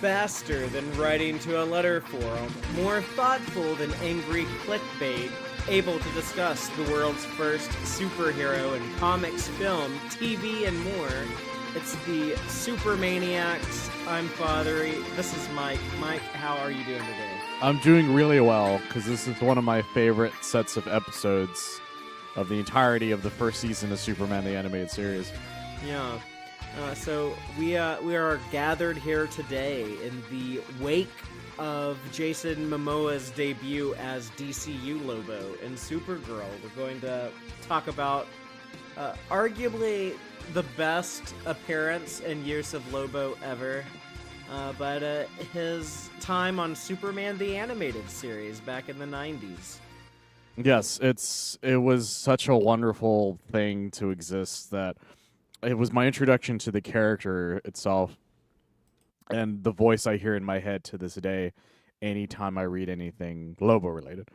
faster than writing to a letter forum, more thoughtful than angry clickbait, able to discuss the world's first superhero in comics, film, TV, and more. It's the Supermaniacs. I'm Fatheree. This is Mike. Mike, how are you doing today? I'm doing really well, because this is one of my favorite sets of episodes of the entirety of the first season of Superman the Animated Series. Yeah. So we are gathered here today in the wake of Jason Momoa's debut as DCU Lobo in SUPERGIRL. We're going to talk about arguably the best appearance and use of Lobo ever, but his time on Superman the Animated Series back in the 90s. Yes, it was such a wonderful thing to exist that it was my introduction to the character itself and the voice I hear in my head to this day anytime I read anything Lobo related.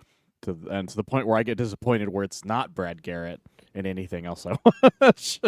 And to the point where I get disappointed where it's not Brad Garrett in anything else I watch.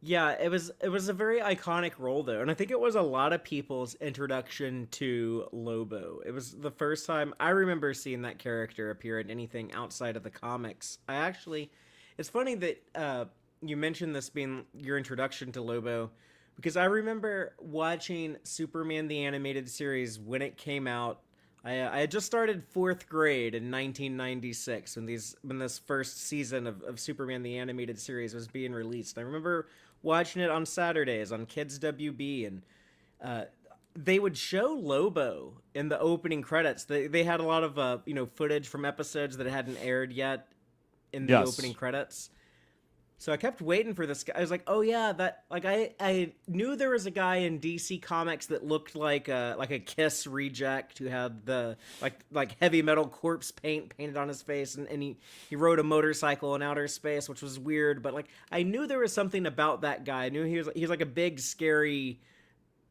Yeah, it was a very iconic role though, and I think it was a lot of people's introduction to Lobo. It was the first time I remember seeing that character appear in anything outside of the comics. It's funny that you mentioned this being your introduction to Lobo, because I remember watching Superman the Animated Series when it came out. I had just started 4th grade in 1996 when this first season of Superman the Animated Series was being released. I remember watching it on Saturdays on Kids WB, and they would show Lobo in the opening credits. They had a lot of footage from episodes that hadn't aired yet in the opening credits. So I kept waiting for this guy. I was like, oh yeah, I knew there was a guy in DC Comics that looked like a Kiss reject who had the like heavy metal corpse paint painted on his face, and he rode a motorcycle in outer space, which was weird, but like I knew there was something about that guy. I knew he was like a big scary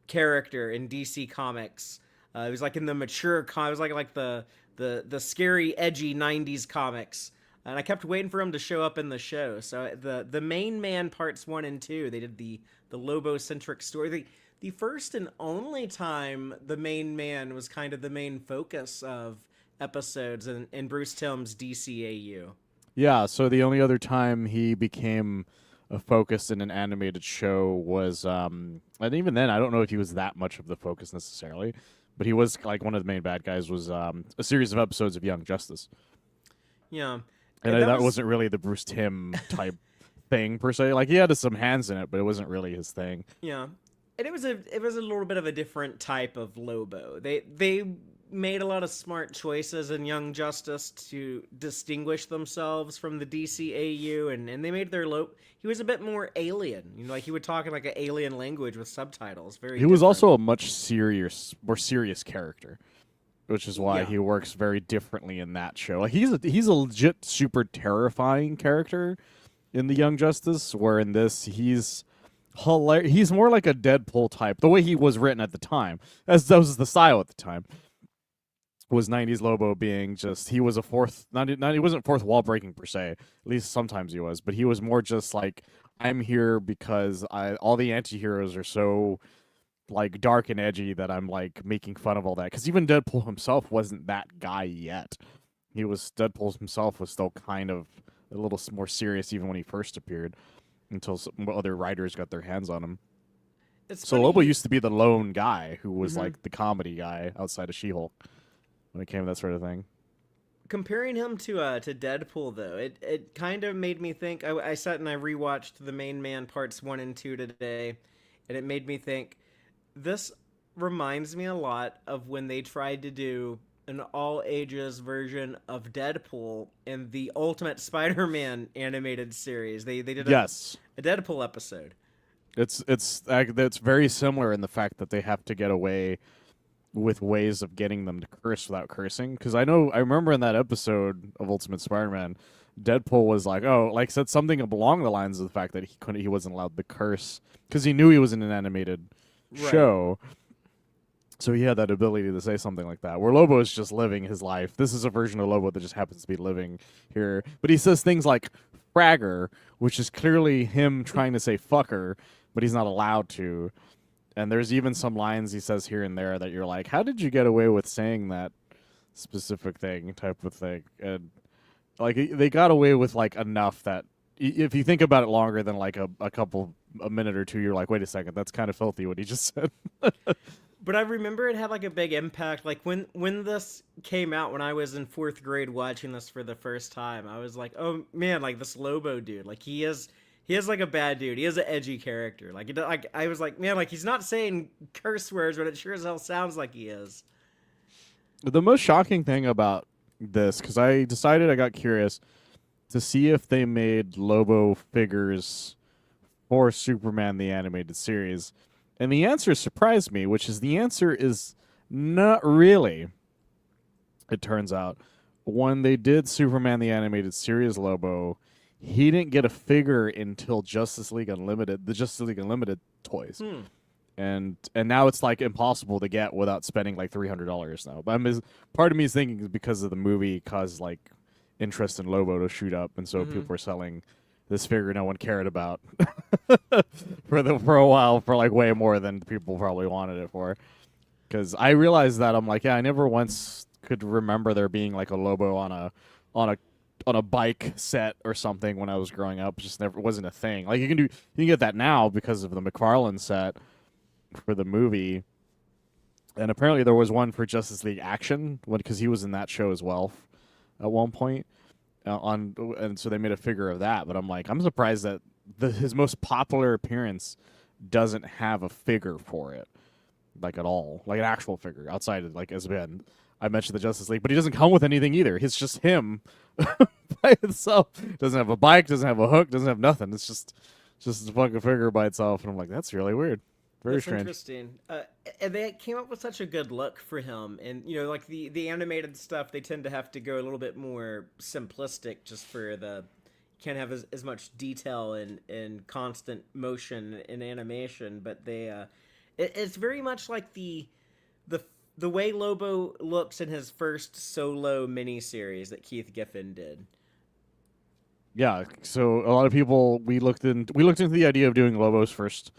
character in DC Comics. He was like in the mature it was like the scary edgy 90s comics. And I kept waiting for him to show up in the show. So the main man parts 1 and 2, they did the Lobo-centric story. The first and only time the main man was kind of the main focus of episodes in Bruce Timm's DCAU. Yeah, so the only other time he became a focus in an animated show was, and even then, I don't know if he was that much of the focus necessarily, but he was like one of the main bad guys, was a series of episodes of Young Justice. Yeah. And that wasn't really the Bruce Timm type thing per se. Like he had some hands in it, but it wasn't really his thing. Yeah, and it was a little bit of a different type of Lobo. They made a lot of smart choices in Young Justice to distinguish themselves from the DCAU, and they made their he was a bit more alien. Like he would talk in like an alien language with subtitles. He was also a much more serious character, which is why he works very differently in that show. Like he's a legit super terrifying character in the Young Justice, where in this he's hilarious. He's more like a Deadpool type, the way he was written at the time, as that was the style at the time. Was 90s Lobo being just, he was he wasn't fourth wall breaking per se, at least sometimes he was, but he was more just like, I'm here because all the anti-heroes are so like dark and edgy that I'm like making fun of all that, because even Deadpool himself wasn't that guy yet. Deadpool himself was still kind of a little more serious even when he first appeared, until some other writers got their hands on him. So Lobo used to be the lone guy who was like the comedy guy outside of She-Hulk when it came to that sort of thing. Comparing him to Deadpool, though, it kind of made me think. I sat and I rewatched the Main Man parts 1 and 2 today, and it made me think. This reminds me a lot of when they tried to do an all-ages version of Deadpool in the Ultimate Spider-Man animated series. They did a Deadpool episode. It's very similar in the fact that they have to get away with ways of getting them to curse without cursing. Because I remember in that episode of Ultimate Spider-Man, Deadpool was like, said something along the lines of the fact that he wasn't allowed to curse because he knew he was in an animated show, so he had that ability to say something like that, where Lobo is just living his life. This is a version of Lobo that just happens to be living here, but he says things like fragger, which is clearly him trying to say fucker, but he's not allowed to. And there's even some lines he says here and there that you're like, how did you get away with saying that specific thing, type of thing? And like they got away with like enough that if you think about it longer than like a minute or two, you're like, wait a second, that's kind of filthy what he just said. But I remember it had like a big impact. Like when this came out, when I was in 4th grade watching this for the first time, I was like, oh man, like this Lobo dude, like he is like a bad dude. He is an edgy character. Like I was like, man, like he's not saying curse words, but it sure as hell sounds like he is. The most shocking thing about this, because I decided I got curious to see if they made Lobo figures for Superman the Animated Series. And the answer surprised me, which is the answer is not really. It turns out when they did Superman the Animated Series Lobo, he didn't get a figure until Justice League Unlimited, the Justice League Unlimited toys. And now it's like impossible to get without spending like $300 now. But part of me is thinking because of the movie caused like interest in Lobo to shoot up, and so people were selling this figure no one cared about for a while for like way more than people probably wanted it for. Because I realized that I'm like, yeah, I never once could remember there being like a Lobo on a bike set or something when I was growing up. It just never wasn't a thing. Like you can get that now because of the McFarlane set for the movie, and apparently there was one for Justice League Action because he was in that show as well at one point. And so they made a figure of that, but I'm like, I'm surprised that his most popular appearance doesn't have a figure for it, like at all, like an actual figure outside of like as Ben. I mentioned the Justice League, but he doesn't come with anything either. It's just him by itself. Doesn't have a bike, doesn't have a hook, doesn't have nothing. It's just a fucking figure by itself, and I'm like, that's really weird. Very That's strange. Interesting. And they came up with such a good look for him, and you know, like the animated stuff, they tend to have to go a little bit more simplistic, just for the can't have as much detail and constant motion in animation. But it's very much like the way Lobo looks in his first solo miniseries that Keith Giffen did. Yeah. So a lot of people we looked into the idea of doing Lobo's first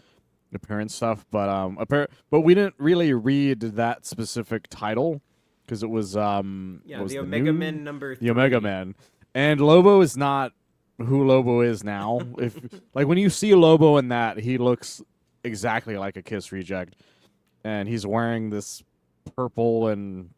appearance stuff, but we didn't really read that specific title because it was the Omega Men number 3. The Omega Men, and Lobo is not who Lobo is now. If like when you see Lobo in that, he looks exactly like a Kiss reject, and he's wearing this purple and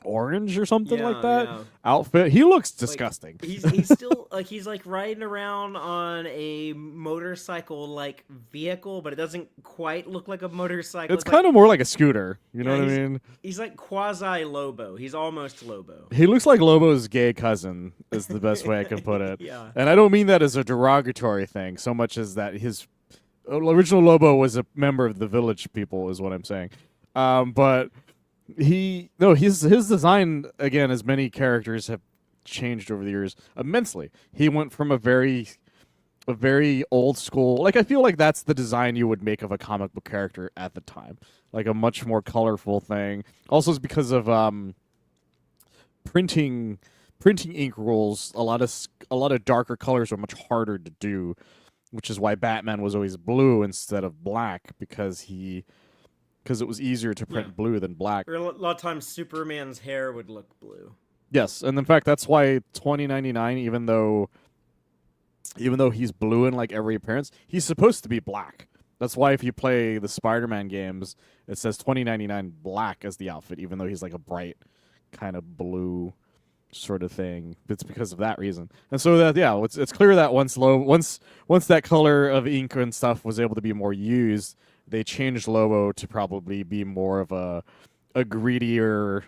orange or something like that outfit. He looks disgusting. Like, he's still like he's like riding around on a motorcycle like vehicle, but it doesn't quite look like a motorcycle. It's kind of more like a scooter. You know what I mean? He's like quasi Lobo. He's almost Lobo. He looks like Lobo's gay cousin is the best way I can put it. Yeah. And I don't mean that as a derogatory thing so much as that his original Lobo was a member of the Village People is what I'm saying. But his design, again, as many characters have changed over the years immensely. He went from a very old school, like I feel like that's the design you would make of a comic book character at the time, like a much more colorful thing. Also, it's because of printing ink rules. A lot of darker colors are much harder to do, which is why Batman was always blue instead of black because it was easier to print blue than black. Or a lot of times Superman's hair would look blue. Yes, and in fact, that's why 2099, even though he's blue in like every appearance, he's supposed to be black. That's why if you play the Spider-Man games, it says 2099 black as the outfit, even though he's like a bright kind of blue sort of thing. It's because of that reason. And so that it's clear that once that color of ink and stuff was able to be more used, they changed Lobo to probably be more of a greedier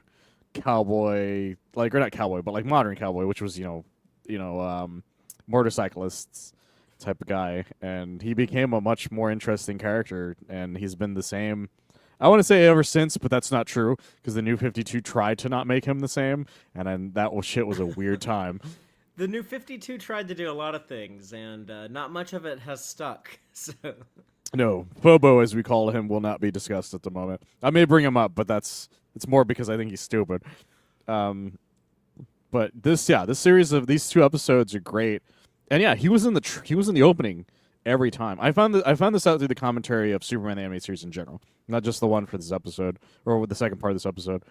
cowboy, like, or not cowboy, but like modern cowboy, which was motorcyclists type of guy, and he became a much more interesting character, and he's been the same. I want to say ever since, but that's not true because the New 52 tried to not make him the same, and then that shit was a weird time. The New 52 tried to do a lot of things, and not much of it has stuck. So. No, Bobo, as we call him, will not be discussed at the moment. I may bring him up, but it's more because I think he's stupid. But this series of these 2 episodes are great, and yeah, he was in the opening, every time. I found this out through the commentary of Superman the animated series in general, not just the one for this episode or with the second part of this episode,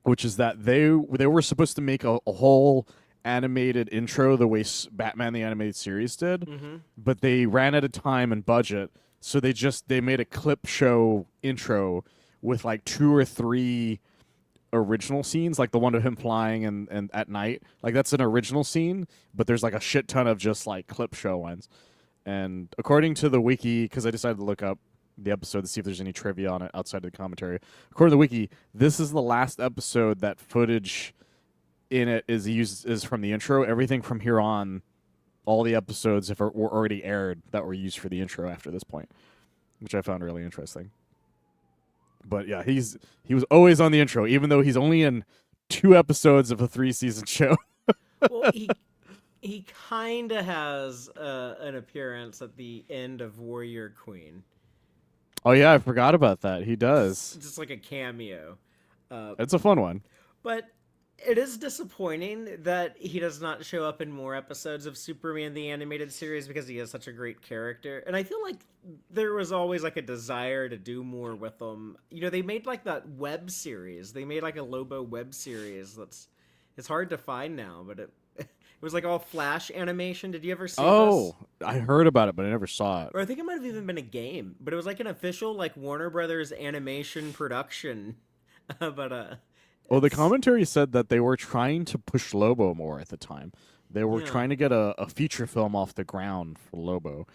which is that they were supposed to make a whole animated intro the way Batman the animated series did, but they ran out of time and budget, so they made a clip show intro with like 2 or 3 original scenes, like the one of him flying and at night. Like that's an original scene, but there's like a shit ton of just like clip show ones. And according to the wiki, because I decided to look up the episode to see if there's any trivia on it outside of the commentary. According to the wiki, this is the last episode that footage in it is from the intro. Everything from here on, all the episodes were already aired that were used for the intro after this point, which I found really interesting. But yeah, he was always on the intro, even though he's only in 2 episodes of a 3-season show. Well, he kind of has an appearance at the end of Warrior Queen. Oh yeah, I forgot about that. He does. It's just like a cameo. It's a fun one. But it is disappointing that he does not show up in more episodes of Superman the animated series because he is such a great character. And I feel like there was always like a desire to do more with him. You know, they made like that web series. They made like a Lobo web series it's hard to find now, but it was like all Flash animation. Did you ever see this? Oh, I heard about it, but I never saw it. Or I think it might have even been a game, but it was like an official like Warner Brothers animation production. Well, the commentary said that they were trying to push Lobo more at the time. They were trying to get a feature film off the ground for Lobo,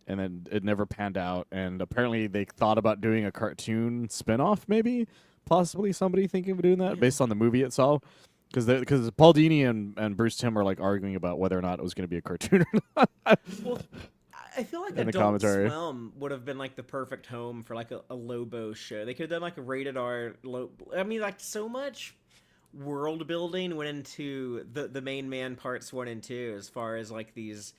and then it never panned out. And apparently they thought about doing a cartoon spinoff, maybe, possibly somebody thinking of doing that based on the movie itself. Because Paul Dini and Bruce Timm are like arguing about whether or not it was going to be a cartoon or not. Well, I feel like In the Adult commentary. Swim would have been like the perfect home for like a Lobo show. They could have done like a rated R. I mean, like so much world building went into the main man parts 1 and 2, as far as like these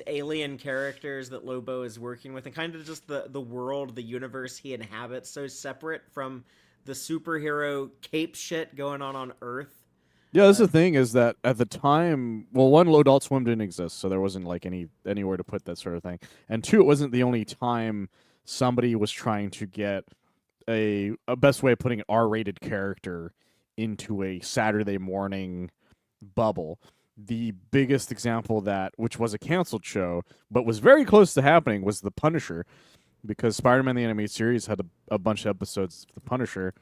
alien characters that Lobo is working with, and kind of just the world, the universe he inhabits, so separate from the superhero cape shit going on Earth. Yeah, that's the thing is that at the time, well, 1, Adult Swim didn't exist, so there wasn't like anywhere to put that sort of thing. And 2, it wasn't the only time somebody was trying to get a best way of putting an R-rated character into a Saturday morning bubble. The biggest example which was a canceled show, but was very close to happening, was The Punisher, because Spider-Man the Animated Series had a bunch of episodes of The Punisher.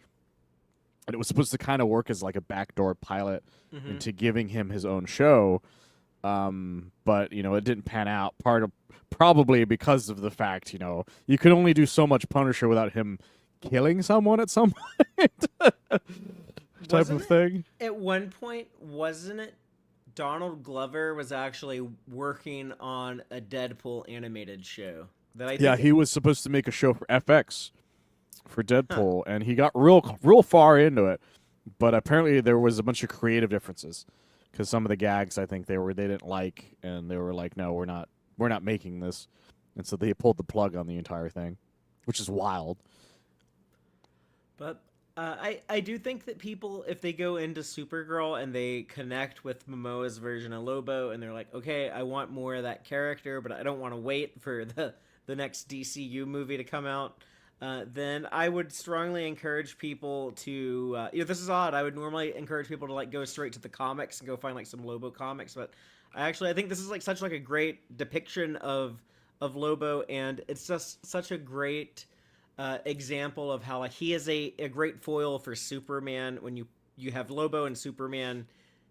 And it was supposed to kind of work as like a backdoor pilot into giving him his own show. But, it didn't pan out. Probably because of the fact, you could only do so much Punisher without him killing someone at some point. type of thing. At one point, wasn't it Donald Glover was actually working on a Deadpool animated show? He was supposed to make a show for FX. For Deadpool, and he got real far into it, but apparently there was a bunch of creative differences because some of the gags I think they didn't like, and they were like, no, we're not making this, and so they pulled the plug on the entire thing, which is wild. But I do think that people, if they go into Supergirl and they connect with Momoa's version of Lobo, and they're like, okay, I want more of that character, but I don't want to wait for the next DCU movie to come out. Then I would strongly encourage people to, this is odd. I would normally encourage people to like go straight to the comics and go find like some Lobo comics, but I think this is like such like a great depiction of Lobo, and it's just such a great example of how like he is a great foil for Superman when you have Lobo and Superman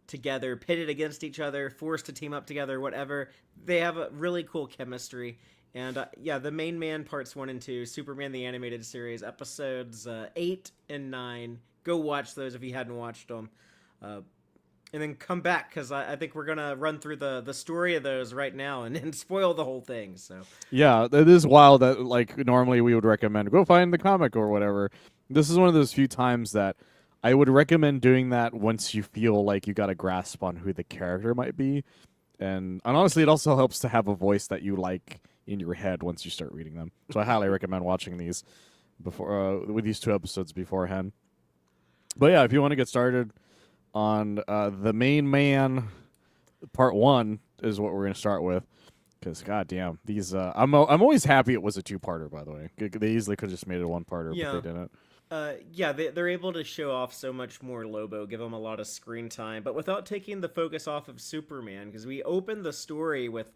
together, pitted against each other, forced to team up together, whatever. They have a really cool chemistry. And the main man parts 1 and 2, Superman the Animated Series, episodes 8 and 9. Go watch those if you hadn't watched them. And then come back, because I think we're going to run through the story of those right now and spoil the whole thing. So yeah, it is wild that like normally we would recommend go find the comic or whatever. This is one of those few times that I would recommend doing that once you feel like you got a grasp on who the character might be. And honestly, it also helps to have a voice that you like in your head once you start reading them. So I highly recommend watching these before with these 2 episodes beforehand. But yeah, if you want to get started on the main man, part 1 is what we're going to start with. Because goddamn, these I'm always happy it was a 2-parter. By the way, they easily could have just made it a 1-parter, Yeah. but they didn't. Yeah, they're able to show off so much more Lobo, give him a lot of screen time, but without taking the focus off of Superman, because we open the story with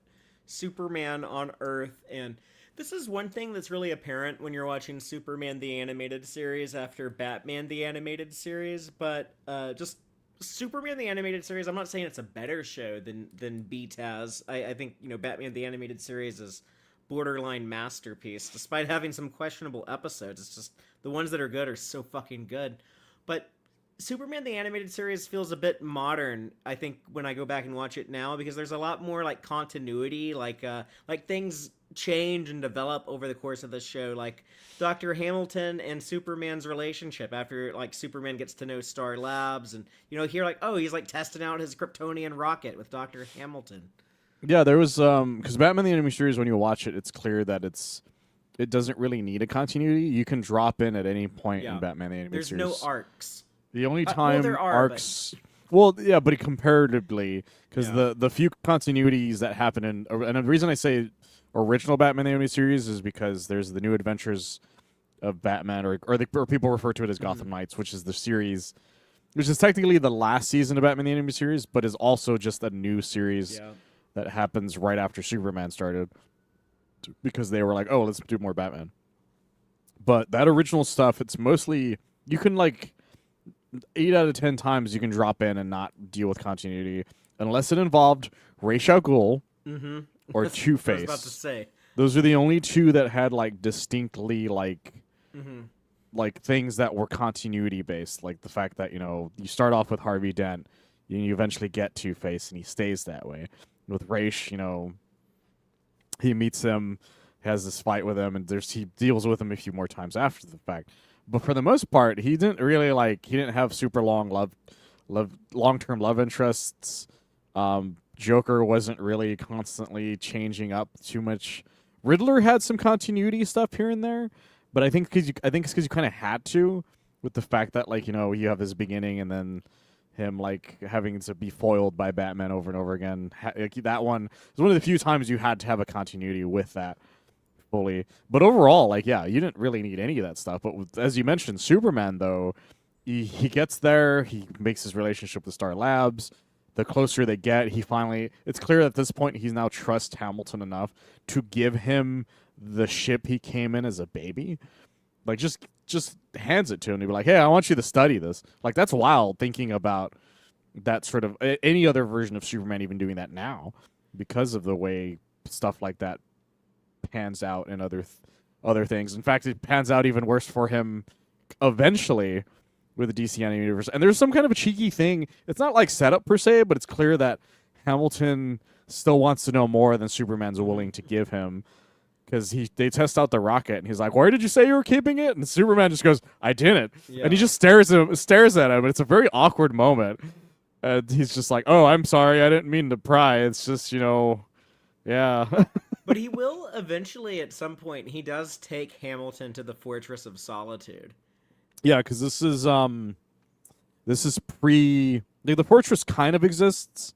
Superman on Earth, and this is one thing that's really apparent when you're watching Superman the Animated Series after Batman the Animated Series, but just Superman the Animated Series, I'm not saying it's a better show than BTAS. I think, Batman the Animated Series is borderline masterpiece, despite having some questionable episodes. It's just the ones that are good are so fucking good. But Superman the Animated Series feels a bit modern, I think, when I go back and watch it now, because there's a lot more like continuity, like things change and develop over the course of the show, like Dr. Hamilton and Superman's relationship after like Superman gets to know Star Labs, and here like, oh, he's like testing out his Kryptonian rocket with Dr. Hamilton. Yeah, there was because Batman the Animated Series, when you watch it, it's clear that it doesn't really need a continuity. You can drop in at any point in Batman the Animated Series. There's no arcs. The only time there are arcs, well, yeah, but comparatively, because the few continuities that happen and the reason I say original Batman the Animated Series is because there's the New Adventures of Batman, or people refer to it as Gotham Knights, which is the series, which is technically the last season of Batman the Animated Series, but is also just a new series. Yeah. That happens right after Superman started, because they were like, oh, let's do more Batman. But that original stuff, it's mostly, you can like 8 out of 10 times you can drop in and not deal with continuity unless it involved Ra's al Ghul or Two-Face. I was about to say. Those are the only two that had like distinctly like things that were continuity based, like the fact that you start off with Harvey Dent, you eventually get Two-Face, and he stays that way. With Ra's, he meets him, has this fight with him, and he deals with him a few more times after the fact. But for the most part, he didn't really he didn't have super long-term love interests. Joker wasn't really constantly changing up too much. Riddler had some continuity stuff here and there, but I think it's because you kind of had to, with the fact that you have this beginning and then him having to be foiled by Batman over and over again. That one was one of the few times you had to have a continuity with that fully. But overall, you didn't really need any of that stuff. But as you mentioned, Superman, though, he gets there, he makes his relationship with Star Labs. The closer they get, it's clear at this point he's now trusts Hamilton enough to give him the ship he came in as a baby. Just hands it to him and be like, hey, I want you to study this. That's wild, thinking about that sort of any other version of Superman even doing that now, because of the way stuff like that pans out in other things. In fact, it pans out even worse for him eventually with the DC Animated Universe. And there's some kind of a cheeky thing. It's not set up per se, but it's clear that Hamilton still wants to know more than Superman's willing to give him. Because they test out the rocket, and he's like, "Why did you say you were keeping it?" And Superman just goes, "I didn't." Yeah. And he just stares at him, and it's a very awkward moment. And he's just like, "Oh, I'm sorry, I didn't mean to pry. It's just, yeah." But he will eventually, at some point, he does take Hamilton to the Fortress of Solitude. Yeah, because this is pre. The fortress kind of exists,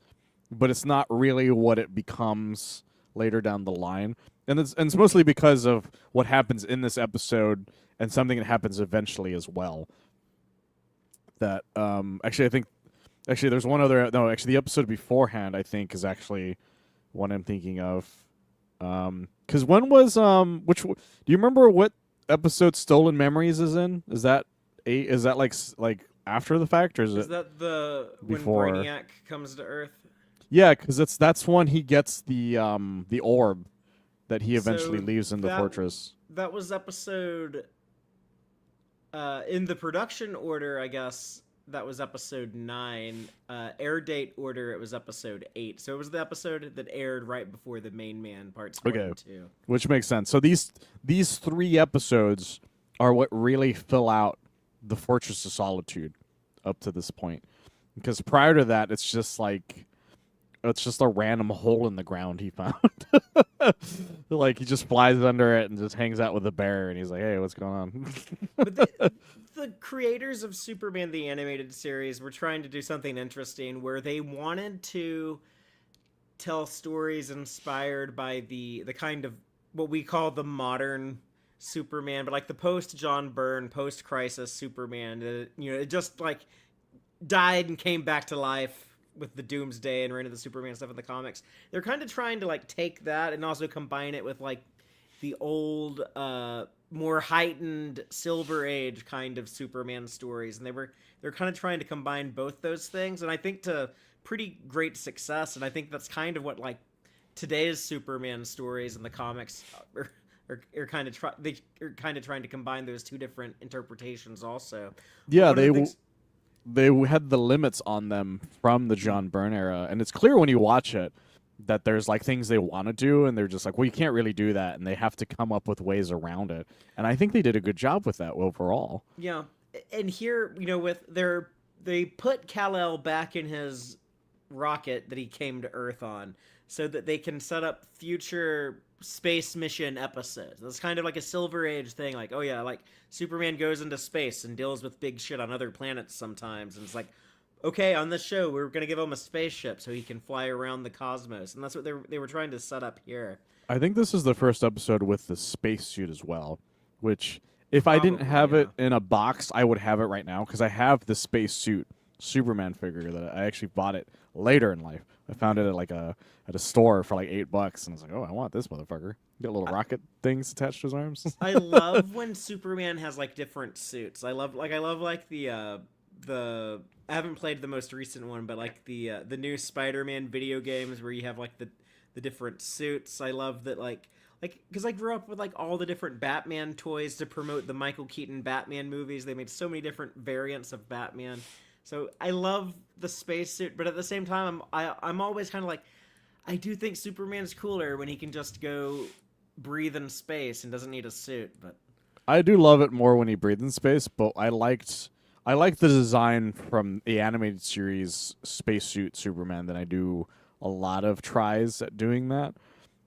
but it's not really what it becomes later down the line. And it's mostly because of what happens in this episode and something that happens eventually as well. That actually there's one other. No, actually the episode beforehand I think is actually one I'm thinking of. Because when was do you remember what episode Stolen Memories is in? Is that like after the fact, or is that the before? When Brainiac comes to Earth? Yeah, because that's when he gets the orb that he eventually leaves in the fortress. That was episode... in the production order, I guess, that was episode 9. Air date order, it was episode 8. So it was the episode that aired right before the Main Man parts 1 and 2. Which makes sense. So these 3 episodes are what really fill out the Fortress of Solitude up to this point. Because prior to that, it's just a random hole in the ground he found. He just flies under it and just hangs out with the bear, and he's like, hey, what's going on? But the creators of Superman the Animated Series were trying to do something interesting where they wanted to tell stories inspired by the kind of what we call the modern Superman, but like the post John Byrne, post Crisis Superman. It just like died and came back to life with the Doomsday and Reign of the Superman stuff in the comics. They're kind of trying to like take that and also combine it with like the old, more heightened Silver Age kind of Superman stories, and they're kind of trying to combine both those things, and I think to pretty great success. And I think that's kind of what like today's Superman stories in the comics are kind of they're kind of trying to combine those two different interpretations also. Yeah, they had the limits on them from the John Byrne era, and it's clear when you watch it that there's like things they want to do, and they're just like, well, you can't really do that, and they have to come up with ways around it. And I think they did a good job with that overall. Yeah, and here with they put Kal-El back in his rocket that he came to Earth on, so that they can set up future space mission episodes. That's kind of like a Silver Age thing. Like, oh yeah, like Superman goes into space and deals with big shit on other planets sometimes, and it's like, okay, on this show we're gonna give him a spaceship so he can fly around the cosmos, and that's what they were trying to set up here. I think this is the first episode with the spacesuit as well, which if I didn't have it in a box, I would have it right now because I have the spacesuit Superman figure that I actually bought it later in life. I found it at a store for like $8, and I was like, oh, I want this motherfucker. Got little rocket things attached to his arms. I love when Superman has like different suits. I love like the I haven't played the most recent one, but like the new Spider-Man video games where you have like the different suits. I love that like because I grew up with like all the different Batman toys to promote the Michael Keaton Batman movies. They made so many different variants of Batman. So I love the spacesuit, but at the same time, I'm always kind of like, I do think Superman's cooler when he can just go breathe in space and doesn't need a suit. But I do love it more when he breathes in space, but I liked the design from the animated series Spacesuit Superman than I do a lot of tries at doing that,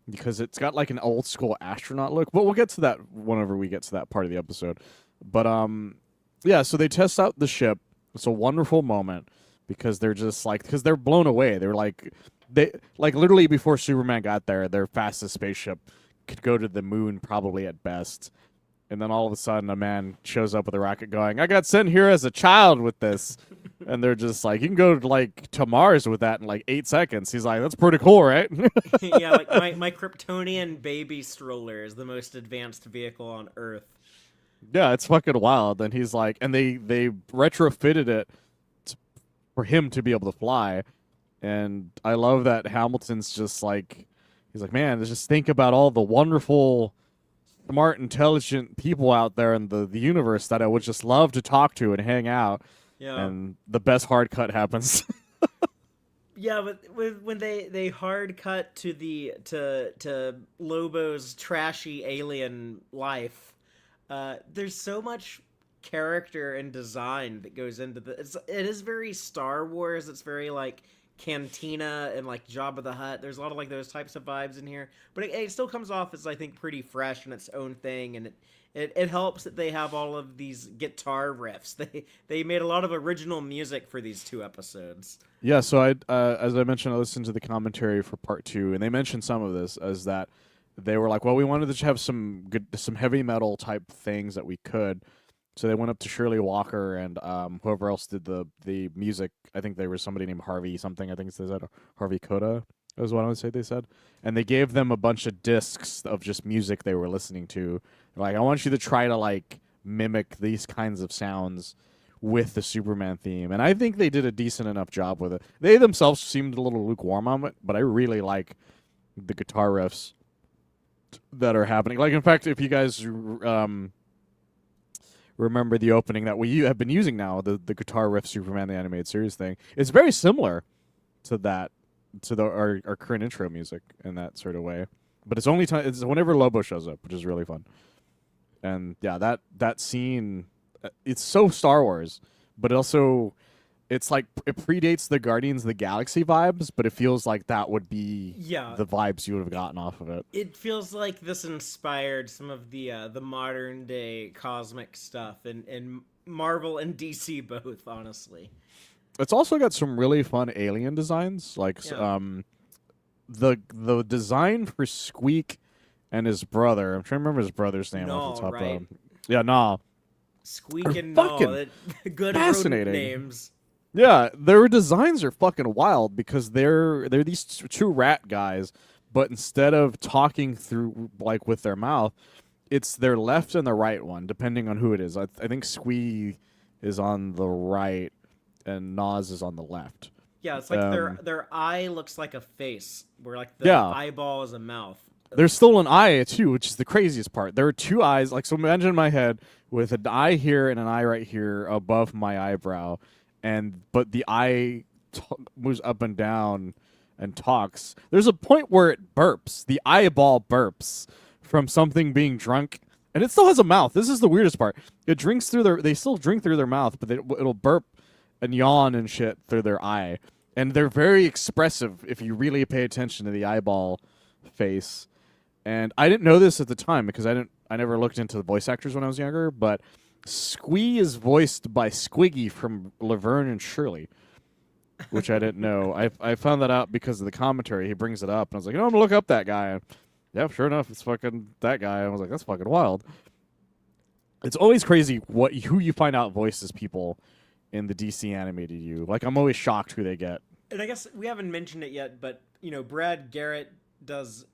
because it's got like an old school astronaut look. But we'll get to that whenever we get to that part of the episode. But yeah, so they test out the ship. It's a wonderful moment because they're just like, because they're blown away. They're like, they like literally before Superman got there, their fastest spaceship could go to the moon probably at best. And then all of a sudden a man shows up with a rocket going, I got sent here as a child with this. And they're just like, you can go to Mars with that in like 8 seconds. He's like, that's pretty cool, right? Yeah, like my Kryptonian baby stroller is the most advanced vehicle on Earth. Yeah, it's fucking wild. And he's like, and they retrofitted it for him to be able to fly. And I love that Hamilton's just like, he's like, man, just think about all the wonderful, smart, intelligent people out there in the universe that I would just love to talk to and hang out. Yeah. And the best hard cut happens. Yeah, but when they hard cut to Lobo's trashy alien life, there's so much character and design that goes into it is very Star Wars. It's very like Cantina and like Jabba the Hutt. There's a lot of like those types of vibes in here, but it still comes off as I think pretty fresh in its own thing, and it helps that they have all of these guitar riffs. They made a lot of original music for these 2 episodes. Yeah, so I as I mentioned, I listened to the commentary for part 2, and they mentioned some of this as that they were like, well, we wanted to have some heavy metal type things that we could. So they went up to Shirley Walker and whoever else did the music. I think there was somebody named Harvey something. I think it says that Harvey Coda is what I would say they said. And they gave them a bunch of discs of just music they were listening to. They're like, I want you to try to like mimic these kinds of sounds with the Superman theme. And I think they did a decent enough job with it. They themselves seemed a little lukewarm on it, but I really like the guitar riffs that are happening. Like, in fact, if you guys remember the opening that we have been using now, the guitar riff Superman the Animated Series thing, it's very similar to that, to our current intro music in that sort of way. But it's only it's whenever Lobo shows up, which is really fun. And yeah, that scene, it's so Star Wars, but also it's like it predates the Guardians of the Galaxy vibes, but it feels like that would be the vibes you would have gotten off of it. It feels like this inspired some of the modern day cosmic stuff in Marvel and DC both, honestly. It's also got some really fun alien designs, like the design for Squeak and his brother. I'm trying to remember his brother's name off the No, top. right? Yeah, nah. Squeak and Fucking Gnaw. Good rodent fascinating. names. Yeah, their designs are fucking wild because they're these two rat guys, but instead of talking through like with their mouth, it's their left and the right one, depending on who it is. I think Squee is on the right and Nas is on the left. Yeah, it's like their eye looks like a face, where like the Yeah, eyeball is a mouth. there's still an eye too, which is the craziest part. There are two eyes. Like, so imagine my head with an eye here and an eye right here above my eyebrow, but the eye moves up and down and talks. There's a point where it burps. The eyeball burps from something being drunk, and it still has a mouth. This is the weirdest part. It drinks through their. They still drink through their mouth, but it'll burp and yawn and shit through their eye, and they're very expressive if you really pay attention to the eyeball face. And I didn't know this at the time because I never looked into the voice actors when I was younger, but Squee is voiced by Squiggy from Laverne and Shirley, which I didn't know. I found that out because of the commentary. He brings it up, and I was like, I'm gonna look up that guy. And yeah, sure enough, it's fucking that guy. I was like, that's fucking wild. It's always crazy who you find out voices people in the DC animated U. Like, I'm always shocked who they get. And I guess we haven't mentioned it yet, but Brad Garrett does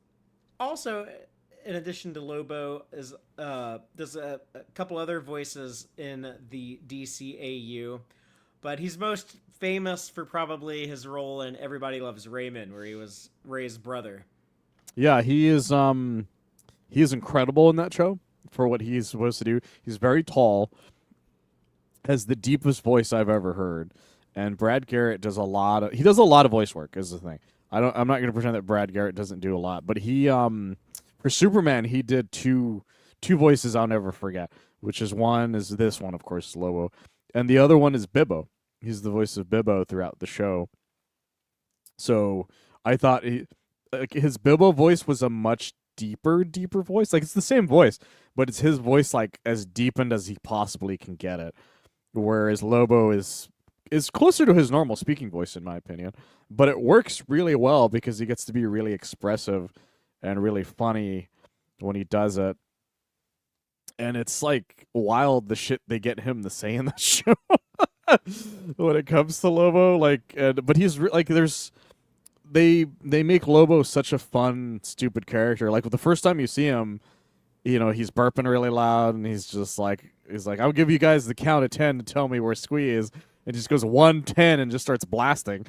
also, in addition to Lobo, does a couple other voices in the DCAU, but he's most famous for probably his role in Everybody Loves Raymond, where he was Ray's brother. Yeah, he is incredible in that show for what he's supposed to do. He's very tall, has the deepest voice I've ever heard, and Brad Garrett does a lot of voice work. Is the thing. I'm not going to pretend that Brad Garrett doesn't do a lot, but he for Superman he did two voices I'll never forget, which is one is this one, of course, Lobo, and the other one is Bibbo. He's the voice of Bibbo throughout the show. So I thought his Bibbo voice was a much deeper voice. Like, it's the same voice, but it's his voice like as deepened as he possibly can get it. Whereas Lobo is closer to his normal speaking voice, in my opinion. But it works really well because he gets to be really expressive and really funny when he does it. And it's like wild the shit they get him to say in the show when it comes to Lobo. But he's they make Lobo such a fun, stupid character. Like, the first time you see him, he's burping really loud, and he's like, I'll give you guys the count of 10 to tell me where Squee is. And just goes 1-10 and just starts blasting.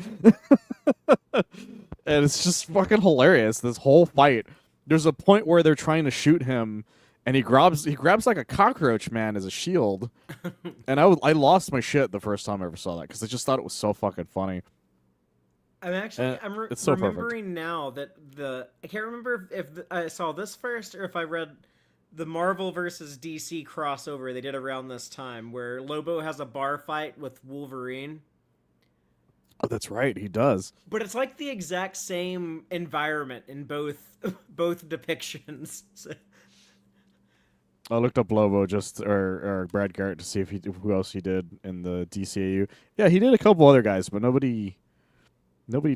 And it's just fucking hilarious, this whole fight. There's a point where they're trying to shoot him, and he grabs like a cockroach man as a shield. And I lost my shit the first time I ever saw that because I just thought it was so fucking funny. I'm it's so remembering perfect. now that I can't remember if I saw this first or if I read the Marvel versus DC crossover they did around this time, where Lobo has a bar fight with Wolverine. Oh, that's right, he does. But it's like the exact same environment in both depictions. I looked up Lobo or Brad Garrett to see who else he did in the DCAU. Yeah, he did a couple other guys, but nobody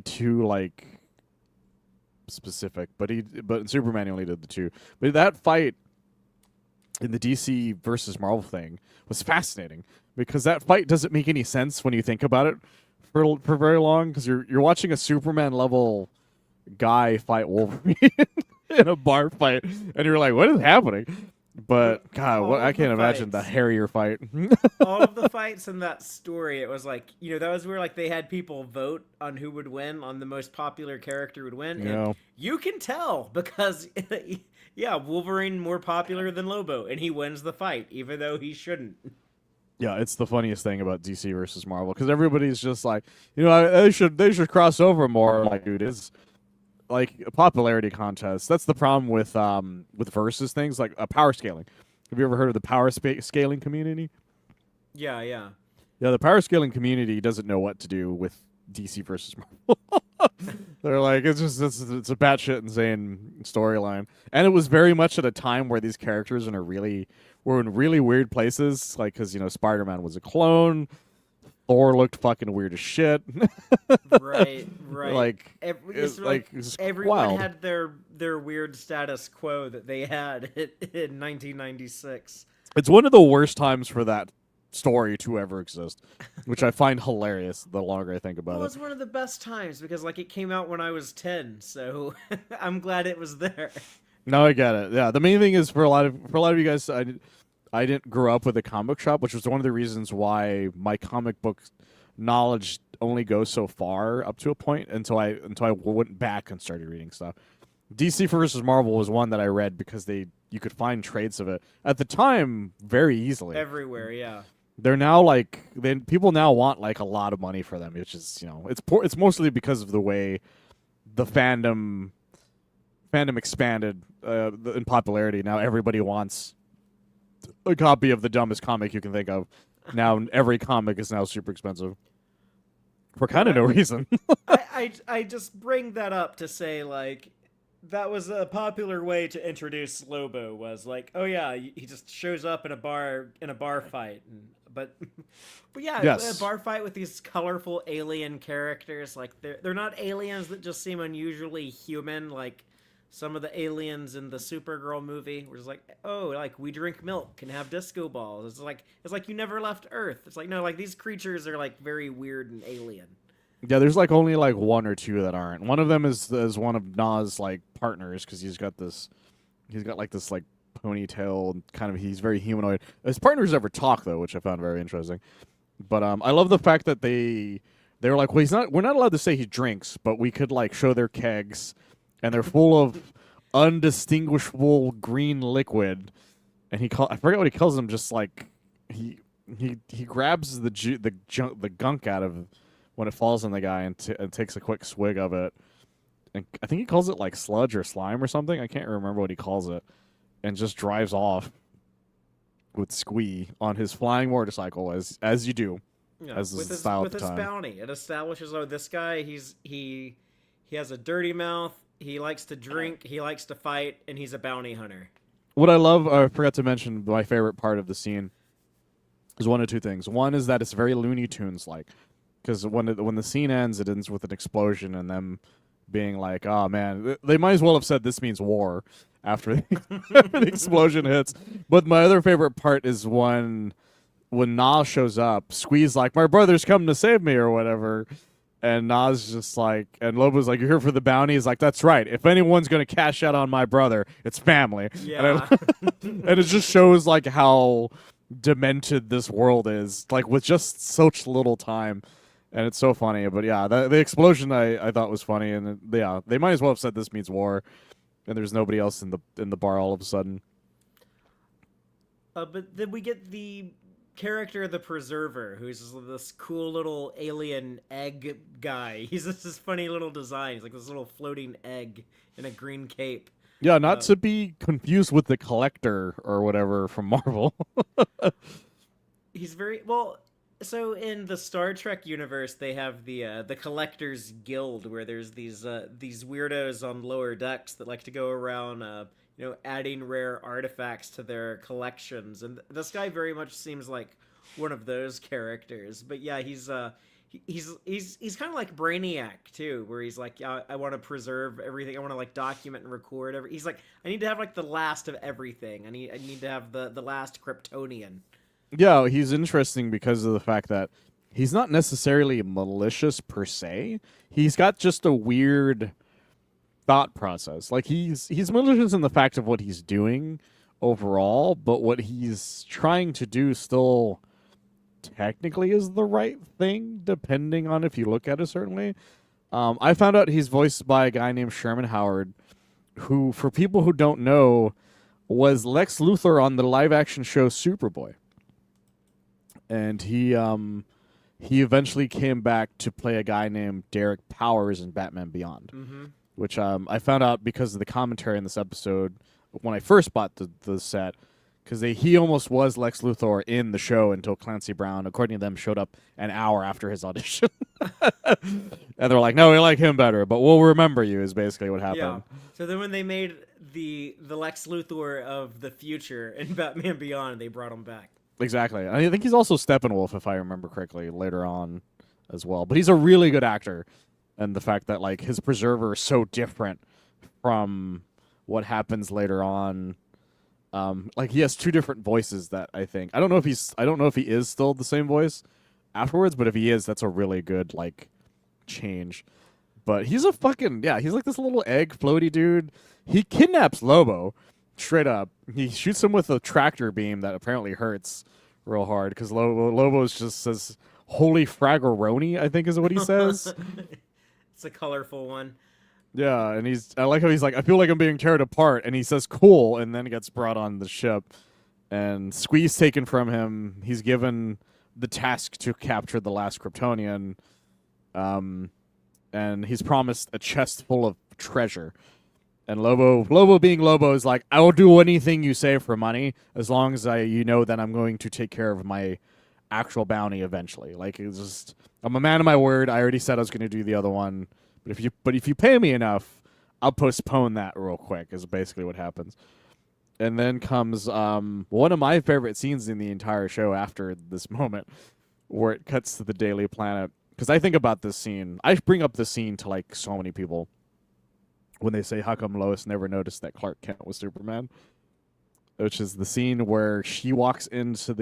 too like specific. But in Superman he only did the two. But that fight in the DC versus Marvel thing was fascinating because that fight doesn't make any sense when you think about it for very long, because you're watching a Superman level guy fight Wolverine in a bar fight, and you're like, what is happening? But God, I can't imagine the hairier fight. All of the fights in that story, it was like, that was where like they had people vote on who would win, on the most popular character would win. And you can tell because, yeah, Wolverine more popular than Lobo, and he wins the fight, even though he shouldn't. Yeah, it's the funniest thing about DC versus Marvel, because everybody's just like, they should cross over more. Like, dude, it's like a popularity contest. That's the problem with versus things like power scaling. Have you ever heard of the power scaling community? Yeah. The power scaling community doesn't know what to do with DC versus Marvel. They're like, it's a batshit insane storyline, and it was very much at a time where these characters were in really weird places, like because Spider-Man was a clone, Thor looked fucking weird as shit. Right, right. Like, it's Everyone wild. had their weird status quo that they had in 1996. It's one of the worst times for that story to ever exist, which I find hilarious the longer I think about Well, it. it's one of the best times because like it came out when I was 10, so I'm glad it was there. No, I get it. Yeah, the main thing is for a lot of you guys, I didn't grow up with a comic shop, which was one of the reasons why my comic book knowledge only goes so far up to a point until I went back and started reading stuff. DC versus Marvel was one that I read because you could find trades of it at the time very easily. Everywhere, yeah. They're now people now want like a lot of money for them, which is it's mostly because of the way the fandom expanded in popularity. Now everybody wants a copy of the dumbest comic you can think of. Now every comic is now super expensive for kind of no reason. I just bring that up to say like that was a popular way to introduce Lobo was like, oh yeah, he just shows up in a bar fight, but yeah, Yes. a bar fight with these colorful alien characters. Like they're not aliens that just seem unusually human, like some of the aliens in the Supergirl movie, where it's like, oh, like we drink milk and have disco balls. It's like you never left Earth. It's like no, like these creatures are like very weird and alien. Yeah, there's like only like one or two that aren't. One of them is one of Nas like partners because he's got like this like ponytail kind of. He's very humanoid. His partners never talk though, which I found very interesting. But I love the fact that they were like, well, we're not allowed to say he drinks, but we could like show their kegs, and they're full of undistinguishable green liquid. And I forget what he calls them. Just like he grabs the gunk out of when it falls on the guy and takes a quick swig of it. And I think he calls it like sludge or slime or something. I can't remember what he calls it. And just drives off with Squee on his flying motorcycle, as you do, Yeah, as with the his, style with at the his time. bounty. It establishes, oh, this guy, he has a dirty mouth, he likes to drink, he likes to fight, and he's a bounty hunter. What I love, I forgot to mention, my favorite part of the scene is one of two things. One is that it's very Looney Tunes like, because when the scene ends, it ends with an explosion and them being like, "Oh man," they might as well have said this means war after the explosion hits. But my other favorite part is when Nas shows up, Squee's like, "My brother's come to save me" or whatever. And Nas just like, and Lobo's like, "You're here for the bounty." He's like, "That's right. If anyone's gonna cash out on my brother, it's family." Yeah. And it just shows like how demented this world is, like with just such little time. And it's so funny. But yeah, the explosion I thought was funny, and yeah, they might as well have said this means war, and there's nobody else in the bar all of a sudden. But then we get the character, the Preserver, who's this cool little alien egg guy. He's just this funny little design. He's like this little floating egg in a green cape. Yeah, not to be confused with the Collector or whatever from Marvel. He's very well. So in the Star Trek universe, they have the Collectors Guild, where there's these weirdos on lower decks that like to go around, adding rare artifacts to their collections. And this guy very much seems like one of those characters. But yeah, he's kind of like Brainiac too, where he's like, yeah, I want to preserve everything. I want to like document and record everything. He's like, I need to have like the last of everything. I need to have the last Kryptonian. Yeah, he's interesting because of the fact that he's not necessarily malicious per se. He's got just a weird thought process. Like he's malicious in the fact of what he's doing overall, but what he's trying to do still technically is the right thing, depending on if you look at it certainly. I found out he's voiced by a guy named Sherman Howard, who, for people who don't know, was Lex Luthor on the live-action show Superboy. And he eventually came back to play a guy named Derek Powers in Batman Beyond, which I found out because of the commentary in this episode when I first bought the set, because he almost was Lex Luthor in the show until Clancy Brown, according to them, showed up an hour after his audition. And they're like, "No, we like him better, but we'll remember you," is basically what happened. Yeah. So then when they made the Lex Luthor of the future in Batman Beyond, they brought him back. Exactly. I think he's also Steppenwolf, if I remember correctly, later on as well. But he's a really good actor, and the fact that like his preserver is so different from what happens later on. Like he has two different voices that I don't know if he is still the same voice afterwards, but if he is, that's a really good like change. But he's a fucking he's like this little egg floaty dude. He kidnaps Lobo straight up. He shoots him with a tractor beam that apparently hurts real hard because Lobo just says "Holy fraggeroni," I think is what he says. It's a colorful one. Yeah, and I like how he's like, I feel like I'm being teared apart, and he says cool, and then gets brought on the ship, and Squeeze taken from him. He's given the task to capture the last Kryptonian, and he's promised a chest full of treasure. And Lobo being Lobo is like, I will do anything you say for money, as long as you know that I'm going to take care of my actual bounty eventually. Like, it's just, I'm a man of my word. I already said I was going to do the other one. But if you pay me enough, I'll postpone that real quick. Is basically what happens. And then comes one of my favorite scenes in the entire show after this moment, where it cuts to the Daily Planet. Because I think about this scene, I bring up this scene to like so many people when they say, "How come Lois never noticed that Clark Kent was Superman?" Which is the scene where she walks into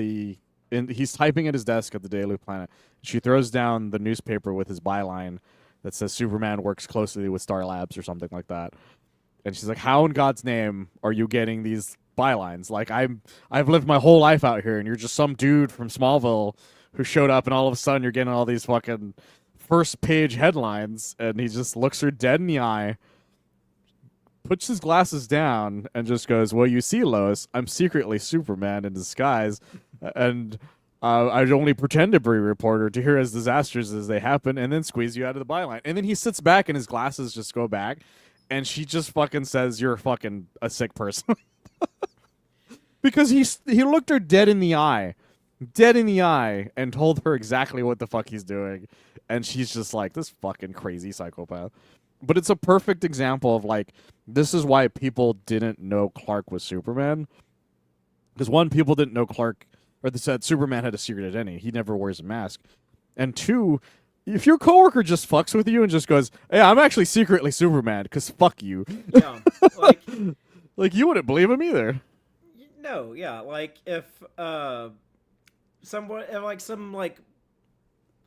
he's typing at his desk at the Daily Planet. She throws down the newspaper with his byline that says Superman works closely with Star Labs or something like that. And she's like, how in God's name are you getting these bylines? Like, I've lived my whole life out here, and you're just some dude from Smallville who showed up, and all of a sudden you're getting all these fucking first-page headlines, and he just looks her dead in the eye, puts his glasses down, and just goes, well, you see, Lois, I'm secretly Superman in disguise, and I'd only pretend to be a reporter to hear as disasters as they happen and then squeeze you out of the byline. And then he sits back and his glasses just go back and she just fucking says, you're fucking a sick person. Because he looked her dead in the eye, and told her exactly what the fuck he's doing. And she's just like, this fucking crazy psychopath. But it's a perfect example of like, this is why people didn't know Clark was Superman. Because one, people didn't know Clark, or they said Superman had a secret identity. He never wears a mask. And two, if your coworker just fucks with you and just goes, hey, I'm actually secretly Superman, because fuck you. Yeah. Like, you wouldn't believe him either. No, yeah. Like, if some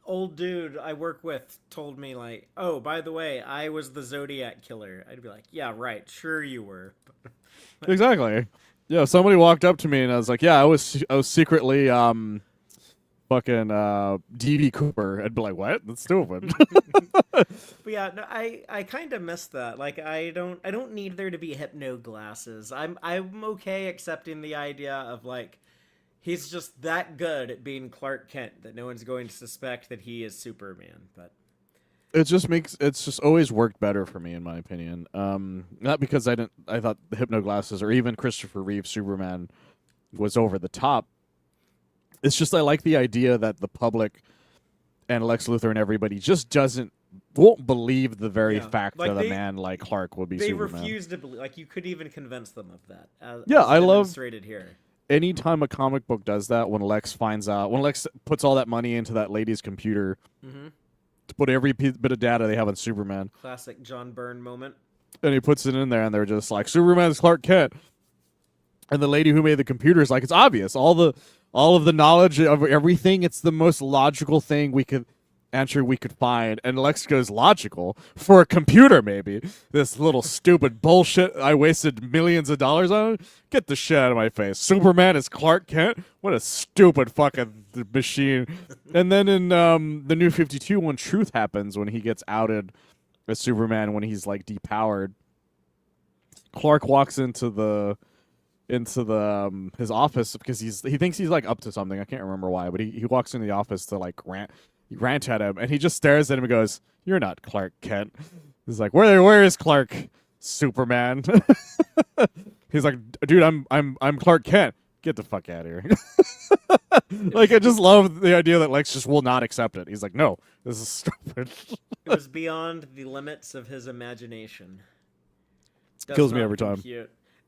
old dude I work with told me, like, oh, by the way, I was the Zodiac killer, I'd be like, yeah, right, sure you were. Exactly. Yeah, somebody walked up to me and I was like, yeah, I was secretly fucking D.B. Cooper. I'd be like, what? That's stupid. But yeah, no, I kind of miss that. Like, I don't need there to be hypno glasses. I'm okay accepting the idea of like, he's just that good at being Clark Kent that no one's going to suspect that he is Superman. But it's just always worked better for me, in my opinion. Not because I thought the hypno glasses or even Christopher Reeve Superman was over the top. It's just I like the idea that the public and Lex Luthor and everybody just won't believe the very fact like that a man like Clark would be Superman. They refuse to believe. Like, you could even convince them of that. As I love demonstrated here. Anytime a comic book does that, when Lex puts all that money into that lady's computer to put every bit of data they have on Superman. Classic John Byrne moment. And he puts it in there, and they're just like, Superman's Clark Kent. And the lady who made the computer is like, it's obvious. All of the knowledge of everything, it's the most logical thing we could find. And Lex goes, logical? For a computer, maybe. This little stupid bullshit I wasted millions of dollars on? Get the shit out of my face. Superman is Clark Kent? What a stupid fucking machine. And then in the New 52, when truth happens, when he gets outed as Superman, when he's like depowered, Clark walks into his office because he thinks he's like up to something. I can't remember why, but he walks into the office to like rant at him, and he just stares at him and goes, "You're not Clark Kent." He's like, "Where is Clark, Superman?" He's like, "Dude, I'm Clark Kent. Get the fuck out of here." Like, I just love the idea that Lex just will not accept it. He's like, "No, this is stupid." It was beyond the limits of his imagination. Kills me every time.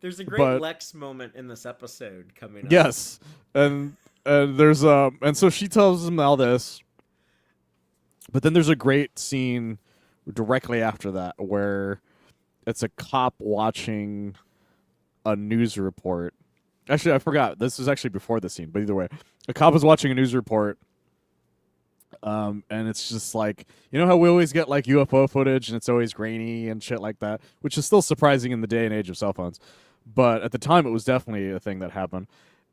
There's a great Lex moment in this episode coming up. Yes, and and so she tells him all this, but then there's a great scene directly after that where it's a cop watching a news report. Actually, I forgot. This is actually before the scene, but either way, a cop is watching a news report. And it's just like, you know how we always get like UFO footage and it's always grainy and shit like that, which is still surprising in the day and age of cell phones. But at the time, it was definitely a thing that happened.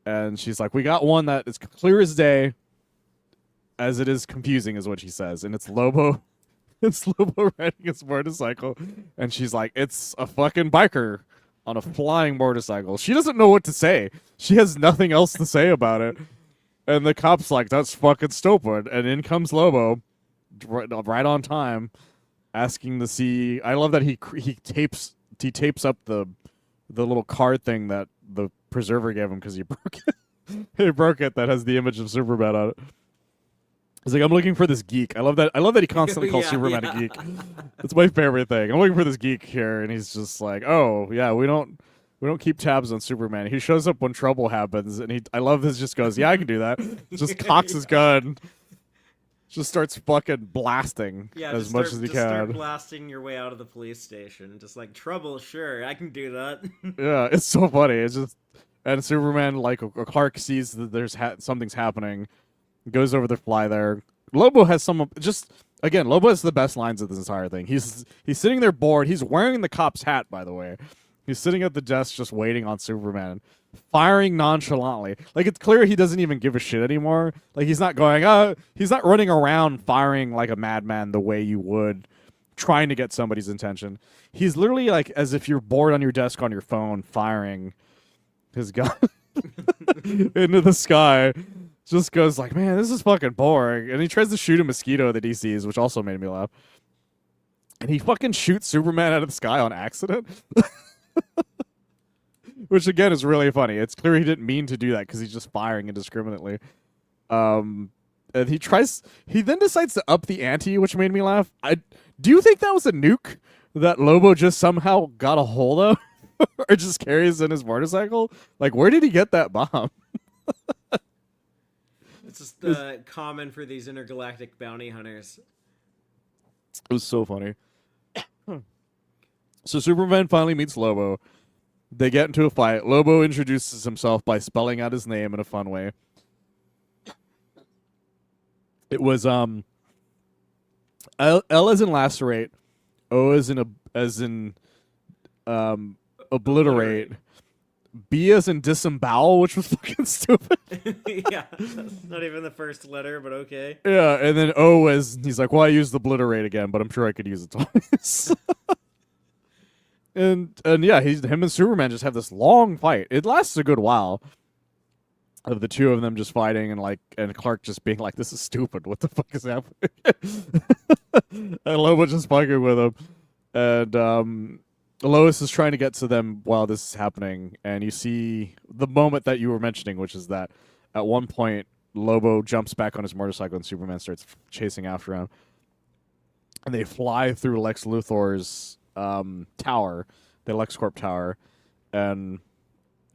And she's like, we got one that is clear as day, as it is confusing, is what she says. And it's Lobo. It's Lobo riding his motorcycle. And she's like, it's a fucking biker on a flying motorcycle. She doesn't know what to say. She has nothing else to say about it. And the cop's like, that's fucking stupid. And in comes Lobo, right on time, asking to see. I love that he tapes up the little card thing that the preserver gave him because he broke it. He broke it that has the image of Superman on it. He's like, I'm looking for this geek. I love that he constantly calls Superman a geek. That's my favorite thing. I'm looking for this geek here, and he's just like, oh yeah, we don't keep tabs on Superman. He shows up when trouble happens, and I love this. Just goes, yeah, I can do that. Just cocks his gun, just starts fucking blasting as much as he can. Start blasting your way out of the police station. Just like, trouble, sure, I can do that. Yeah, it's so funny. It's just, and Superman, like Clark sees that there's something's happening, goes over the fly there. Lobo has Lobo has the best lines of this entire thing. He's sitting there bored. He's wearing the cop's hat, by the way. He's sitting at the desk just waiting on Superman, firing nonchalantly. Like, it's clear he doesn't even give a shit anymore. Like, he's not going, he's not running around firing like a madman the way you would trying to get somebody's attention. He's literally like as if you're bored on your desk on your phone firing his gun into the sky. Just goes like, man, this is fucking boring. And he tries to shoot a mosquito that he sees, which also made me laugh. And he fucking shoots Superman out of the sky on accident. Which again is really funny. It's clear he didn't mean to do that because he's just firing indiscriminately. And he then decides to up the ante, which made me laugh. Do you think that was a nuke that Lobo just somehow got a hold of? Or just carries in his motorcycle? Like, where did he get that bomb? It's just common for these intergalactic bounty hunters. It was so funny. So Superman finally meets Lobo. They get into a fight. Lobo introduces himself by spelling out his name in a fun way. It was L as in lacerate, O as in obliterate, B as in disembowel, which was fucking stupid. Yeah, that's not even the first letter, but okay. Yeah, and then O as he's like, well, I used obliterate again, but I'm sure I could use it twice. And yeah, him and Superman just have this long fight. It lasts a good while of the two of them just fighting and Clark just being like, this is stupid. What the fuck is happening? And Lobo just fucking with him. And Lois is trying to get to them while this is happening. And you see the moment that you were mentioning, which is that at one point Lobo jumps back on his motorcycle and Superman starts chasing after him. And they fly through Lex Luthor's tower, the LexCorp tower, and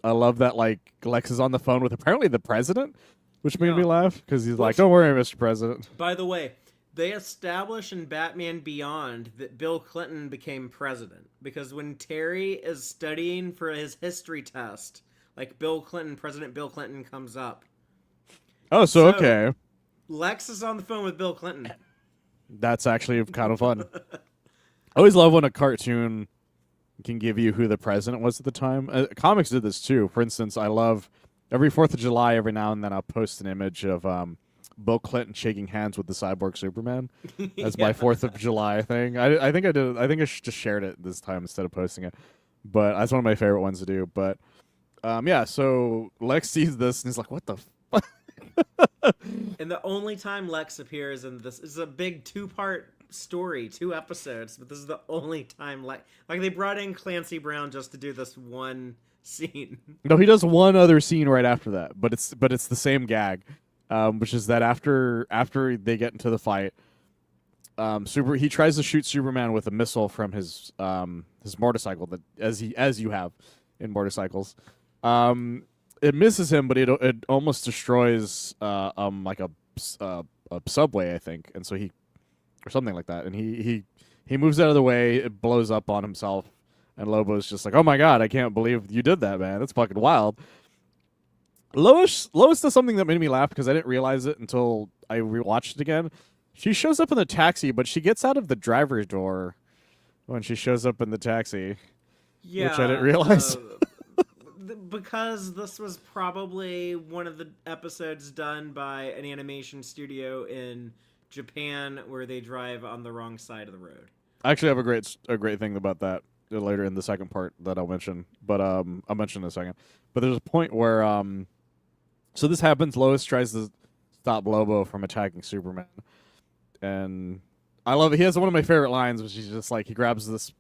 I love that like Lex is on the phone with apparently the president, which made me laugh because he's like, "Don't worry, Mr. President." By the way, they establish in Batman Beyond that Bill Clinton became president because when Terry is studying for his history test, like President Bill Clinton comes up. Oh, so okay. Lex is on the phone with Bill Clinton. That's actually kind of fun. I always love when a cartoon can give you who the president was at the time. Comics did this too. For instance, I love every 4th of July, every now and then I'll post an image of Bill Clinton shaking hands with the cyborg Superman as my 4th of July thing. I think I did. I think I just shared it this time instead of posting it. But that's one of my favorite ones to do. But yeah, so Lex sees this and he's like, what the fuck? And the only time Lex appears in this is a big 2-part story, 2 episodes, but this is the only time like they brought in Clancy Brown just to do this one scene. No, he does one other scene right after that, but it's the same gag, which is that after they get into the fight, he tries to shoot Superman with a missile from his motorcycle that as you have in motorcycles. it misses him, but it almost destroys like a subway, I think, and so he or something like that, and he moves out of the way. It blows up on himself, and Lobo's just like, "Oh my god, I can't believe you did that, man. That's fucking wild." Lois does something that made me laugh because I didn't realize it until I rewatched it again. She shows up in the taxi, but she gets out of the driver's door when she shows up in the taxi, Yeah, which I didn't realize. Because this was probably one of the episodes done by an animation studio in Japan where they drive on the wrong side of the road. I actually have a great thing about that later in the second part that I'll mention, but I'll mention in a second. But there's a point where so this happens. Lois tries to stop Lobo from attacking Superman, and I love it. He has one of my favorite lines, which is just like he grabs this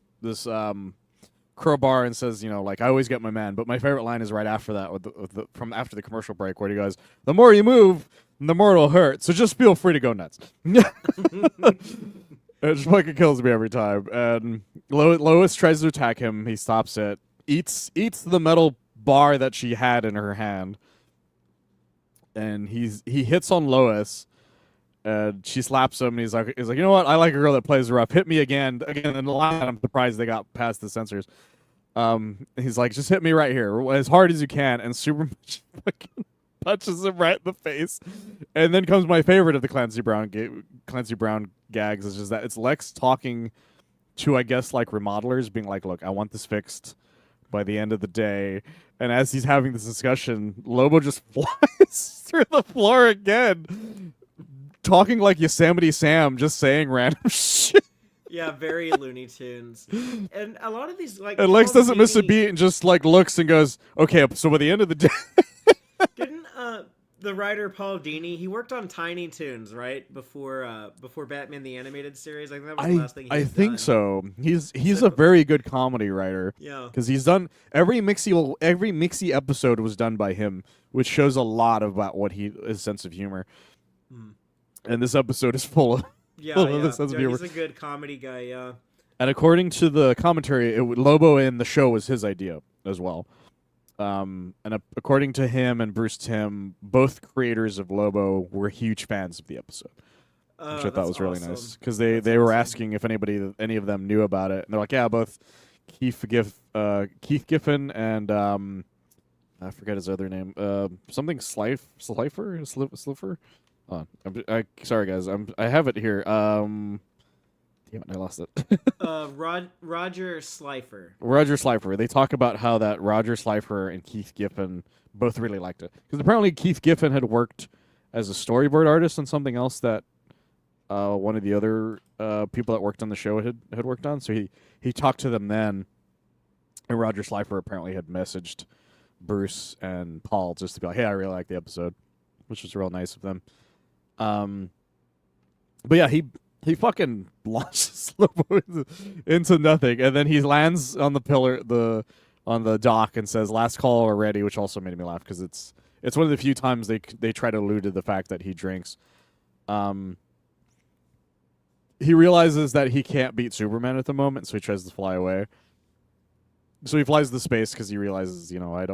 crowbar and says, you know, like, I always get my man. But my favorite line is right after that, from after the commercial break, where he goes, "The more you move, the more it'll hurt. So just feel free to go nuts." It just fucking kills me every time. And Lois tries to attack him. He stops it. Eats the metal bar that she had in her hand. And he hits on Lois. And she slaps him. And he's like, you know what? I like a girl that plays rough. Hit me again. And a lot. I'm surprised they got past the censors. He's like, just hit me right here, as hard as you can. And Superman fucking punches him right in the face. And then comes my favorite of the Clancy Brown gags, is just that it's Lex talking to, I guess, like remodelers, being like, "Look, I want this fixed by the end of the day." And as he's having this discussion, Lobo just flies through the floor again, talking like Yosemite Sam, just saying random shit. Yeah, very Looney Tunes. And a lot of these, like, And Lex doesn't miss a beat and just like looks and goes, "Okay, so by the end of the day." Didn't the writer Paul Dini, he worked on Tiny Toons, right? Before Batman the Animated Series. I think that was the last thing he think done. so. He's a very good comedy writer. Yeah. Because he's done every Mixie episode was done by him, which shows a lot about his sense of humor. And this episode is full of the sense of humor. He's a good comedy guy, yeah. And according to the commentary, Lobo in the show was his idea as well. And according to him and Bruce Timm, both creators of Lobo were huge fans of the episode, which I thought was really nice, because they were asking if any of them knew about it, and they're like, yeah, both Keith Giffen and I forget his other name, something Slifer. Sorry guys, I have it here. Damn it, I lost it. Roger Slifer. Roger Slifer. They talk about how that Roger Slifer and Keith Giffen both really liked it. Because apparently Keith Giffen had worked as a storyboard artist on something else that one of the other people that worked on the show had worked on. So he talked to them then. And Roger Slifer apparently had messaged Bruce and Paul just to be like, "Hey, I really like the episode," which was real nice of them. But yeah, he fucking launches Lobo into nothing, and then he lands on on the dock and says, "Last call already," which also made me laugh because it's one of the few times they try to allude to the fact that he drinks. He realizes that he can't beat Superman at the moment, so he tries to fly away. So he flies to space because he realizes, you know, I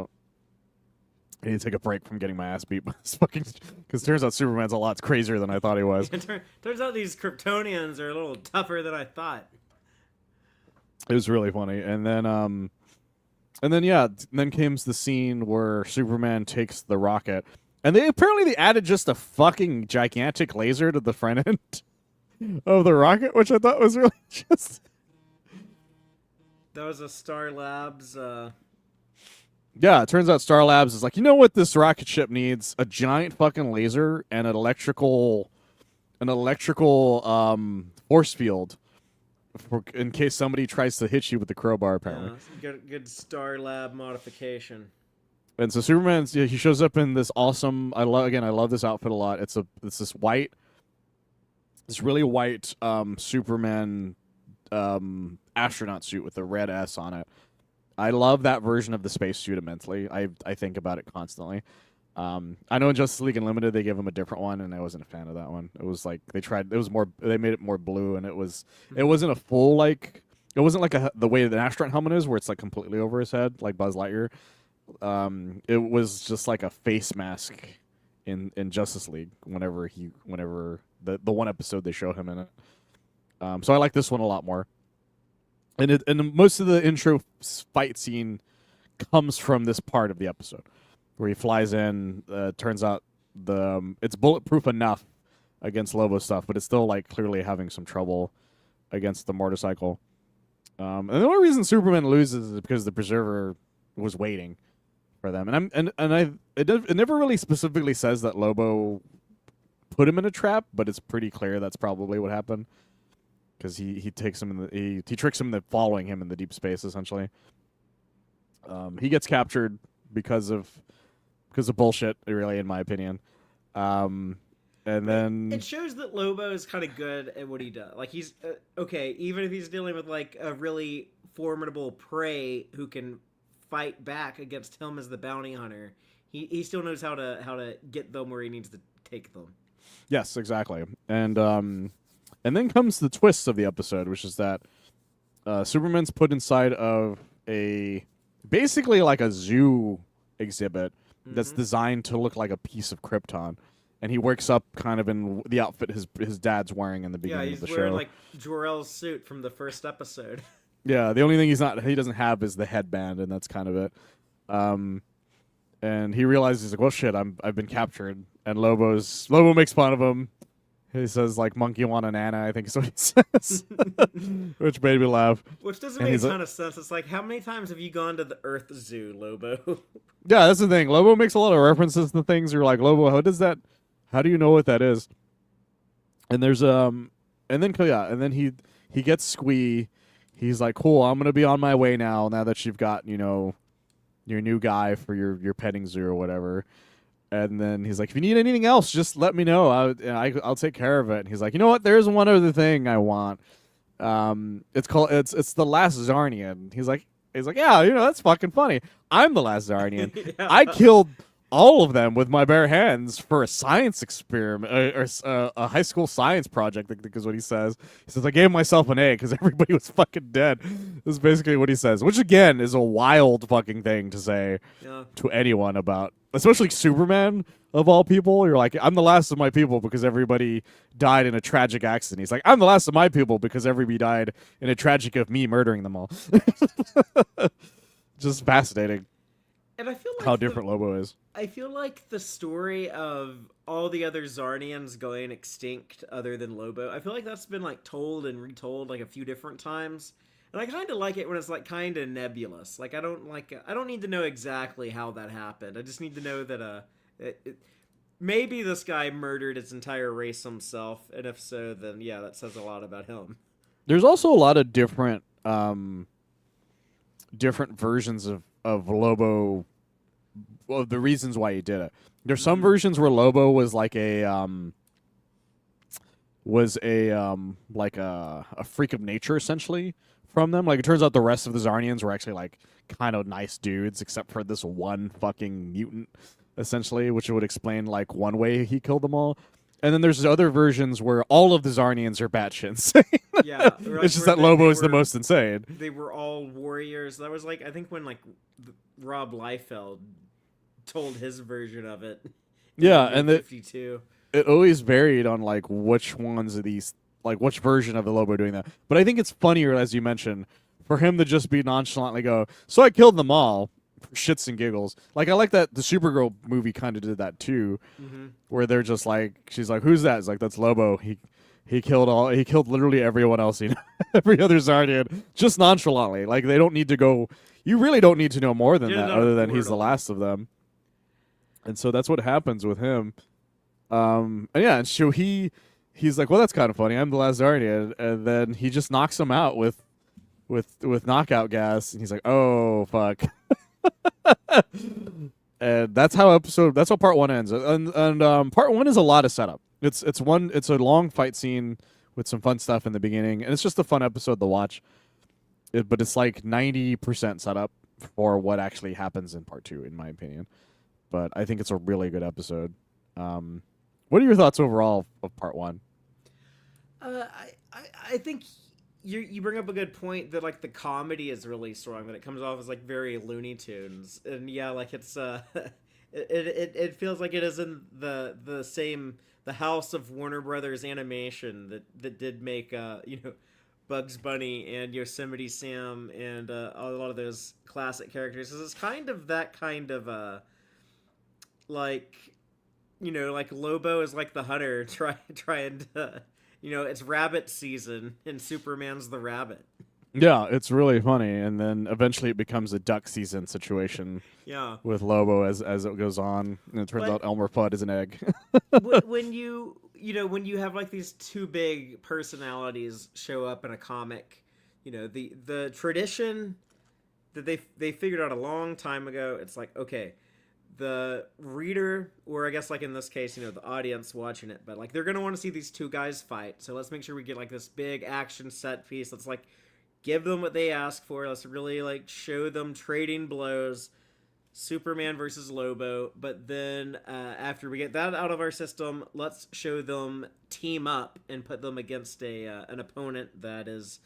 need to take a break from getting my ass beat by this fucking... Because it turns out Superman's a lot crazier than I thought he was. Turns out these Kryptonians are a little tougher than I thought. It was really funny. And then then comes the scene where Superman takes the rocket. And they added just a fucking gigantic laser to the front end of the rocket, which I thought was really just... That was a Star Labs... Yeah, it turns out Star Labs is like, you know what this rocket ship needs? A giant fucking laser and an electrical force field in case somebody tries to hit you with the crowbar, apparently. Yeah, good Star Lab modification. And so Superman, he shows up in this awesome... I love this outfit a lot. It's this really white Superman astronaut suit with a red S on it. I love that version of the spacesuit immensely. I think about it constantly. I know in Justice League Unlimited they gave him a different one, and I wasn't a fan of that one. It was like they made it more blue, and it wasn't a full, like, it wasn't like the way that an astronaut helmet is, where it's like completely over his head, like Buzz Lightyear. it was just like a face mask in Justice League whenever the one episode they show him in it. So I like this one a lot more. And most of the intro fight scene comes from this part of the episode where he flies in. Turns out it's bulletproof enough against Lobo stuff, but it's still like clearly having some trouble against the motorcycle. And the only reason Superman loses is because the Preserver was waiting for them. It never really specifically says that Lobo put him in a trap, but it's pretty clear that's probably what happened. Because he takes him he tricks him into following him in the deep space essentially. He gets captured because of bullshit, really, in my opinion. And then it shows that Lobo is kind of good at what he does. Like he's okay, even if he's dealing with like a really formidable prey who can fight back against him as the bounty hunter. He still knows how to get them where he needs to take them. Yes, exactly. And then comes the twist of the episode, which is that Superman's put inside of basically like a zoo exhibit that's designed to look like a piece of Krypton. And he wakes up kind of in the outfit his dad's wearing in the beginning of the show. Yeah, he's wearing like Jor-El's suit from the first episode. Yeah, the only thing he doesn't have is the headband, and that's kind of it. And he realizes, he's like, well, shit, I've been captured. And Lobo makes fun of him. He says, like, monkey want a nana, I think is what he says. Which made me laugh. Which doesn't make a ton of sense. It's like, how many times have you gone to the Earth Zoo, Lobo? Yeah, that's the thing. Lobo makes a lot of references to things. You're like, Lobo, how do you know what that is? And there's, and then he gets Squee. He's like, cool, I'm going to be on my way now that you've got, your new guy for your petting zoo or whatever. And then he's like, if you need anything else, just let me know. I'll take care of it. And he's like, you know what? There's one other thing I want. It's the Last Zarnian. He's like, yeah, that's fucking funny. I'm the Last Zarnian. Yeah. I killed all of them with my bare hands for a science experiment or a high school science project. I think is what he says. He says, I gave myself an A because everybody was fucking dead. This is basically what he says, which again is a wild fucking thing to say to anyone about. Especially Superman, of all people. You're like, I'm the last of my people because everybody died in a tragic accident. He's like, I'm the last of my people because everybody died in a tragic of me murdering them all. Just fascinating. And I feel like how different Lobo is. I feel like the story of all the other Zarnians going extinct other than Lobo, I feel like that's been like told and retold like a few different times. And I kind of like it when it's like kind of nebulous. Like I don't need to know exactly how that happened. I just need to know that maybe this guy murdered his entire race himself, and if so, then yeah, that says a lot about him. There's also a lot of different versions of Lobo, of the reasons why he did it. There's some versions where Lobo was like a freak of nature essentially. From them, like it turns out the rest of the Zarnians were actually like kind of nice dudes, except for this one fucking mutant, essentially, which would explain like one way he killed them all. And then there's other versions where all of the Zarnians are batshit insane. Yeah, it's just that Lobo is the most insane. They were all warriors. That was like I think when like Rob Liefeld told his version of it. Yeah, and 52. It always varied on like which ones of these. Like, which version of the Lobo doing that? But I think it's funnier, as you mentioned, for him to just be nonchalantly go, so I killed them all for shits and giggles. Like, I like that the Supergirl movie kind of did that, too, where they're just like, she's like, who's that? It's like, that's Lobo. He killed literally everyone else, every other Zardian, just nonchalantly. Like, they don't need to go, you really don't need to know more than that, other than he's the last of them. And so that's what happens with him. And so he's like, well, that's kind of funny. I'm the last Zarnian. And then he just knocks him out with knockout gas. And he's like, oh, fuck. And that's how part one ends. And part one is a lot of setup. It's a long fight scene with some fun stuff in the beginning. And it's just a fun episode to watch. But it's like 90% setup for what actually happens in part two, in my opinion. But I think it's a really good episode. What are your thoughts overall of part one? I think you bring up a good point that like the comedy is really strong, that it comes off as like very Looney Tunes, and yeah, like it's it feels like it is in the same, the house of Warner Brothers Animation that did make Bugs Bunny and Yosemite Sam and a lot of those classic characters. It's kind of that kind of like, like Lobo is like the hunter trying to, it's rabbit season and Superman's the rabbit. Yeah, it's really funny, and then eventually it becomes a duck season situation. Yeah. With Lobo as it goes on, and it turns out Elmer Fudd is an egg. when when you have like these two big personalities show up in a comic, the tradition that they figured out a long time ago, it's like, okay, the reader, or I guess like in this case, the audience watching it, but like they're gonna want to see these two guys fight, so let's make sure we get like this big action set piece. Let's like give them what they ask for. Let's really like show them trading blows, Superman versus Lobo. But then after we get that out of our system, let's show them team up and put them against an opponent that is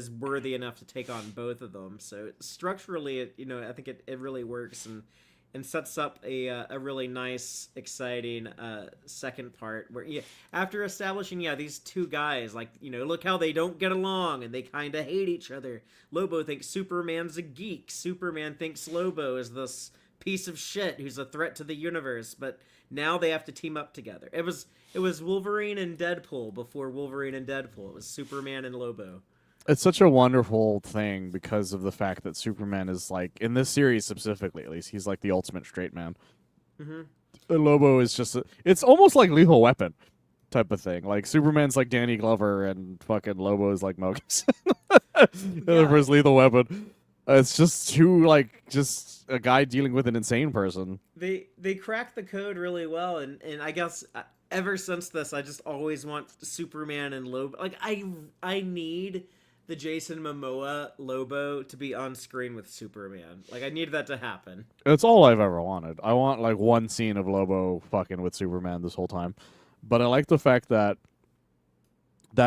worthy enough to take on both of them. So structurally, I think it really works and sets up a really nice, exciting second part where, after establishing, these two guys, like, look how they don't get along and they kind of hate each other. Lobo thinks Superman's a geek. Superman thinks Lobo is this piece of shit who's a threat to the universe. But now they have to team up together. It was Wolverine and Deadpool before Wolverine and Deadpool. It was Superman and Lobo. It's such a wonderful thing because of the fact that Superman is like, in this series specifically, at least, he's like the ultimate straight man. Mm-hmm. And Lobo is just it's almost like Lethal Weapon type of thing. Like Superman's like Danny Glover and fucking Lobo is like Mel Gibson. For Lethal Weapon. It's just just a guy dealing with an insane person. They crack the code really well, and I guess ever since this, I just always want Superman and Lobo. Like I need the Jason Momoa Lobo to be on screen with Superman. Like, I need that to happen. It's all I've ever wanted. I want, like, one scene of Lobo fucking with Superman this whole time. But I like the fact that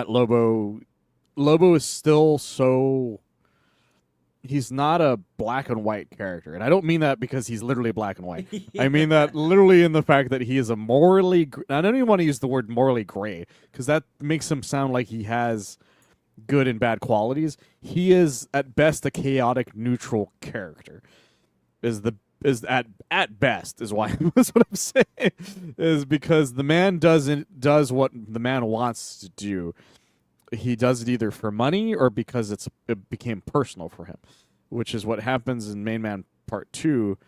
Lobo is still so... He's not a black and white character. And I don't mean that because he's literally black and white. I mean that literally in the fact that he is a morally... I don't even want to use the word morally gray, because that makes him sound like he has... good and bad qualities. He is at best a chaotic neutral character. At best is why that's what I'm saying. Is because the man does what the man wants to do. He does it either for money or because it became personal for him, which is what happens in Main Man Part 2,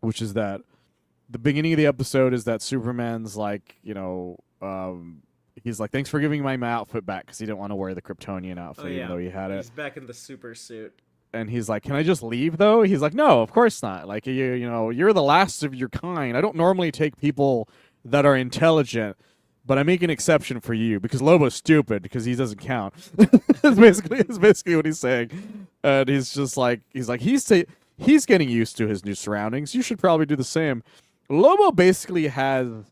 which is that the beginning of the episode is that Superman's like, he's like, thanks for giving me my outfit back, because he didn't want to wear the Kryptonian outfit, even though he had it. He's back in the super suit. And he's like, can I just leave, though? He's like, no, of course not. Like, you're the last of your kind. I don't normally take people that are intelligent, but I make an exception for you, because Lobo's stupid, because he doesn't count. That's basically what he's saying. And he's just like, he's getting used to his new surroundings. You should probably do the same. Lobo basically has...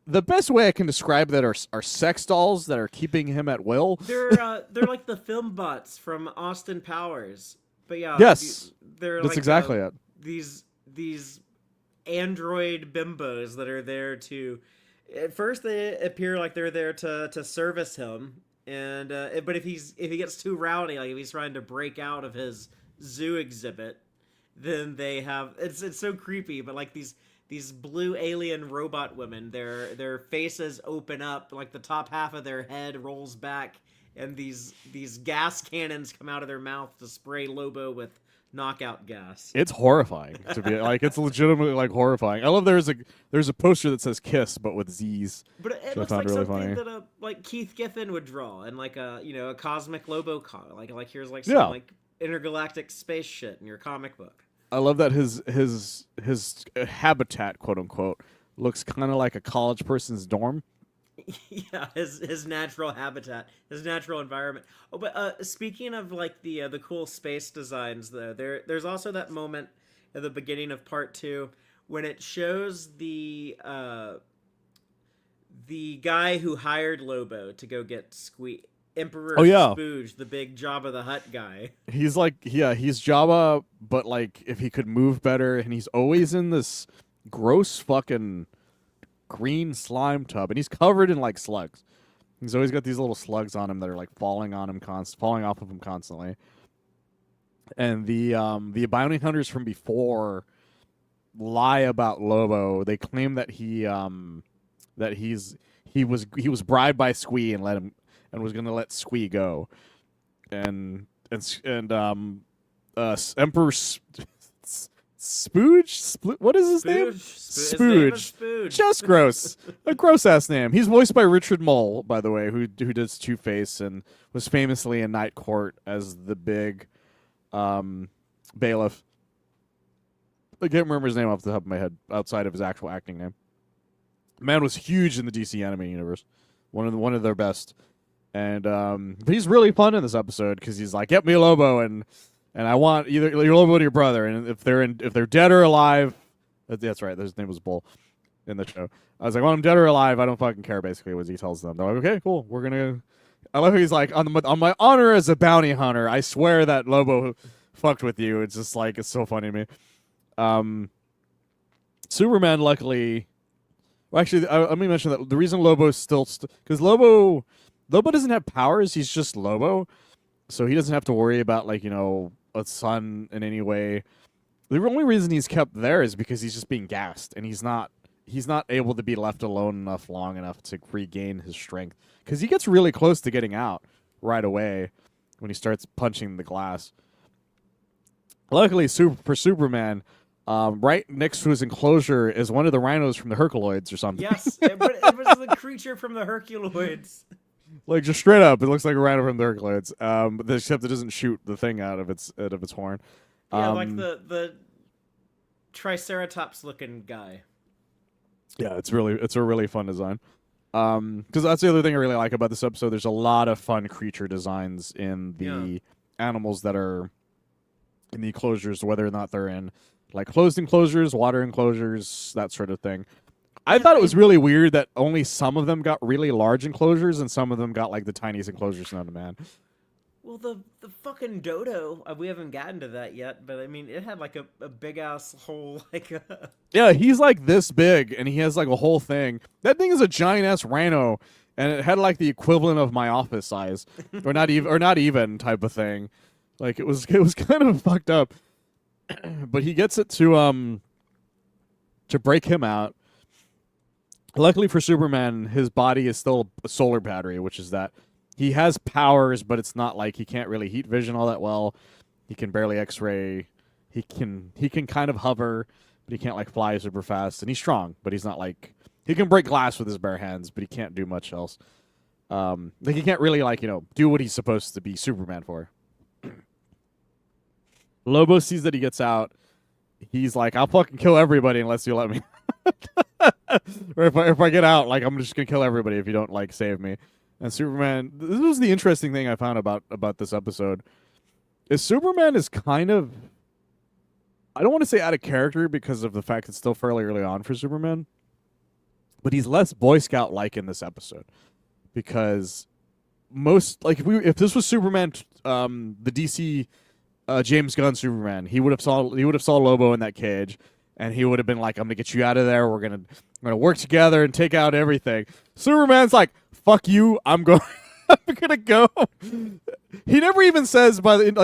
The best way I can describe that are sex dolls that are keeping him at will. They're like the film bots from Austin Powers. But yeah, yes, they're that's like exactly it. These android bimbos that are there to. At first, they appear like they're there to service him, and but if he gets too rowdy, like if he's trying to break out of his zoo exhibit, then they have it's so creepy. But like these blue alien robot women, their faces open up, like the top half of their head rolls back, and these gas cannons come out of their mouth to spray Lobo with knockout gas. It's horrifying to be like, it's legitimately like horrifying. I love there's a poster that says "Kiss" but with Z's. But it looks like really something that like Keith Giffen would draw, and like a cosmic Lobo like here's like some like intergalactic space shit in your comic book. I love that his habitat, quote unquote, looks kind of like a college person's dorm. Yeah, his natural habitat, his natural environment. Oh, but speaking of like the cool space designs, though, there's also that moment at the beginning of Part 2 when it shows the guy who hired Lobo to go get Emperor Oh yeah, Spooge, the big Jabba the Hutt guy. he's like he's Jabba, but like if he could move better, and he's always in this gross fucking green slime tub, and he's covered in like slugs. He's always got these little slugs on him that are like falling on him, falling off of him constantly. And the bounty hunters from before lie about Lobo. They claim that he was bribed by Squee and let him and was going to let Squee go. And Emperor Spooge? What is his name? Spooge. Just gross. A gross ass name. He's voiced by Richard Mole, by the way, who does Two-Face and was famously in Night Court as the big bailiff. I can't remember his name off the top of my head outside of his actual acting name. Man was huge in the DC animated universe. One of their best. And but he's really fun in this episode because he's like, "Get me Lobo," and I want either your Lobo or your brother, and if they're dead or alive, that's right. His name was Bull in the show. I was like, "Well, I'm dead or alive. I don't fucking care." Basically, what he tells them. They're like, "Okay, cool. We're gonna." I love how he's like, "On my honor as a bounty hunter, I swear that Lobo fucked with you." It's just like it's so funny to me. Superman, luckily. Well, actually, let me mention that the reason Lobo's still because Lobo doesn't have powers. He's just Lobo, so he doesn't have to worry about like a son in any way. The only reason he's kept there is because he's just being gassed, and he's not able to be left alone long enough to regain his strength because he gets really close to getting out right away when he starts punching the glass. Luckily, for Superman. Right next to his enclosure is one of the rhinos from the Herculoids or something. Yes, it was the creature from the Herculoids. Like just straight up, it looks like a rhino from the Herculoids. Except it doesn't shoot the thing out of its horn. Yeah, like the Triceratops looking guy. Yeah, it's a really fun design. Because that's the other thing I really like about this episode. There's a lot of fun creature designs in the animals that are in the enclosures, whether or not they're in like closed enclosures, water enclosures, that sort of thing. I thought it was really weird that only some of them got really large enclosures and some of them got like the tiniest enclosures known to man. Well, the fucking dodo, we haven't gotten to that yet, but I mean, it had like a big ass hole, like a... Yeah, he's like this big and he has like a whole thing. That thing is a giant ass rhino, and it had like the equivalent of my office size, or not even type of thing. Like it was kind of fucked up. But he gets it to break him out. Luckily for Superman, his body is still a solar battery, which is that he has powers, but it's not like he can't really heat vision all that well. He can barely X-ray. He can kind of hover, but he can't like fly super fast. And he's strong, but he's not like he can break glass with his bare hands, but he can't do much else. Like he can't really like do what he's supposed to be Superman for. Lobo sees that he gets out. He's like, "I'll fucking kill everybody unless you let me." Or if I get out, like I'm just gonna kill everybody if you don't like save me. And Superman, this was the interesting thing I found about this episode, is Superman is kind of, I don't want to say out of character because of the fact it's still fairly early on for Superman, but he's less Boy Scout like in this episode because most like if this was Superman, the DC. James Gunn Superman, he would have saw Lobo in that cage, and he would have been like, "I'm gonna get you out of there. We're gonna work together and take out everything." Superman's like, "Fuck you. I'm going. I'm gonna go." He never even says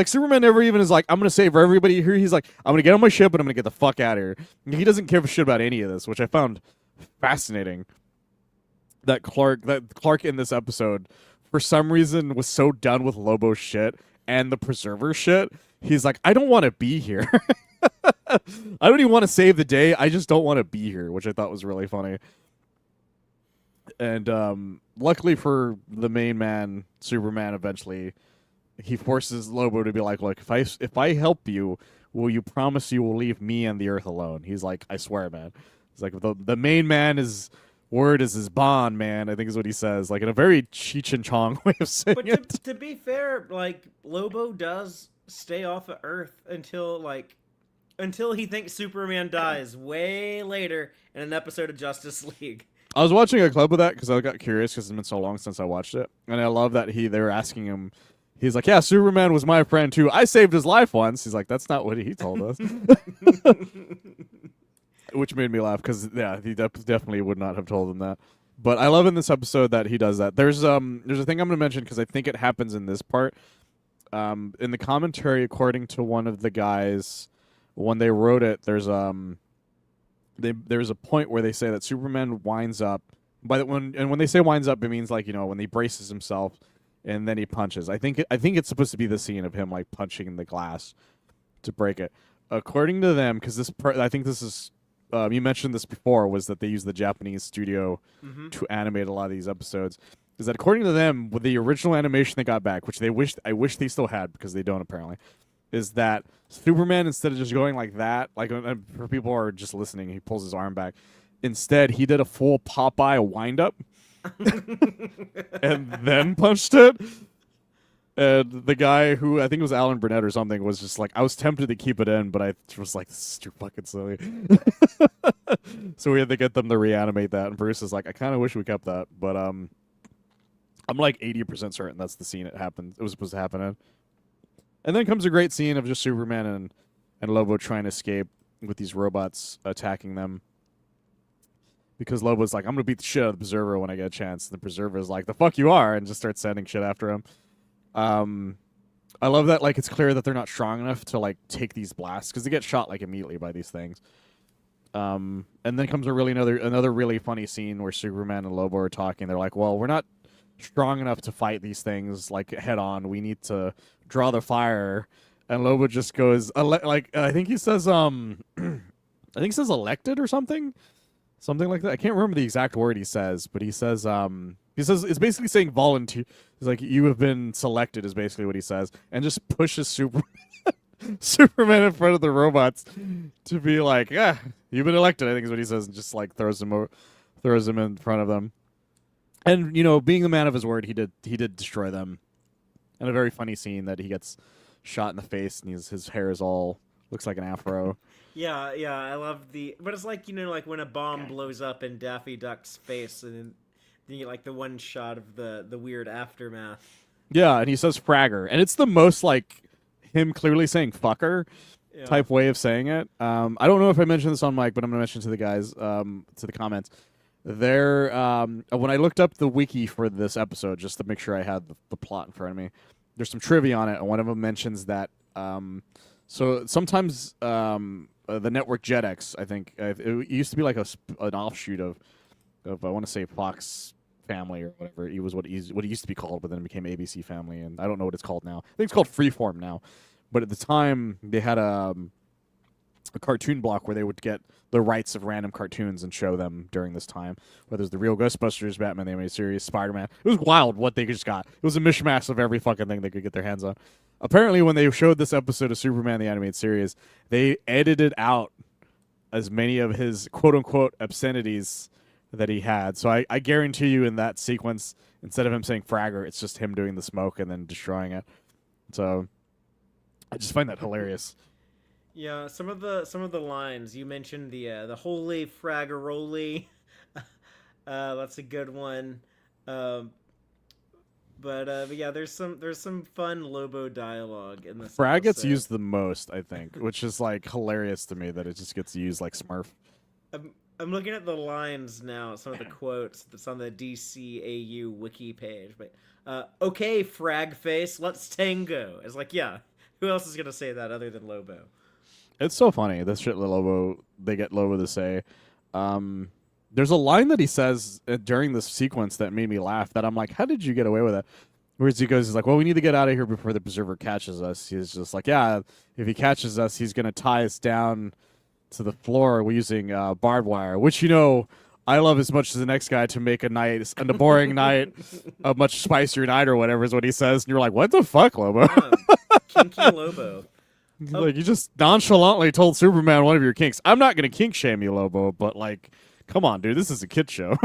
Superman never even is like, "I'm gonna save everybody here." He's like, "I'm gonna get on my ship and I'm gonna get the fuck out of here." He doesn't give a shit about any of this, which I found fascinating. That Clark in this episode, for some reason, was so done with Lobo's shit and the Preserver shit. He's like, "I don't want to be here." I don't even want to save the day. I just don't want to be here, which I thought was really funny. And luckily for the main man, Superman, eventually he forces Lobo to be like, "Look, if I help you, will you promise you will leave me and the Earth alone?" He's like, "I swear, man." He's like, the main man is. Word is his bond, man, I think is what he says, like in a very Cheech and Chong way of saying it. But to be fair, like Lobo does stay off of Earth until he thinks Superman dies way later in an episode of Justice League. I was watching a clip of that because I got curious because it's been so long since I watched it, and I love that they were asking him. He's like, "Yeah, Superman was my friend too. I saved his life once." He's like, "That's not what he told us," which made me laugh because he definitely would not have told him that. But I love in this episode that he does that. There's a thing I'm going to mention because I think it happens in this part. In the commentary, according to one of the guys, when they wrote it, there's a point where they say that Superman winds up. When they say winds up, it means like when he braces himself and then he punches. I think it's supposed to be the scene of him like punching the glass to break it. According to them, because I think this is. You mentioned this before, was that they use the Japanese studio to animate a lot of these episodes. Is that according to them, with the original animation they got back, which I wish they still had because they don't apparently, is that Superman, instead of just going like that, like for people who are just listening, he pulls his arm back. Instead, he did a full Popeye wind up and then punched it. And the guy who I think it was Alan Burnett or something was just like, I was tempted to keep it in, but I was like, this is too fucking silly. So we had to get them to reanimate that. And Bruce is like, I kind of wish we kept that, but I'm like 80% certain that's the scene it was supposed to happen in. And then comes a great scene of just Superman and Lobo trying to escape with these robots attacking them. Because Lobo's like, I'm gonna beat the shit out of the Preserver when I get a chance. And the Preserver's like, the fuck you are, and just starts sending shit after him. I love that, like, it's clear that they're not strong enough to, like, take these blasts, because they get shot, like, immediately by these things. And then comes another really funny scene where Superman and Lobo are talking. They're like, well, we're not strong enough to fight these things, like, head on. We need to draw the fire. And Lobo just goes, I think he says, elected or something? Something like that. I can't remember the exact word he says, but he says it's basically saying volunteer. He's like, you have been selected is basically what he says, and just pushes Superman in front of the robots to be like, yeah, you've been elected, I think is what he says, and just like throws him in front of them. And being the man of his word, he did destroy them. And a very funny scene that he gets shot in the face and his hair is all looks like an afro. Yeah, I love but it's like, like when a bomb blows up in Daffy Duck's face, and then you get like the one shot of the weird aftermath. Yeah, and he says Fragger, and it's the most like him clearly saying fucker type way of saying it. I don't know if I mentioned this on mic, but I'm gonna mention to the guys, to the comments. There, when I looked up the wiki for this episode, just to make sure I had the plot in front of me, there's some trivia on it, and one of them mentions that. So sometimes the network Jetix, I think, it used to be like an offshoot of I want to say Fox Family or whatever. It was what it used to be called, but then it became ABC Family, and I don't know what it's called now. I think it's called Freeform now. But at the time, they had a cartoon block where they would get the rights of random cartoons and show them during this time. Whether it's the Real Ghostbusters, Batman the Animated Series, Spider-Man. It was wild what they just got. It was a mishmash of every fucking thing they could get their hands on. Apparently, when they showed this episode of Superman the Animated Series, they edited out as many of his quote-unquote obscenities that he had. So I guarantee you in that sequence, instead of him saying Fragger, it's just him doing the smoke and then destroying it. So I just find that hilarious. Yeah, some of the lines you mentioned, the holy fraggeroli, that's a good one. But yeah, there's some fun Lobo dialogue in this. Frag gets used the most, I think, which is like hilarious to me that it just gets used like Smurf. I'm looking at the lines now, some of the quotes that's on the DCAU wiki page. But okay, frag face, let's tango. It's like, yeah, who else is gonna say that other than Lobo? It's so funny. This shit they get Lobo to say. There's a line that he says during this sequence that made me laugh that I'm like, how did you get away with that? Whereas he's like, well, we need to get out of here before the Preserver catches us. He's just like, yeah, if he catches us, he's going to tie us down to the floor using barbed wire, which, I love as much as the next guy to make a boring night a much spicier night or whatever is what he says. And you're like, what the fuck, Lobo? Kinky Lobo. Like, you just nonchalantly told Superman one of your kinks. I'm not going to kink shame you, Lobo, but like, come on, dude, this is a kid show.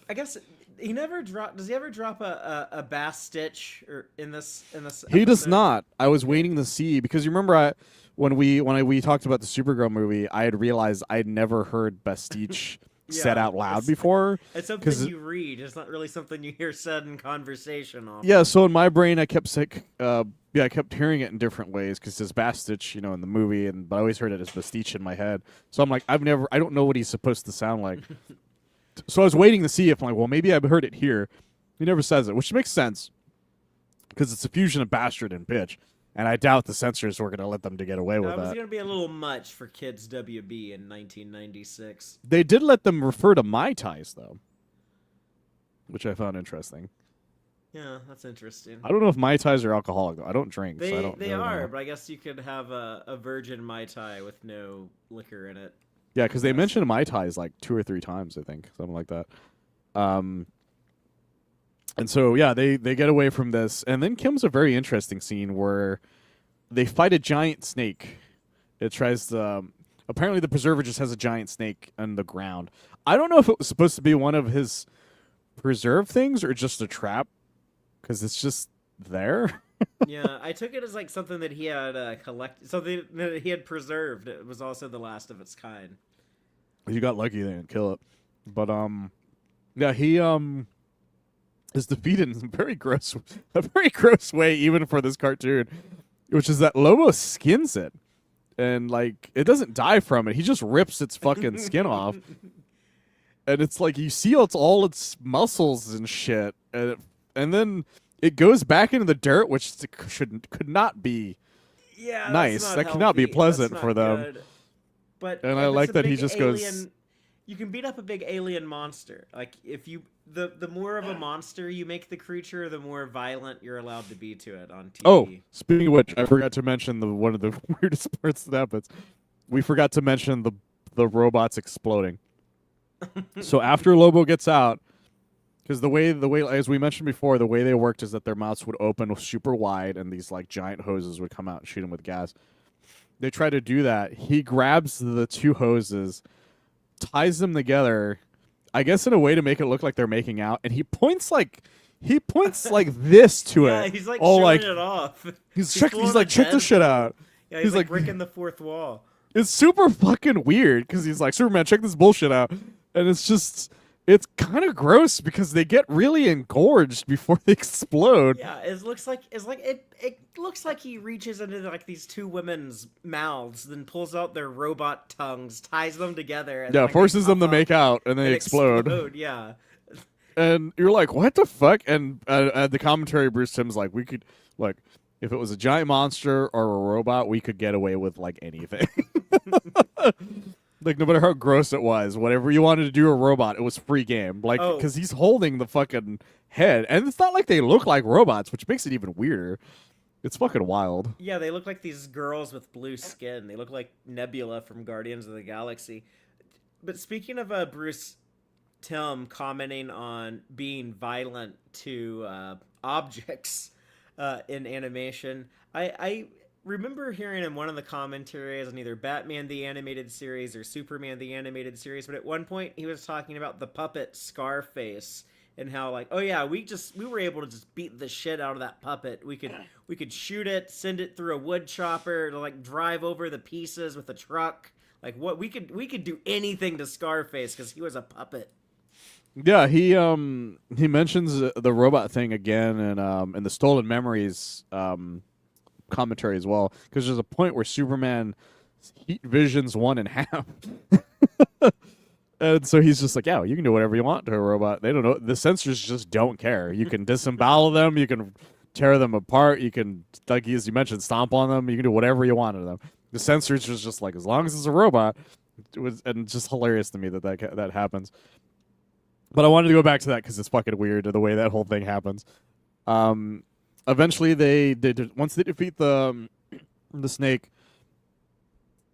I guess he never dropped. Does he ever drop a bass stitch or in this? He episode? Does not. I was waiting to see because you remember when we talked about the Supergirl movie, I had realized I'd never heard Bastich said Yeah, out loud before. it's something you read. It's not really something you hear said in conversation often. Yeah, so in my brain, I kept I kept hearing it in different ways because it's Bastich, in the movie, but I always heard it as Bastich in my head. So I'm like, I don't know what he's supposed to sound like. So I was waiting to see if, like, well, maybe I've heard it here. He never says it, which makes sense because it's a fusion of bastard and bitch. And I doubt the censors were going to let them to get away with That was that. going to be a little much for kids WB in 1996. They did let them refer to Mai Tais, though, which I found interesting. Yeah, that's interesting. I don't know if Mai Tais are alcoholic, though. I don't drink, They, so I don't they really are, know. but I guess you could have a virgin Mai Tai with no liquor in it. Yeah, because they mentioned Mai Tais like 2 or 3 times, I think, something like that. And so, yeah, they get away from this. And then comes a very interesting scene where they fight a giant snake. It tries to... apparently, the preserver just has a giant snake on the ground. I don't know if it was supposed to be one of his preserve things or just a trap, because it's just there. Yeah, I took it as like something that he had collected, something that he had preserved. It was also the last of its kind. You got lucky they didn't kill it. But, yeah, he, is defeated in a very gross way, even for this cartoon, which is that Lobo skins it. And, like, it doesn't die from it. He just rips its fucking skin off. And it's like, you see all its muscles and shit. And then it goes back into the dirt, which could not be nice. That's not That cannot be healthy. pleasant That's for not them. good. But And if I like it's a that he big just alien, goes... You can beat up a big alien monster. Like, if you... The more of a monster you make the creature, the more violent you're allowed to be to it on TV. Oh, speaking of which, I forgot to mention one of the weirdest parts that happens. We forgot to mention the robots exploding. So after Lobo gets out, because the way as we mentioned before, the way they worked is that their mouths would open super wide and these like giant hoses would come out and shoot him with gas. They try to do that. He grabs the 2 hoses, ties them together, I guess in a way to make it look like they're making out, and he points like this to it. Yeah, he's like oh, showing like, it off. He's pulling like, a check this shit out. Yeah, he's like breaking the 4th wall. It's super fucking weird because he's like, Superman, check this bullshit out. And it's kind of gross because they get really engorged before they explode. Yeah, it looks like it looks like he reaches into like these 2 women's mouths, then pulls out their robot tongues, ties them together, and like, forces them to make out, and they explode. Yeah. And you're like, what the fuck? And the commentary, Bruce Timm's like, we could, like, if it was a giant monster or a robot, we could get away with like anything. Like, no matter how gross it was, whatever you wanted to do a robot, it was free game. Like, because he's holding the fucking head. And it's not like they look like robots, which makes it even weirder. It's fucking wild. Yeah, they look like these girls with blue skin. They look like Nebula from Guardians of the Galaxy. But speaking of Bruce Timm commenting on being violent to objects in animation, I remember hearing in one of the commentaries on either Batman the Animated Series or Superman the Animated Series, but at one point he was talking about the puppet Scarface and how, like, oh yeah, we were able to just beat the shit out of that puppet. We could shoot it, send it through a wood chopper, to like drive over the pieces with a truck. Like, what we could do anything to Scarface because he was a puppet. Yeah, he mentions the robot thing again in the Stolen Memories commentary as well, because there's a point where Superman heat visions one in half. And so he's just like, yeah, you can do whatever you want to a robot. They don't know. The sensors just don't care. You can disembowel them. You can tear them apart. You can, like as you mentioned, stomp on them. You can do whatever you want to them. The sensors was just like, as long as it's a robot. It was, and it's just hilarious to me that happens. But I wanted to go back to that because it's fucking weird the way that whole thing happens. Eventually, once they defeat the snake,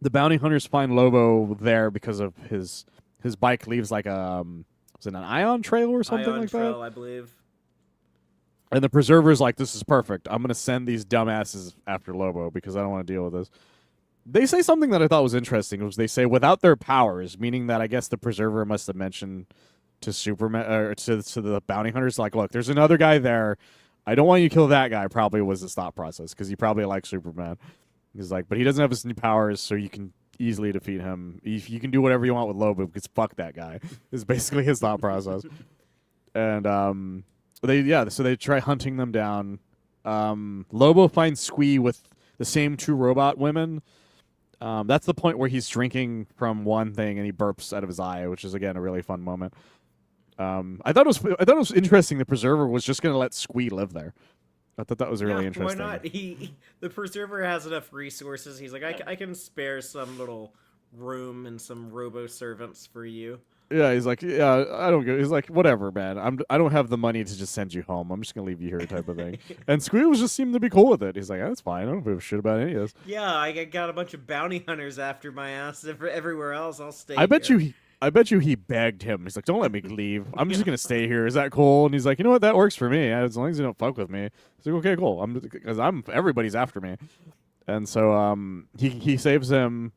the bounty hunters find Lobo there because of his bike leaves like was it an ion trail or something Ion like trail, that? I believe. And the preserver's like, this is perfect. I'm going to send these dumbasses after Lobo because I don't want to deal with this. They say something that I thought was interesting. Was they say without their powers, meaning that I guess the preserver must have mentioned to Superman or to the bounty hunters, like, look, there's another guy there. I don't want you to kill that guy. Probably was his thought process because he probably likes Superman. He's like, but he doesn't have his new powers, so you can easily defeat him. You can do whatever you want with Lobo because fuck that guy. Is basically his thought process. And so they try hunting them down. Lobo finds Squee with the same two robot women. That's the point where he's drinking from one thing and he burps out of his eye, which is again a really fun moment. I thought it was interesting. The Preserver was just gonna let Squee live there. I thought that was really interesting. Why not? The Preserver has enough resources. He's like, I can spare some little room and some robo servants for you. Yeah, he's like, yeah, I don't go. He's like, whatever, man. I don't have the money to just send you home. I'm just gonna leave you here, type of thing. And Squee was just seemed to be cool with it. He's like, that's fine. I don't give a shit about any of this. Yeah, I got a bunch of bounty hunters after my ass. Everywhere else, I'll stay. I bet you he begged him. He's like, don't let me leave. I'm just gonna stay here. Is that cool? And he's like, you know what? That works for me. As long as you don't fuck with me. He's like, okay, cool. Because everybody's after me. And so he saves him.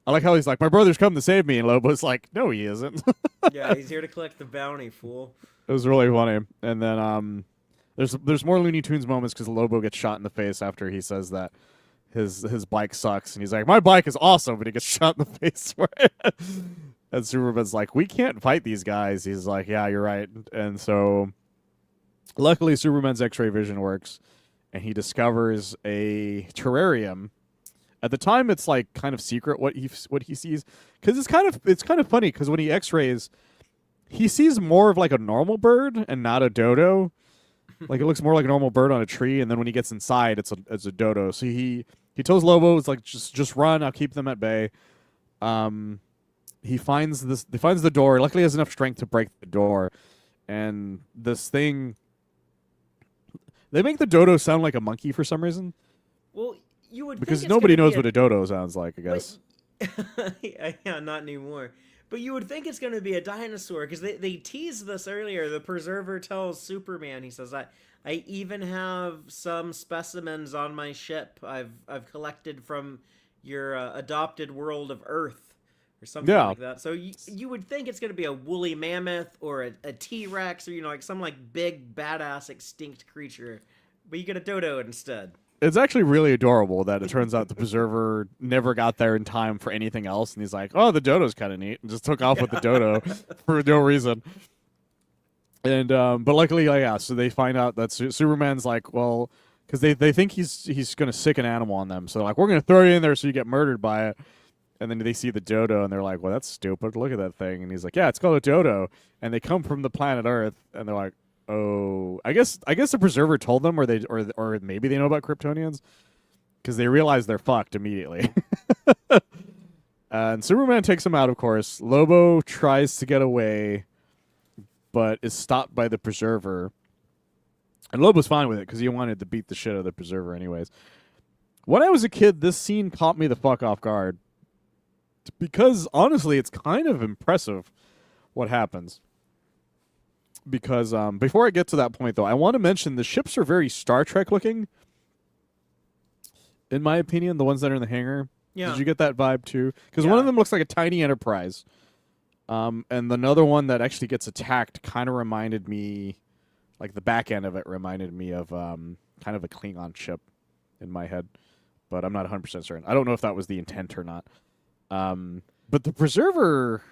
I like how he's like, my brother's come to save me, and Lobo's like, no, he isn't. Yeah, he's here to collect the bounty, fool. It was really funny. And then there's more Looney Tunes moments because Lobo gets shot in the face after he says that his bike sucks, and he's like, my bike is awesome, but he gets shot in the face for it. And Superman's like, we can't fight these guys. He's like, yeah, you're right. And so luckily Superman's X-ray vision works, and he discovers a terrarium. At the time, it's like kind of secret what he sees, because it's kind of funny because when he X-rays, he sees more of like a normal bird and not a dodo. Like it looks more like a normal bird on a tree, and then when he gets inside, it's a dodo. So he tells Lobo, it's like just run, I'll keep them at bay. He finds the door. Luckily, he has enough strength to break the door, and this thing. They make the dodo sound like a monkey for some reason. Well. You would because think nobody knows what a dodo sounds like, I guess. Yeah, not anymore. But you would think it's going to be a dinosaur because they teased this earlier. The Preserver tells Superman, he says, I even have some specimens on my ship I've collected from your adopted world of Earth or something like that. So you would think it's going to be a woolly mammoth or a T-Rex or like some like big badass extinct creature, but you get a dodo instead. It's actually really adorable that it turns out the Preserver never got there in time for anything else, and he's like, oh, the dodo's kind of neat, and just took off with the dodo for no reason. And but luckily, so they find out that Superman's like, well, because they think he's going to sick an animal on them, so they're like, we're going to throw you in there so you get murdered by it. And then they see the dodo, and they're like, well, that's stupid. Look at that thing. And he's like, yeah, it's called a dodo. And they come from the planet Earth, and they're like, oh, I guess the Preserver told them, or maybe they know about Kryptonians, because they realize they're fucked immediately. And Superman takes him out, of course. Lobo tries to get away, but is stopped by the Preserver. And Lobo's fine with it because he wanted to beat the shit out of the Preserver anyways. When I was a kid, this scene caught me the fuck off guard, because honestly, it's kind of impressive what happens. Because before I get to that point, though, I want to mention the ships are very Star Trek looking. In my opinion, the ones that are in the hangar. Yeah. Did you get that vibe too? Because one of them looks like a tiny Enterprise, and another one that actually gets attacked kind of reminded me, like the back end of it reminded me of kind of a Klingon ship in my head, but I'm not 100% certain. I don't know if that was the intent or not. But the Preserver,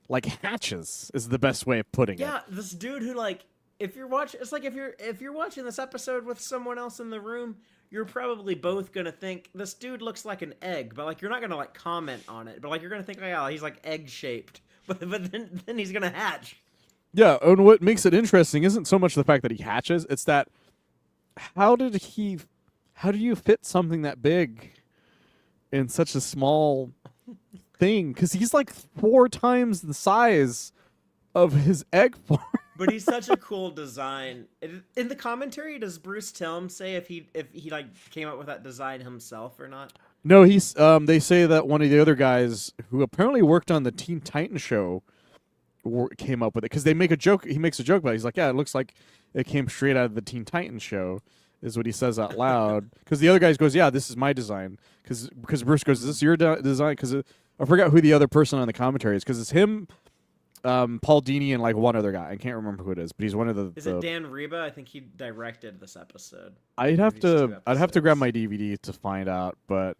like, hatches is the best way of putting it. Yeah, this dude who, like, if you're watching, it's like if you're watching this episode with someone else in the room, you're probably both gonna think this dude looks like an egg, but like you're not gonna like comment on it, but like you're gonna think, oh, he's like egg shaped, but then he's gonna hatch. Yeah, and what makes it interesting isn't so much the fact that he hatches; it's that how do you fit something that big in such a small thing? Because he's like 4 times the size of his egg form. But he's such a cool design. In the commentary, does Bruce Timm say if he like came up with that design himself or not? No, he's they say that one of the other guys who apparently worked on the Teen Titans show came up with it, because they make a joke. He makes a joke about it. He's like, yeah, it looks like it came straight out of the Teen Titans show, is what he says out loud. Because the other guy goes, yeah, this is my design. Because Bruce goes, is this your design? Because I forgot who the other person on the commentary is, because it's him, Paul Dini, and like one other guy. I can't remember who it is, but he's one of the. Is it Dan Reba? I think he directed this episode. I'd have to grab my DVD to find out, but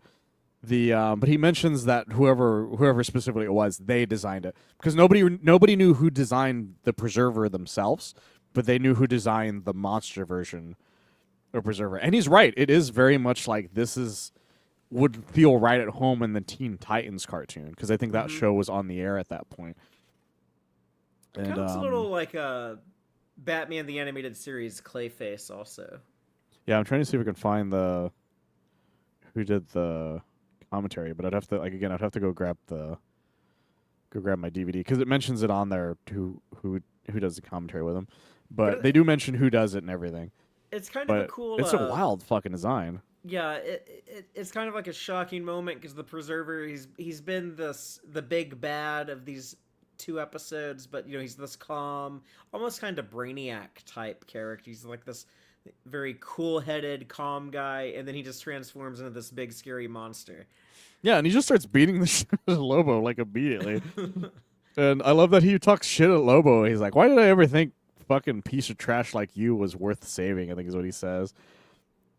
But he mentions that whoever specifically it was, they designed it because nobody knew who designed the preserver themselves, but they knew who designed the monster version of preserver. And he's right; it is very much like would feel right at home in the Teen Titans cartoon because I think that show was on the air at that point. And kind of looks a little like a Batman the Animated Series Clayface, also. Yeah, I'm trying to see if we can find who did the commentary, but I'd have to go grab my DVD because it mentions it on there who does the commentary with him, but they do mention who does it and everything. It's kind of a cool. It's a wild fucking design. Yeah, it's kind of like a shocking moment because the Preserver he's been the big bad of these 2 episodes, but he's this calm, almost kind of Brainiac type character. He's like this very cool-headed, calm guy, and then he just transforms into this big, scary monster. Yeah, and he just starts beating the shit out of Lobo like immediately. And I love that he talks shit at Lobo. He's like, "Why did I ever think fucking piece of trash like you was worth saving?" I think is what he says.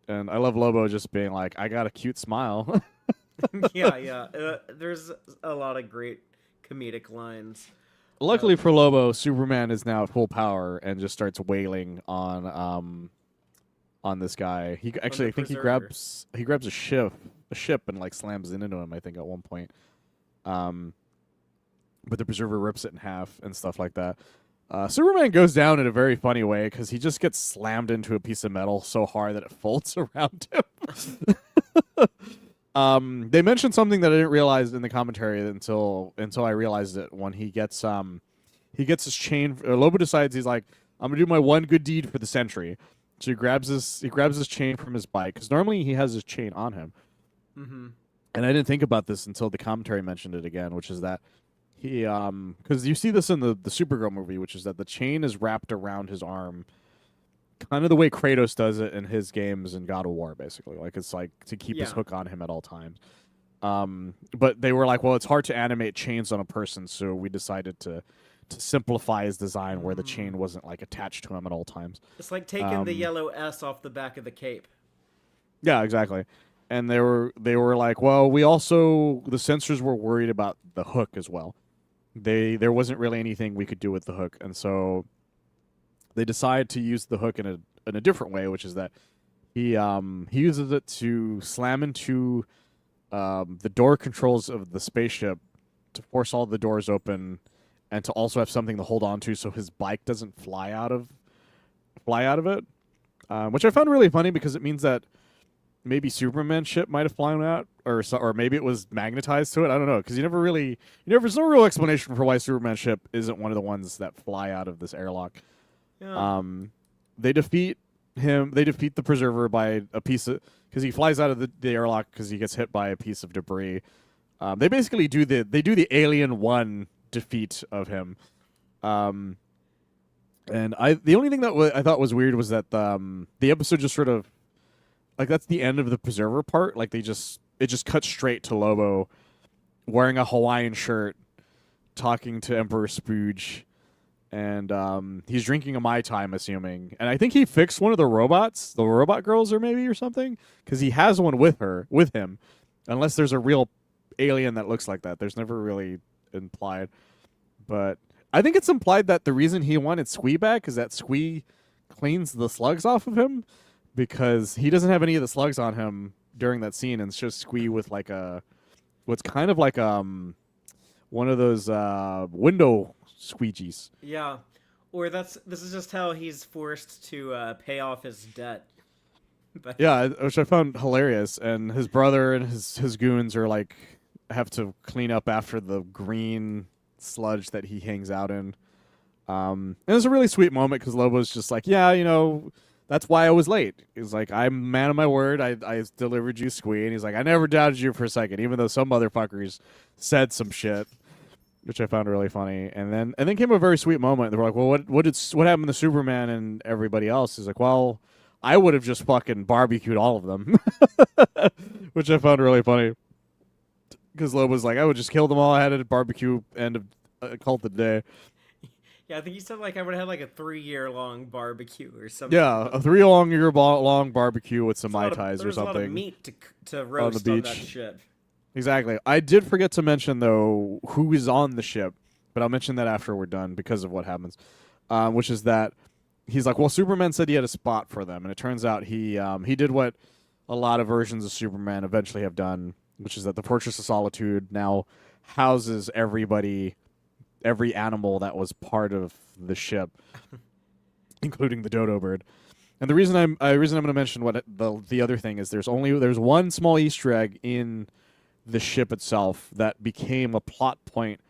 And I love Lobo just being like, "I got a cute smile." Yeah. There's a lot of great comedic lines. Luckily for Lobo, Superman is now at full power and just starts wailing on this guy. I think he grabs a ship and like slams it into him. I think at one point, but the Preserver rips it in half and stuff like that. Superman goes down in a very funny way because he just gets slammed into a piece of metal so hard that it folds around him. They mentioned something that I didn't realize in the commentary until I realized it when he gets his chain. Lobo decides he's like, "I'm gonna do my one good deed for the century." So he grabs his chain from his bike because normally he has his chain on him. Mm-hmm. And I didn't think about this until the commentary mentioned it again, which is that he because you see this in the Supergirl movie, which is that the chain is wrapped around his arm, kind of the way Kratos does it in his games in God of War, basically. Like it's like to keep his hook on him at all times. But they were like, well, it's hard to animate chains on a person, so we decided to simplify his design where the chain wasn't like attached to him at all times. It's like taking the yellow S off the back of the cape. Yeah, exactly. And they were like, well, the censors were worried about the hook as well. There wasn't really anything we could do with the hook, and so they decided to use the hook in a different way, which is that he uses it to slam into the door controls of the spaceship to force all the doors open, and to also have something to hold on to so his bike doesn't fly out of it, which I found really funny because it means that maybe Superman's ship might have flown out, or maybe it was magnetized to it. I don't know, because there's no real explanation for why Superman's ship isn't one of the ones that fly out of this airlock. Yeah. They defeat him. They defeat the Preserver by a piece of because he flies out of the airlock because he gets hit by a piece of debris. They basically do the Alien 1 defeat of him. And the only thing that I thought was weird was that the episode just sort of like that's the end of the Preserver part. Like it just cuts straight to Lobo wearing a Hawaiian shirt, talking to Emperor Spooge, and he's drinking a Mai Tai, I'm assuming. And I think he fixed one of the robots, the robot girls, or something, because he has one with him. Unless there's a real alien that looks like that, there's never really implied. But I think it's implied that the reason he wanted Squee back is that Squee cleans the slugs off of him, because he doesn't have any of the slugs on him during that scene, and it's just Squee with like what's kind of like one of those window squeegees. Yeah, or this is just how he's forced to pay off his debt. But yeah, which I found hilarious. And his brother and his goons are like have to clean up after the green sludge that he hangs out in. And it's a really sweet moment because Lobo's just like, yeah, that's why I was late. He's like, I'm a man of my word. I delivered you Squee. And he's like, I never doubted you for a second, even though some motherfuckers said some shit, which I found really funny. And then came a very sweet moment. They were like, well, what happened to Superman and everybody else? He's like, well, I would have just fucking barbecued all of them, which I found really funny. Because Lobo's like, I would just kill them all. I had a barbecue and called it a day. Yeah, I think he said like I would have had like a 3-year-long barbecue or something. Yeah, a 3-year-long barbecue with some Mai Tais or something. A lot of meat to roast on that shit. Exactly. I did forget to mention though who is on the ship, but I'll mention that after we're done because of what happens. Which is that he's like, well, Superman said he had a spot for them, and it turns out he did what a lot of versions of Superman eventually have done, which is that the Fortress of Solitude now houses everybody, every animal that was part of the ship, including the dodo bird. And the reason I'm going to mention what the other thing is, there's one small Easter egg in the ship itself that became a plot point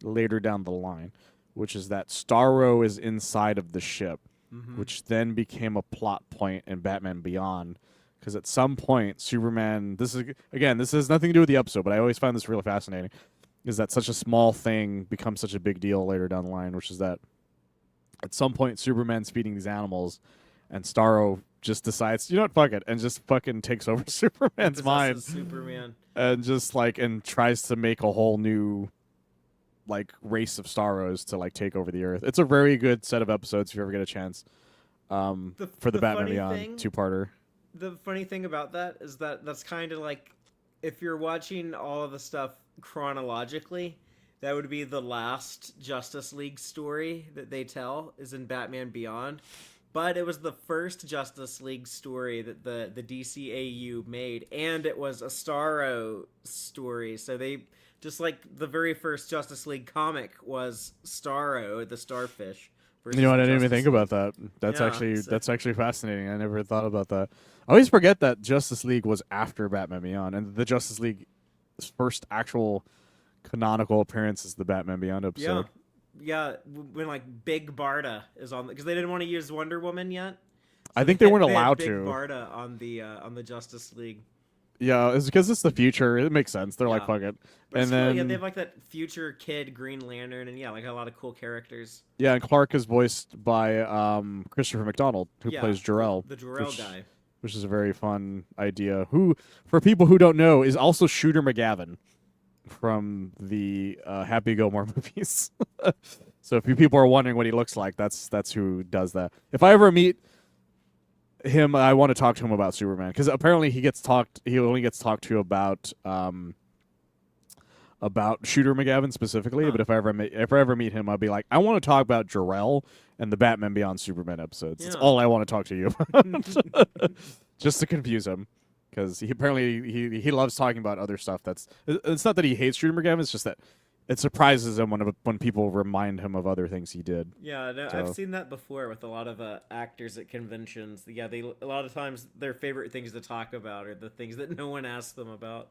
later down the line, which is that Starro is inside of the ship, which then became a plot point in Batman Beyond. Because at some point, Superman. This has nothing to do with the episode, but I always find this really fascinating. Is that such a small thing becomes such a big deal later down the line, which is that at some point Superman's feeding these animals, and Starro just decides, you know what, fuck it, and just fucking takes over Superman's mind, Superman, and just and tries to make a whole new race of Starros to take over the Earth. It's a very good set of episodes if you ever get a chance. For the Batman Beyond two-parter. The funny thing about that is that that's kind of like if you're watching all of the stuff chronologically, that would be the last Justice League story that they tell is in Batman Beyond. But it was the first Justice League story that the DCAU made, and it was a Starro story. So they just like the very first Justice League comic was Starro, the Starfish. You know what? I didn't even think about that. That's actually fascinating. I never thought about that. I always forget that Justice League was after Batman Beyond, and the Justice League's first actual canonical appearance is the Batman Beyond episode. Yeah, when Big Barda is on, because they didn't want to use Wonder Woman yet. So I think they weren't had allowed Big to. Barda on the Justice League. Yeah, it's because it's the future. It makes sense. They're like, fuck it. But and then they have that future kid Green Lantern, and a lot of cool characters. Yeah, and Clark is voiced by Christopher McDonald, who plays Jor-El. The Jor-El guy. Which is a very fun idea. Who, for people who don't know, is also Shooter McGavin from the Happy Gilmore movies. So if you people are wondering what he looks like, that's who does that. If I ever meet him, I want to talk to him about Superman, because apparently he only gets talked to about Shooter McGavin specifically. But if I ever meet him, I'll be like, I want to talk about Jor-El and the Batman Beyond Superman episodes. That's all I want to talk to you about. Just to confuse him, because he loves talking about other stuff. It's not that he hates Shooter McGavin, it's just that it surprises him when people remind him of other things he did. Yeah, no, I've seen that before with a lot of actors at conventions. Yeah, a lot of times their favorite things to talk about are the things that no one asks them about.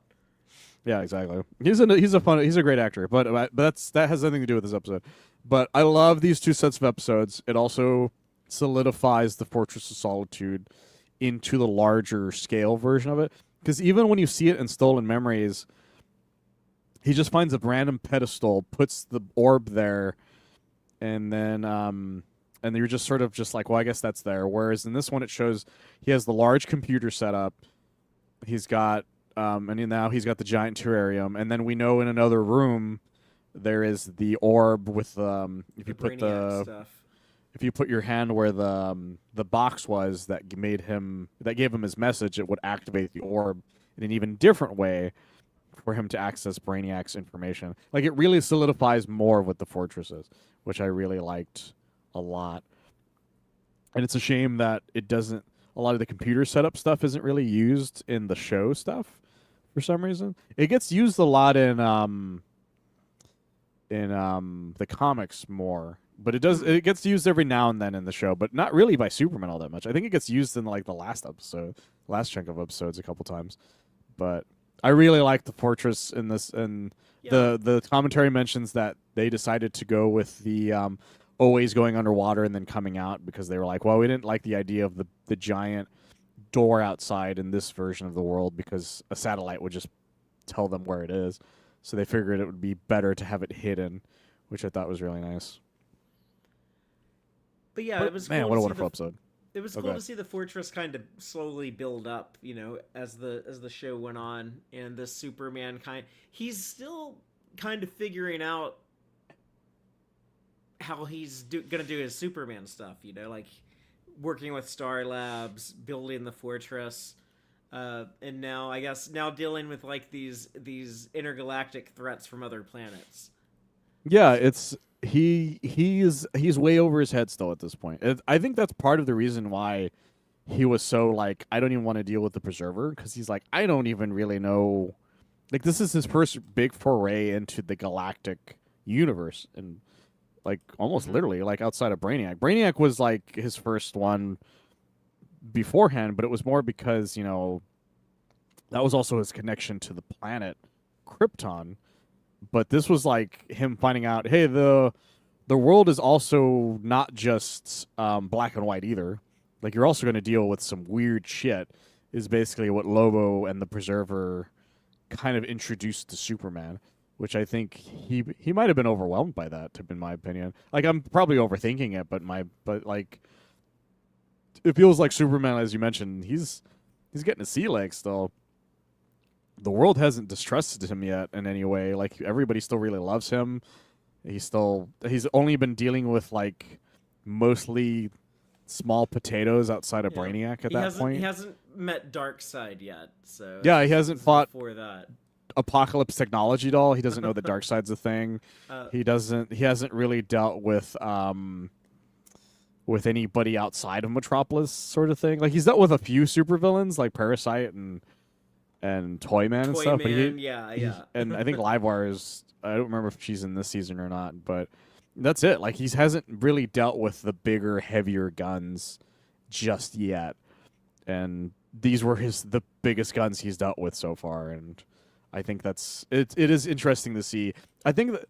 Yeah, exactly. He's a great actor, but that has nothing to do with this episode. But I love these two sets of episodes. It also solidifies the Fortress of Solitude into the larger scale version of it, because even when you see it in Stolen Memories, he just finds a random pedestal, puts the orb there, and then you're just sort of just like, well, I guess that's there. Whereas in this one, it shows he has the large computer set up. He's got and now he's got the giant terrarium, and then we know in another room there is the orb with if you put your hand where the box was that gave him his message, it would activate the orb in an even different way for him to access Brainiac's information. It really solidifies more of what the fortress is, which I really liked a lot. And it's a shame that it doesn't. A lot of the computer setup stuff isn't really used in the show stuff for some reason. It gets used a lot in the comics more, but it gets used every now and then in the show, but not really by Superman all that much. I think it gets used in the last chunk of episodes a couple times. But I really like the fortress in this, and the commentary mentions that they decided to go with the always going underwater and then coming out, because they were like, well, we didn't like the idea of the giant door outside in this version of the world, because a satellite would just tell them where it is. So they figured it would be better to have it hidden, which I thought was really nice. But yeah, it was man, cool what a wonderful episode. It was cool to see the fortress kind of slowly build up, as the show went on, and the Superman he's still kind of figuring out how he's gonna do his Superman stuff, working with Star Labs, building the fortress. And now I guess now dealing with like these intergalactic threats from other planets. Yeah, it's he's way over his head still at this point. I think that's part of the reason why he was so like I don't even want to deal with the preserver because he's like I don't even really know. Like this is his first big foray into the galactic universe and like almost Mm-hmm. literally like outside of Brainiac. Brainiac was like his first one beforehand, but it was more because, that was also his connection to the planet Krypton. But this was like him finding out, hey, the world is also not just black and white either. Like you're also going to deal with some weird shit. Is basically what Lobo and the Preserver kind of introduced to Superman, which I think he might have been overwhelmed by that, in my opinion. Like I'm probably overthinking it, but like it feels like Superman, as you mentioned, he's getting a sea leg still. The world hasn't distrusted him yet in any way. Like everybody still really loves him. He's only been dealing with like mostly small potatoes outside of Yeah, Brainiac at he that hasn't he point. hasn't met Darkseid yet, so Yeah, he hasn't this is fought before that. Apocalypse technology at all. He doesn't know that Darkseid's a thing. uh, He hasn't really dealt with anybody outside of Metropolis sort of thing. Like he's dealt with a few supervillains like Parasite and Toyman and stuff, but Toyman, yeah, he yeah. and I think Livewire is I don't remember if she's in this season or not, but that's it. Like he hasn't really dealt with the bigger, heavier guns just yet. And these were the biggest guns he's dealt with so far and I think it is interesting to see. I think that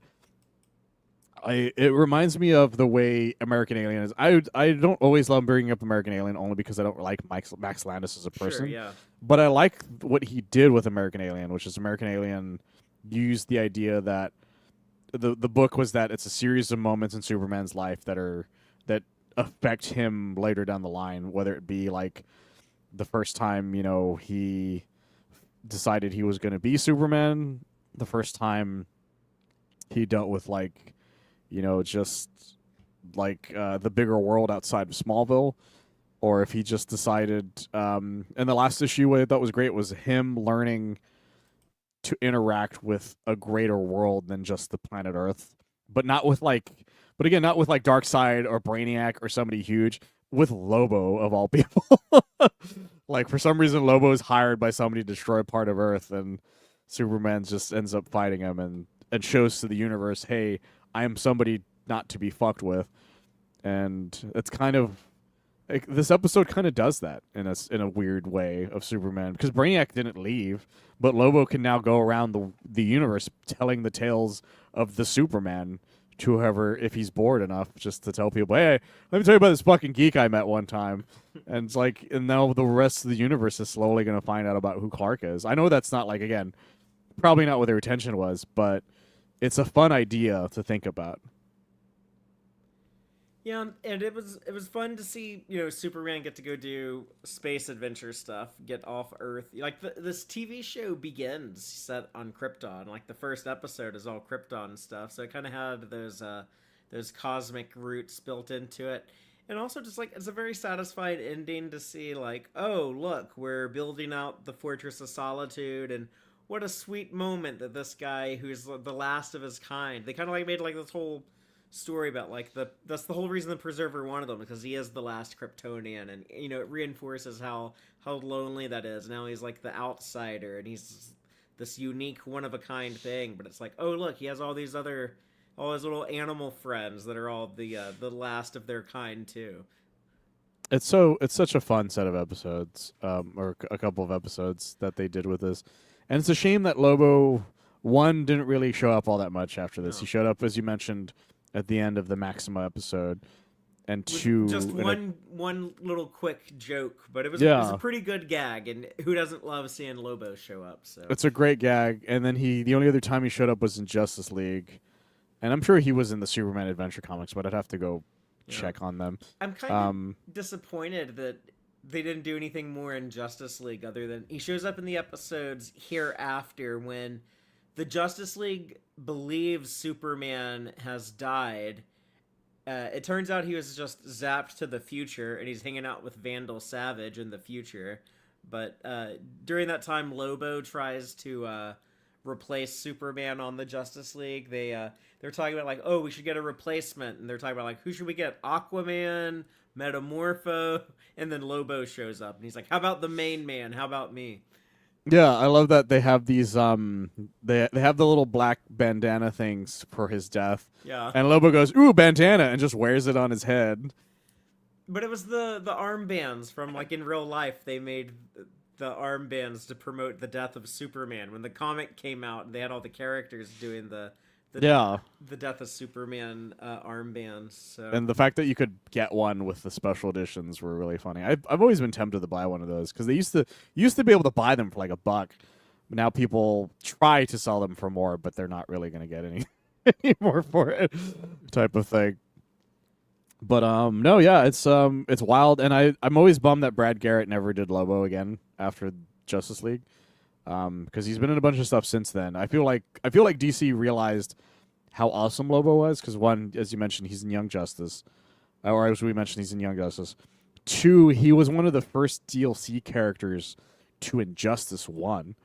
it reminds me of the way American Alien is. I don't always love bringing up American Alien only because I don't like Max Landis as a Sure, person, yeah. but I like what he did with American Alien, which is American Alien used the idea that the book was that it's a series of moments in Superman's life that affect him later down the line, whether it be like the first time he decided he was going to be Superman, the first time he dealt with like just like the bigger world outside of Smallville, or if he just decided. And the last issue I thought was great was him learning to interact with a greater world than just the planet Earth, but not with like, but again, not with like Darkseid or Brainiac or somebody huge. With Lobo of all people, like for some reason Lobo is hired by somebody to destroy part of Earth, and Superman just ends up fighting him and shows to the universe, hey, I am somebody not to be fucked with. And it's kind of like, this episode kind of does that in a weird way of Superman because Brainiac didn't leave, but Lobo can now go around the universe telling the tales of the Superman to whoever if he's bored enough just to tell people, hey, let me tell you about this fucking geek I met one time. And it's like, and now the rest of the universe is slowly going to find out about who Clark is. I know that's not like, again, probably not what their intention was, but it's a fun idea to think about. Yeah, and it was fun to see Superman get to go do space adventure stuff, get off Earth. Like this TV show begins set on Krypton. Like the first episode is all Krypton stuff, so it kind of had those cosmic roots built into it. And also just like it's a very satisfying ending to see like, oh, look, we're building out the Fortress of Solitude, and what a sweet moment that this guy who's the last of his kind. They kind of like made like this whole story about like that's the whole reason the Preserver wanted them, because he is the last Kryptonian, and it reinforces how lonely that is. Now he's like the outsider, and he's this unique one of a kind thing, but it's like, oh look, he has all his little animal friends that are all the last of their kind too. It's such a fun set of episodes, or a couple of episodes that they did with this, and it's a shame that Lobo one didn't really show up all that much after this. He No, showed up, as you mentioned, at the end of the Maxima episode, and with just two, one little quick joke, but it was a yeah, pretty good gag, and who doesn't love seeing Lobo show up? So it's a great gag. And then the only other time he showed up was in Justice League, and I'm sure he was in the Superman Adventure comics, but I'd have to go yeah, check on them. I'm kind of Um, disappointed that they didn't do anything more in Justice League other than he shows up in the episodes hereafter when the Justice League believes Superman has died. It turns out he was just zapped to the future and he's hanging out with Vandal Savage in the future. But during that time, Lobo tries to replace Superman on the Justice League. They're talking about like, oh, we should get a replacement, and they're talking about like, who should we get? Aquaman, Metamorpho, and then Lobo shows up, and he's like, how about the main man? How about me? Yeah, I love that they have these they have the little black bandana things for his death. Yeah. And Lobo goes, "Ooh, bandana," and just wears it on his head. But it was the armbands from like in real life. They made the armbands to promote the death of Superman. When the comic came out, they had all the characters doing Yeah. the death of Superman armbands. So And the fact that you could get one with the special editions were really funny. I've always been tempted to buy one of those because they used to be able to buy them for like $1. But now people try to sell them for more, but they're not really going to get any more for it, type of thing. But no, yeah, it's wild, and I'm always bummed that Brad Garrett never did Lobo again after Justice League, because he's been in a bunch of stuff since then. I feel like DC realized how awesome Lobo was, because one, as you mentioned, he's in Young Justice, or as we mentioned, he's in Young Justice. Two, he was one of the first DLC characters to Injustice 1,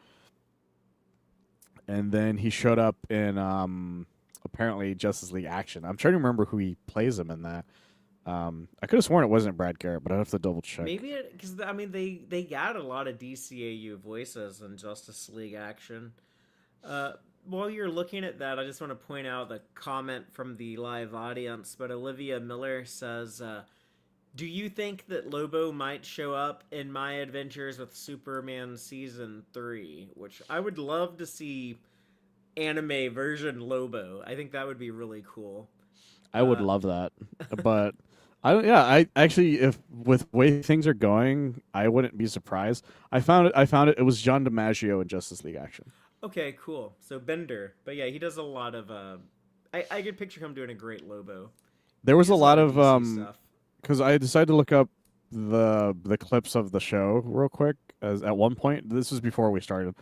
and then he showed up in apparently Justice League Action. I'm trying to remember who he plays him in that. I could have sworn it wasn't Brad Garrett, but I have to double check. maybe because I mean they got a lot of DCAU voices in Justice League Action. While you're looking at that, I just want to point out the comment from the live audience. But Olivia Miller says, "Do you think that Lobo might show up in My Adventures with Superman season 3?" Which I would love to see. Anime version Lobo. I think that would be really cool. I would love that, but I don't. Yeah, I actually, if with way things are going, I wouldn't be surprised. I found it. It was John DiMaggio in Justice League Action. Okay, cool. So Bender, but yeah, he does a lot of. I could picture him doing a great Lobo. There was a lot of DC stuff. because I decided to look up the clips of the show real quick. As at one point, this was before we started.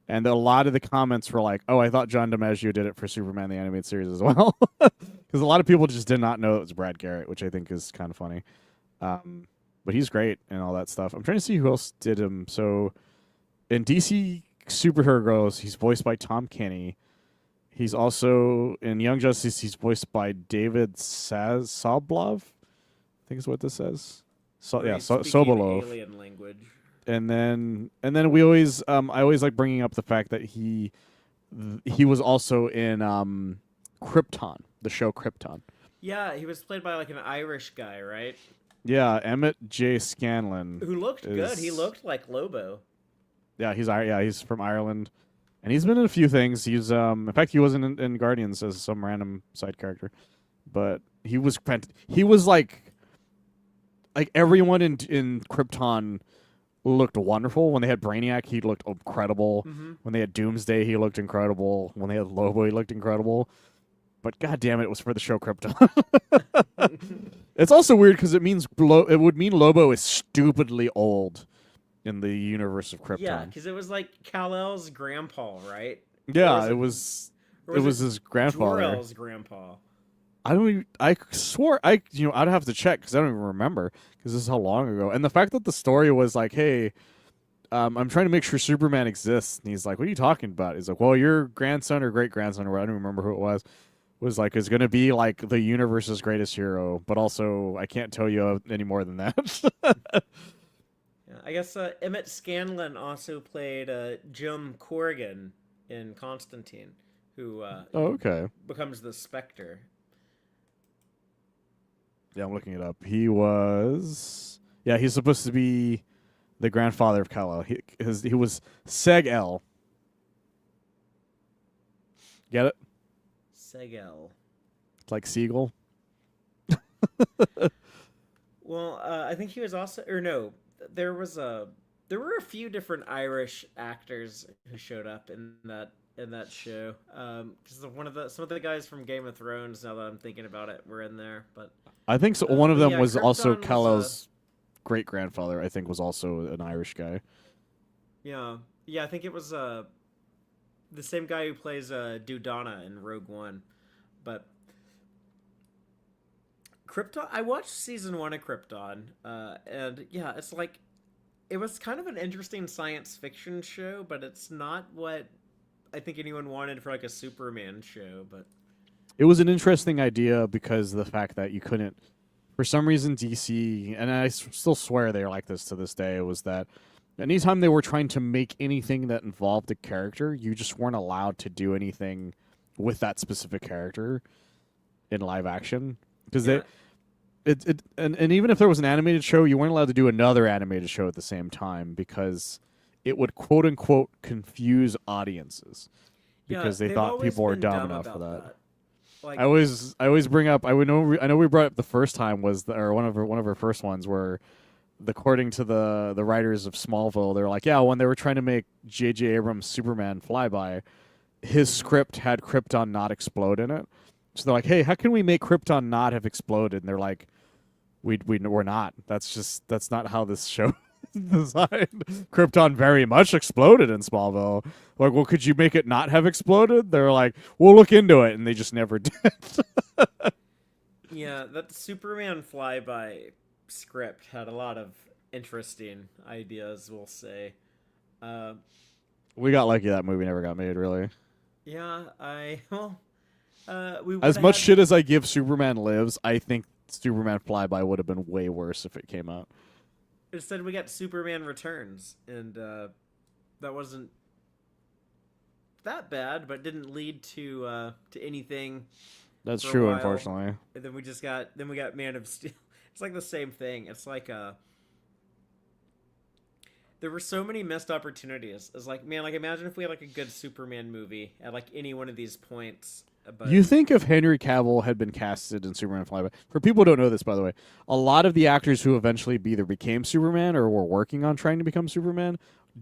And a lot of the comments were like, "Oh, I thought John DiMaggio did it for Superman the Animated Series as well," because a lot of people just did not know it was Brad Garrett, which I think is kind of funny. But he's great and all that stuff. I'm trying to see who else did him. So in DC Superhero, he's voiced by Tom Kenny. He's also in Young Justice. He's voiced by David Sobolov. I think is what this says. Sobolov. Alien language. And then we always I always like bringing up the fact that he was also in Krypton, the show Krypton. Yeah, he was played by like an Irish guy, right? Yeah, Emmett J. Scanlon. Who looked good. He looked like Lobo. Yeah, he's from Ireland, and he's been in a few things. He's in fact he wasn't in Guardians as some random side character, but he was like everyone in Krypton looked wonderful. When they had Brainiac, he looked incredible. Mm-hmm. When they had Doomsday, he looked incredible. When they had Lobo, he looked incredible. But god damn it was for the show Krypton. It's also weird because it would mean Lobo is stupidly old in the universe of Krypton. Yeah, because it was like Kal-El's grandpa, right? Yeah, it was his grandfather. Jor-El's grandpa. I swore I'd have to check because I don't even remember because this is how long ago. And the fact that the story was like, hey, I'm trying to make sure Superman exists, and he's like, what are you talking about? He's like, well, your grandson or great grandson, or I don't remember who it was like, is going to be like the universe's greatest hero, but also I can't tell you any more than that. Yeah, I guess Emmett Scanlon also played Jim Corrigan in Constantine, who becomes the Spectre. Yeah, I'm looking it up. He's supposed to be the grandfather of Kal-El. He was Seg-El. Get it? Seg-El. It's like Siegel. Well, I think he was also, or no, there were a few different Irish actors who showed up in that show. Because some of the guys from Game of Thrones, now that I'm thinking about it, were in there. But I think so. One of them was Krypton also was, Kal-El's great grandfather. I think was also an Irish guy. Yeah, I think it was the same guy who plays Dudana in Rogue One. But Krypton, I watched season 1 of Krypton, and yeah, it was kind of an interesting science fiction show, but it's not what I think anyone wanted for like a Superman show. But It was an interesting idea because of the fact that you couldn't, for some reason, DC, and I still swear they're like this to this day, was that anytime they were trying to make anything that involved a character, you just weren't allowed to do anything with that specific character in live action. Because yeah, and even if there was an animated show, you weren't allowed to do another animated show at the same time because it would quote unquote confuse audiences because they they've thought always people were been dumb enough for about that. Like, I always bring up. I know we brought up the first time was or one of our first ones where, according to the writers of Smallville, they're like, yeah, when they were trying to make J.J. Abrams' Superman flyby, his script had Krypton not explode in it. So they're like, hey, how can we make Krypton not have exploded? And they're like, we're not. That's not how this show is designed. Krypton very much exploded in Smallville. Like, well, could you make it not have exploded? They're like, we'll look into it, and they just never did. yeah, that Superman flyby script had a lot of interesting ideas. We'll say. Uh, We got lucky that movie never got made, really. yeah, we As would've much had- shit as I give Superman Lives, I think Superman Flyby would have been way worse if it came out. Instead, we got Superman Returns, and that wasn't that bad, but didn't lead to anything. That's For a true, while. unfortunately. And then we got Man of Steel. It's like the same thing. It's like there were so many missed opportunities. It's like, man, like imagine if we had like a good Superman movie at like any one of these points. But You think if Henry Cavill had been casted in Superman Flyby, for people who don't know this, by the way, a lot of the actors who eventually either became Superman or were working on trying to become Superman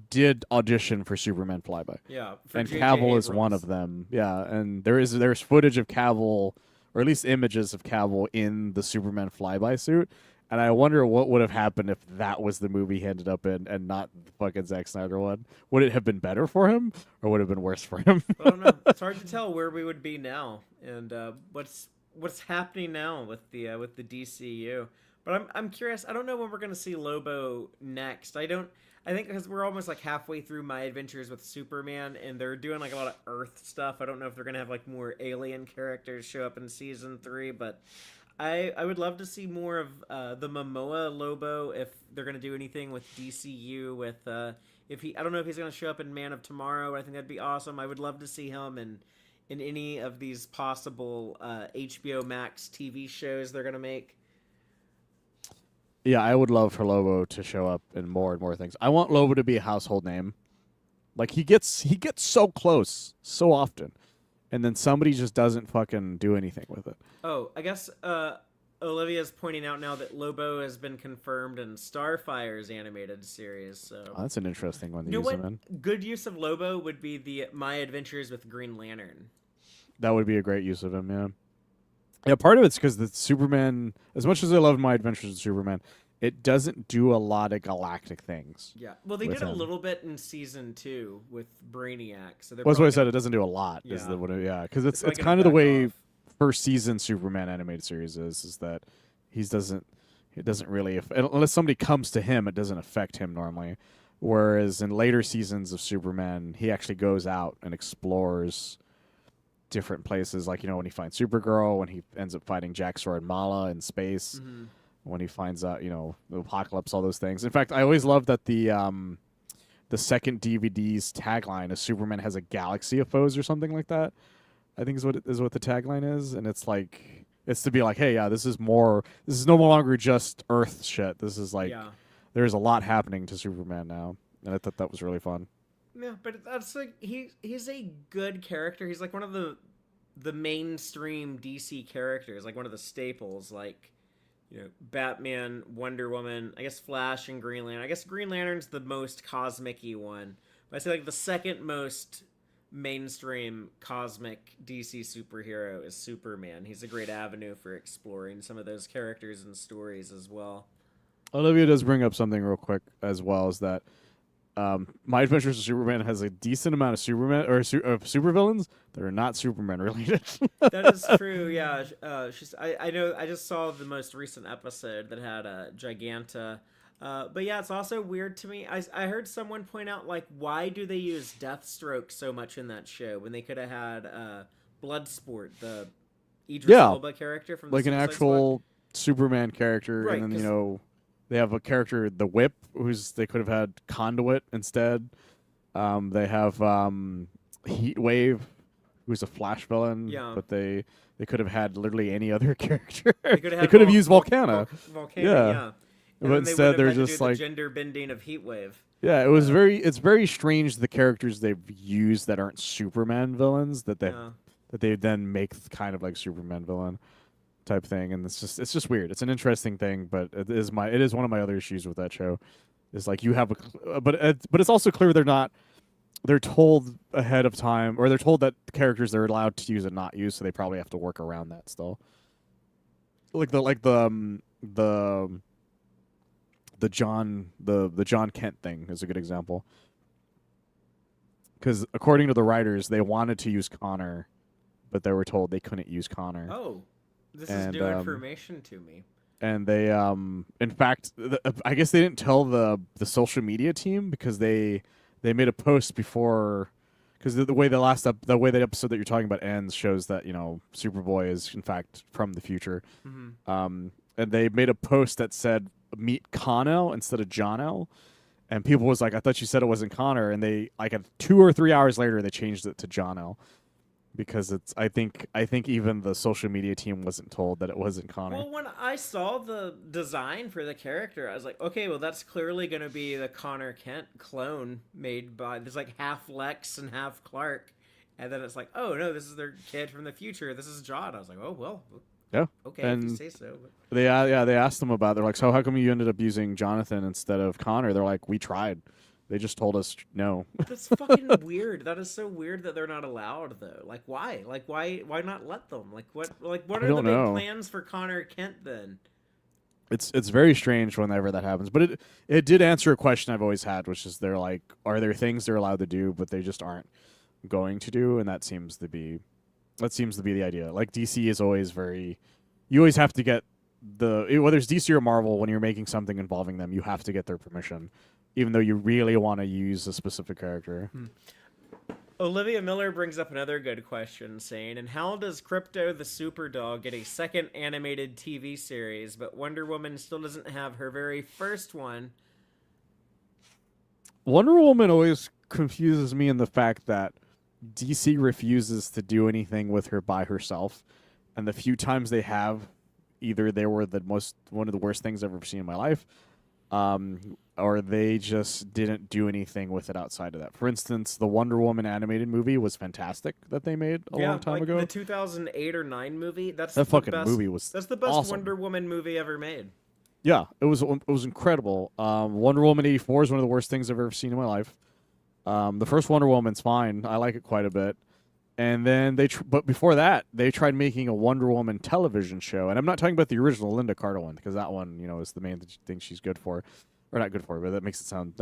did audition for Superman Flyby. yeah, for And J.J. Cavill is one Abrams. of them. Yeah, and there's footage of Cavill, or at least images of Cavill in the Superman flyby suit. And I wonder what would have happened if that was the movie he ended up in and not the fucking Zack Snyder one. Would it have been better for him or would it have been worse for him? I don't know. It's hard to tell where we would be now, and what's happening now with the DCU. But I'm curious. I don't know when we're gonna see Lobo next. I think because we're almost like halfway through My Adventures with Superman, and they're doing like a lot of Earth stuff. I don't know if they're gonna have like more alien characters show up in season 3, but I would love to see more of the Momoa Lobo if they're gonna do anything with DCU with if he I don't know if he's gonna show up in Man of Tomorrow. I think that'd be awesome. I would love to see him in any of these possible HBO Max TV shows they're gonna make. Yeah, I would love for Lobo to show up in more and more things. I want Lobo to be a household name. Like he gets so close so often, and then somebody just doesn't fucking do anything with it. Oh, I guess Olivia's pointing out now that Lobo has been confirmed in Starfire's animated series. So Oh, that's an interesting one to you know use him what? in. Good use of Lobo would be the My Adventures with Green Lantern. That would be a great use of him. Yeah. Yeah, part of it's because the Superman, as much as I love My Adventures with Superman, it doesn't do a lot of galactic things. Yeah, well, they With did a him. little bit in season 2 with Brainiac. So they're Well, that's what I probably said. It doesn't do a lot. Is Yeah. the what? Yeah, because it's probably gonna kind of the back way off. first season Superman animated series is that it doesn't really unless somebody comes to him, it doesn't affect him normally. Whereas in later seasons of Superman, he actually goes out and explores different places, like when he finds Supergirl, when he ends up fighting Jax-Or and Mala in space, Mhm. when he finds out the apocalypse, all those things. In fact, I always love that the second DVD's tagline is Superman has a galaxy of foes or something like that. I think is what the tagline is, and it's like it's to be like, hey, yeah, this is no longer just Earth shit. This is like Yeah. there's a lot happening to Superman now, and I thought that was really fun. Yeah, but that's like he's a good character. He's like one of the mainstream DC characters, like one of the staples, like Batman, Wonder Woman, I guess Flash and Green Lantern. I guess Green Lantern's the most cosmic-y one. But I say like the second most mainstream cosmic DC superhero is Superman. He's a great avenue for exploring some of those characters and stories as well. Olivia does bring up something real quick as well, is that My Adventures with Superman has a decent amount of Superman or supervillains that are not Superman related. That is true. Yeah, I know. I just saw the most recent episode that had Giganta. But yeah, it's also weird to me. I heard someone point out, like, why do they use Deathstroke so much in that show when they could have had Bloodsport, the Idris Yeah, Elba character from the like an Suicide Squad? actual Superman character, and Right, then because they have a character, the Whip, they could have had Conduit instead. They have Heat Wave, who's a Flash villain, yeah, but they could have had literally any other character. they could have They had could have used Volcana. Volcano, Yeah, yeah. And but then they would instead have they're had to do just the like, gender bending of Heatwave. yeah, it's very strange the characters they've used that aren't Superman villains Yeah. that they then make kind of like Superman villain type thing, and it's just weird. It's an interesting thing, but it is one of my other issues with that show. Is like you have but it's also clear they're told ahead of time, or they're told that the characters they're allowed to use and not use, so they probably have to work around that still. The John Kent thing is a good example. Because according to the writers, they wanted to use Connor, but they were told they couldn't use Connor. Oh, this is new information to me. And they, in fact, I guess they didn't tell the social media team because they made a post before, because the way the way the episode that you're talking about ends shows that Superboy is in fact from the future. Mm-hmm. And they made a post that said meet Connell instead of John-El. And people was like, I thought you said it wasn't Connor. And they, like, 2 or 3 hours later, they changed it to John-El. Because I think even the social media team wasn't told that it wasn't Connor. Well, when I saw the design for the character, I was like, okay, well, that's clearly going to be the Connor Kent clone made by, there's like half Lex and half Clark. And then it's like, oh, no, this is their kid from the future. This is John. I was like, oh, well, yeah, okay, and if you say so. But... they asked them about it. They're like, so how come you ended up using Jonathan instead of Connor? They're like, we tried. They just told us no. That's fucking weird. That is so weird that they're not allowed though. Like why? Like why not let them? Like what are the big plans for Connor Kent then? It's very strange whenever that happens. But it did answer a question I've always had, which is they're like, are there things they're allowed to do but they just aren't going to do? And that seems to be the idea. Like DC is always you always have to get whether it's DC or Marvel, when you're making something involving them, you have to get their permission, even though you really want to use a specific character. Olivia Miller brings up another good question, saying, and how does Krypto the Superdog get a second animated TV series, but Wonder Woman still doesn't have her very first one? Wonder Woman always confuses me in the fact that DC refuses to do anything with her by herself, and the few times they have, either they were one of the worst things I've ever seen in my life, or they just didn't do anything with it outside of that. For instance, the Wonder Woman animated movie was fantastic that they made a long time ago. The 2008 or 9 movie. That's the movie was that's the best awesome. Wonder Woman movie ever made. Yeah, it was incredible. Wonder Woman 84 is one of the worst things I've ever seen in my life. The first Wonder Woman's fine. I like it quite a bit. And then but before that, they tried making a Wonder Woman television show. And I'm not talking about the original Linda Carter one, because that one, is the main thing she's good for. Or not good for, but that makes it sound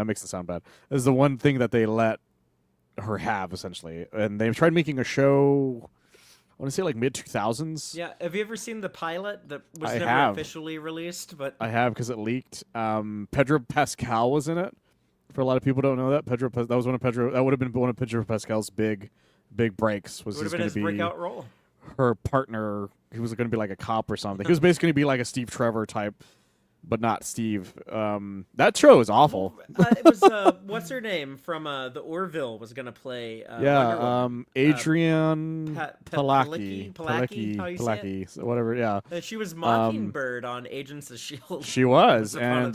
bad. Is the one thing that they let her have, essentially. And they tried making a show, I want to say like mid-2000s. Yeah, have you ever seen the pilot that was never officially released? But I have, because it leaked. Pedro Pascal was in it. For a lot of people who don't know that, that would have been one of Pedro Pascal's big breaks. Was his breakout role. Her partner, he was going to be like a cop or something. He was basically going to be like a Steve Trevor type, but not Steve. That show is awful. It was what's her name from the Orville was going to play. Adrian Palacki, Palacki, whatever. Yeah, she was Mockingbird on Agents of S.H.I.E.L.D. She was, and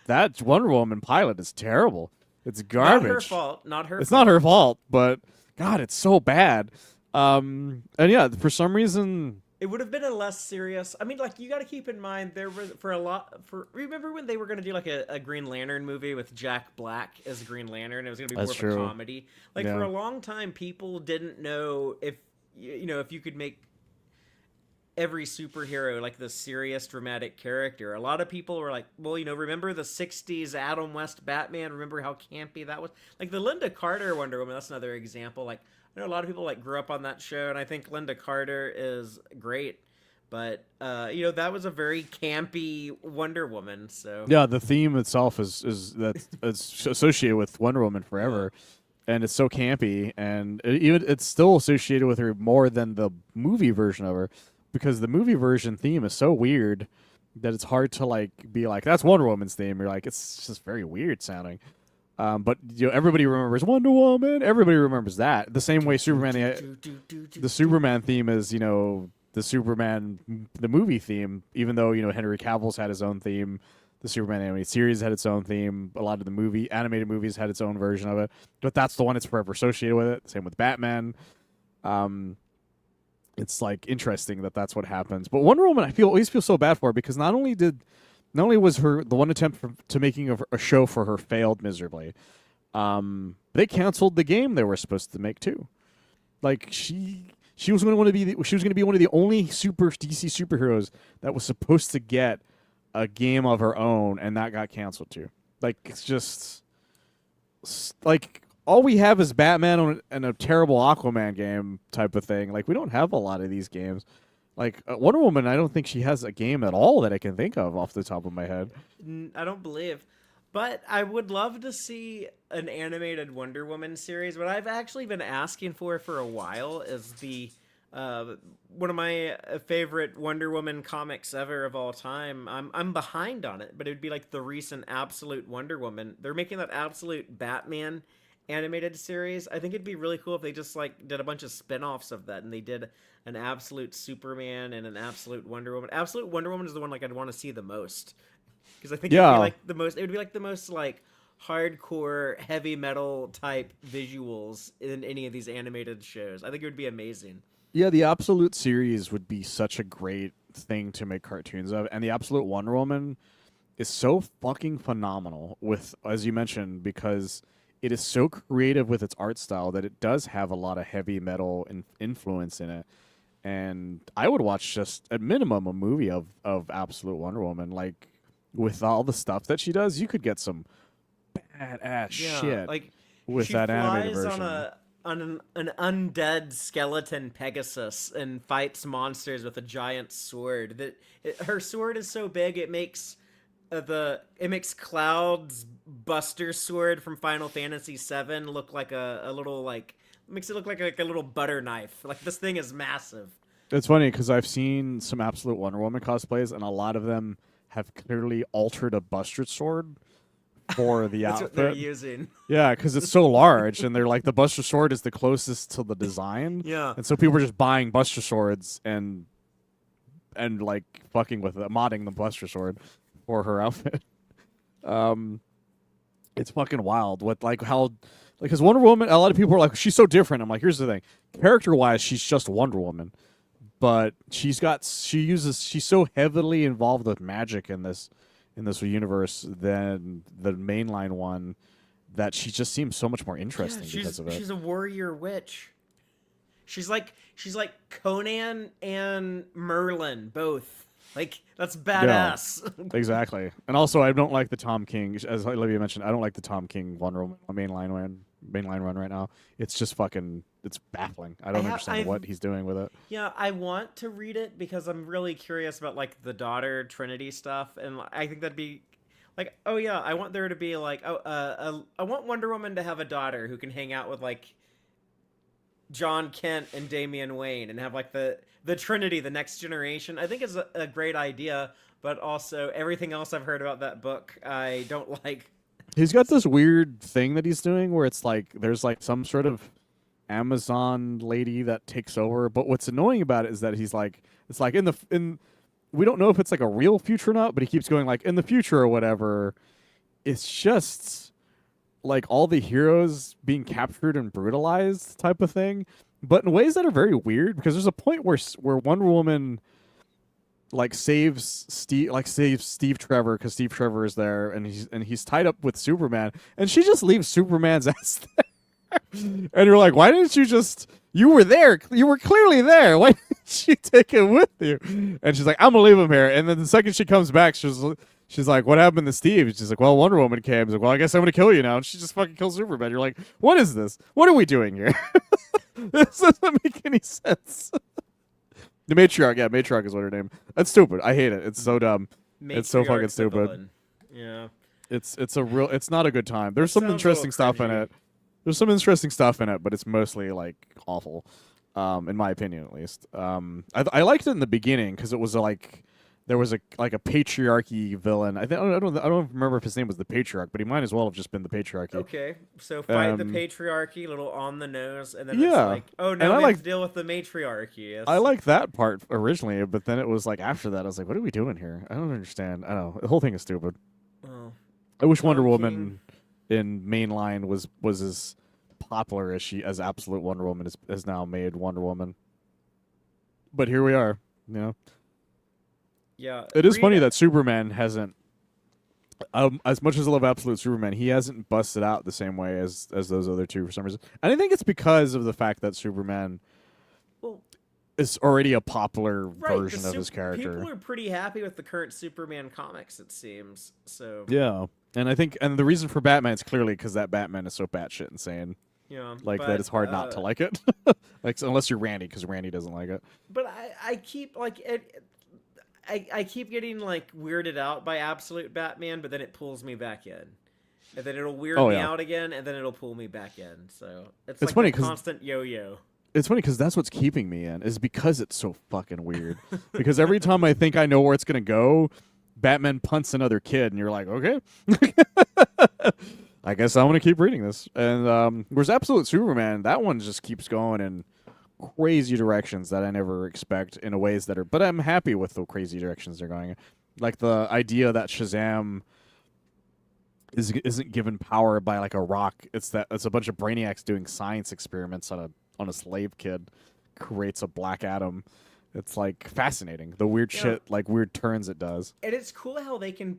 that Wonder Woman pilot is terrible. It's garbage. Not her fault. It's not her fault, but God, it's so bad. And yeah, for some reason, it would have been a less serious. I mean, like, you got to keep in mind there was remember when they were going to do like a Green Lantern movie with Jack Black as Green Lantern? It was going to be more of a comedy. Like, for a long time, people didn't know if you could make every superhero like the serious dramatic character. A lot of people were like, well, remember the 60s Adam West Batman? Remember how campy that was? Like the Linda Carter Wonder Woman, that's another example. Like, I know a lot of people like grew up on that show, and I think Linda Carter is great, But that was a very campy Wonder Woman. So Yeah, the theme itself is that's it's associated with Wonder Woman forever, and it's so campy, and even it's still associated with her more than the movie version of her, because the movie version theme is so weird that it's hard to like be like that's Wonder Woman's theme. You're like it's just very weird sounding. But everybody remembers Wonder Woman. Everybody remembers that the same way Superman. The Superman theme is the Superman the movie theme. Even though Henry Cavill's had his own theme, the Superman animated series had its own theme. A lot of the animated movies had its own version of it. But that's the one that's forever associated with it. Same with Batman. It's like interesting that that's what happens. But Wonder Woman, always feel so bad for her because not only was her the one attempt to making a show for her failed miserably, they canceled the game they were supposed to make too. Like she was going to be one of the only super DC superheroes that was supposed to get a game of her own, and that got canceled too. Like it's just like all we have is Batman and a terrible Aquaman game type of thing. Like we don't have a lot of these games. Like Wonder Woman, I don't think she has a game at all that I can think of off the top of my head. I don't believe. But I would love to see an animated Wonder Woman series. What I've actually been asking for a while is the one of my favorite Wonder Woman comics ever of all time. I'm behind on it, but it would be like the recent Absolute Wonder Woman. They're making that Absolute Batman animated series. I think it'd be really cool if they just like did a bunch of spin-offs of that, and they did an Absolute Superman and an Absolute Wonder Woman. Absolute Wonder Woman is the one like I'd want to see the most, because I think it'd be like the most. It would be like the most like hardcore heavy metal type visuals in any of these animated shows. I think it would be amazing. Yeah, the Absolute series would be such a great thing to make cartoons of, and the Absolute Wonder Woman is so fucking phenomenal with, as you mentioned, because it is so creative with its art style that it does have a lot of heavy metal influence in it. And I would watch just at minimum a movie of Absolute Wonder Woman. Like with all the stuff that she does, you could get some badass shit like with that animated version. On an undead skeleton Pegasus and fights monsters with a giant sword. Her sword is so big it makes Cloud's Buster sword from Final Fantasy VII look like a little like makes it look like a little butter knife. Like this thing is massive. It's funny because I've seen some Absolute Wonder Woman cosplays, and a lot of them have clearly altered a Buster sword for the That's outfit. what they're using. Yeah, because it's so large, and they're like the Buster sword is the closest to the design. Yeah, and so people are just buying Buster swords and like fucking with it, modding the Buster sword for her outfit. It's fucking wild. What like how because Wonder Woman, a lot of people are like she's so different. I'm like, here's the thing, character wise, she's just Wonder Woman, but she's so heavily involved with magic in this universe than the mainline one that she just seems so much more interesting because of it. She's a warrior witch. She's like Conan and Merlin both. Like that's badass. Yeah, exactly. And also, I don't like the Tom King, as Olivia mentioned. I don't like the Tom King Wonder Woman mainline run right now. It's just fucking. It's baffling. I don't understand what he's doing with it. Yeah, I want to read it because I'm really curious about like the daughter Trinity stuff, and I think that'd be like, oh yeah, I want there to be like, I want Wonder Woman to have a daughter who can hang out with like John Kent and Damian Wayne and have like the Trinity, the next generation. I think is a great idea, but also everything else I've heard about that book, I don't like. He's got this weird thing that he's doing where it's like there's like some sort of Amazon lady that takes over, but what's annoying about it is that he's like it's like in we don't know if it's like a real future or not, but he keeps going like in the future or whatever. It's just like all the heroes being captured and brutalized type of thing, but in ways that are very weird because there's a point where Wonder Woman like saves Steve Trevor because Steve Trevor is there and he's tied up with Superman and she just leaves Superman's ass there. And you're like, why didn't you were there, you were clearly there, why didn't you take him with you? And she's like, I'm gonna leave him here. And then the second she comes back, she's like, what happened to Steve? And she's like, well, Wonder Woman came. She's like, well, I guess I'm gonna kill you now. And she just fucking kills Superman. You're like, what is this? What are we doing here? This doesn't make any sense. The matriarch, yeah, matriarch is what her name. That's stupid. I hate it. It's so dumb. It's so fucking Matriarch the stupid. villain. Yeah. It's not a good time. There's It some sounds a little interesting stuff in cringy. it. There's some interesting stuff in it, but it's mostly like awful, in my opinion at least. I liked it in the beginning because it was like there was a patriarchy villain. I don't remember if his name was the patriarch, but he might as well have just been the patriarchy. Okay, so fight the Um, patriarchy, a little on the nose, and then it's yeah, like, oh, and now I we have like to deal with the matriarchy. I It's, like that part originally, but then it was like after that I was like, what are we doing here? I don't understand. I don't know. The whole thing is stupid. oh, I wish Wonder Tom Woman King. in mainline was as popular as Absolute Wonder Woman has now made Wonder Woman. But here we are. You know, Yeah, it is read. funny that Superman hasn't. As much as I love Absolute Superman, he hasn't busted out the same way as those other two for some reason. And I think it's because of the fact that Superman Well, is already a popular right, version of his character. people are pretty happy with the current Superman comics, it seems. So Yeah, and I think the reason for Batman is clearly because that Batman is so batshit insane. yeah, Like that, it's hard not to like it. Like unless you're Randy, because Randy doesn't like it. But I keep like it. I keep getting like weirded out by Absolute Batman, but then it pulls me back in, and then it'll weird Oh me yeah, out again, and then it'll pull me back in. So it's it's like funny that because constant yo-yo. that's what's keeping me in is because it's so fucking weird. Because every time I think I know where it's gonna go, Batman punts another kid, and you're like, okay, I guess I'm gonna keep reading this. And whereas Absolute Superman, that one just keeps going in crazy directions that I never expect in a ways that are. But I'm happy with the crazy directions they're going. Like the idea that Shazam isn't given power by like a rock. It's a bunch of brainiacs doing science experiments on a slave kid creates a Black Adam. It's like fascinating. The weird Yeah. shit, like weird turns it does. And it's cool how they can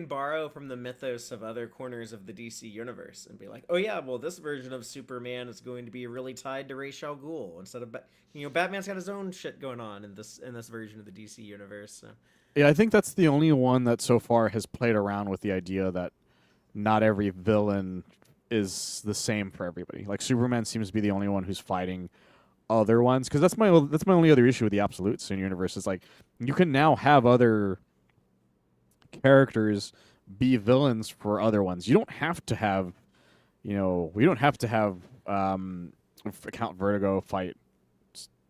borrow from the mythos of other corners of the DC universe and be like, oh yeah, well this version of Superman is going to be really tied to Ra's al Ghul instead of Batman's got his own shit going on in this version of the DC universe. So. Yeah, I think that's the only one that so far has played around with the idea that not every villain is the same for everybody. Like Superman seems to be the only one who's fighting other ones, because that's my only other issue with the Absolutes in universe is like you can now have other characters be villains for other ones. You don't have to have, we don't have to have Count Vertigo fight,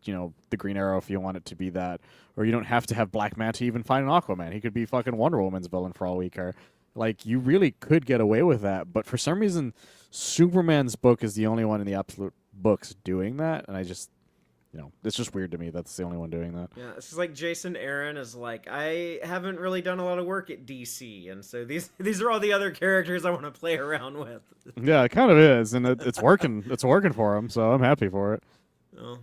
the Green Arrow if you want it to be that, or you don't have to have Black Manta even fight an Aquaman. He could be fucking Wonder Woman's villain for all we care. Like you really could get away with that, but for some reason, Superman's book is the only one in the Absolute books doing that, and I just, it's just weird to me that's the only one doing that. Yeah, it's just like Jason Aaron is like, I haven't really done a lot of work at DC, and so these are all the other characters I want to play around with. Yeah, it kind of is, and it's working. It's working for him, so I'm happy for it. Oh.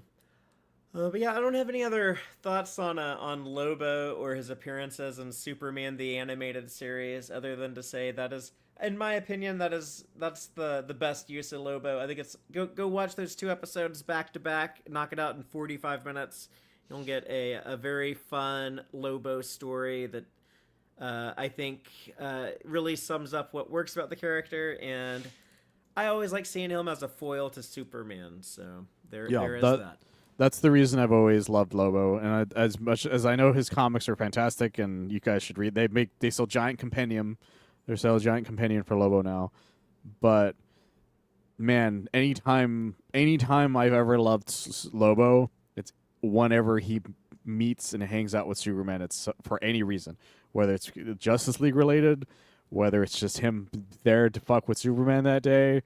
But yeah, I don't have any other thoughts on Lobo or his appearances in Superman the Animated Series, other than to say that is, in my opinion, that's the best use of Lobo. I think it's go watch those 2 episodes back to back, knock it out in 45 minutes. You'll get a very fun Lobo story that I think really sums up what works about the character, and I always like seeing him as a foil to Superman. So there is that. That's the reason I've always loved Lobo, and as much as I know his comics are fantastic, and you guys should read. They sell giant compendium. They sell a giant compendium for Lobo now, but man, anytime I've ever loved Lobo, it's whenever he meets and hangs out with Superman. It's for any reason, whether it's Justice League related, whether it's just him there to fuck with Superman that day,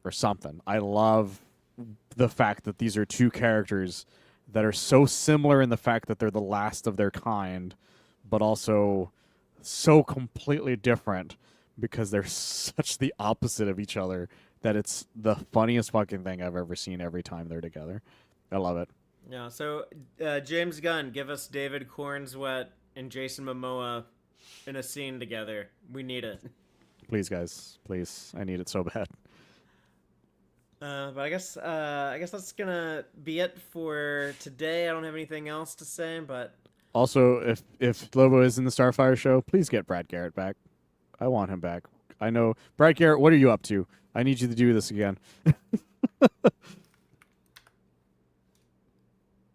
or something. I love the fact that these are two characters that are so similar in the fact that they're the last of their kind, but also so completely different because they're such the opposite of each other that it's the funniest fucking thing I've ever seen every time they're together. I love it. Yeah, so James Gunn, give us David Cornswet and Jason Momoa in a scene together. We need it. Please, guys. Please. I need it so bad. But I guess that's gonna be it for today. I don't have anything else to say, but Also, if Lobo is in the Starfire show, please get Brad Garrett back. I want him back. I know Brad Garrett. What are you up to? I need you to do this again.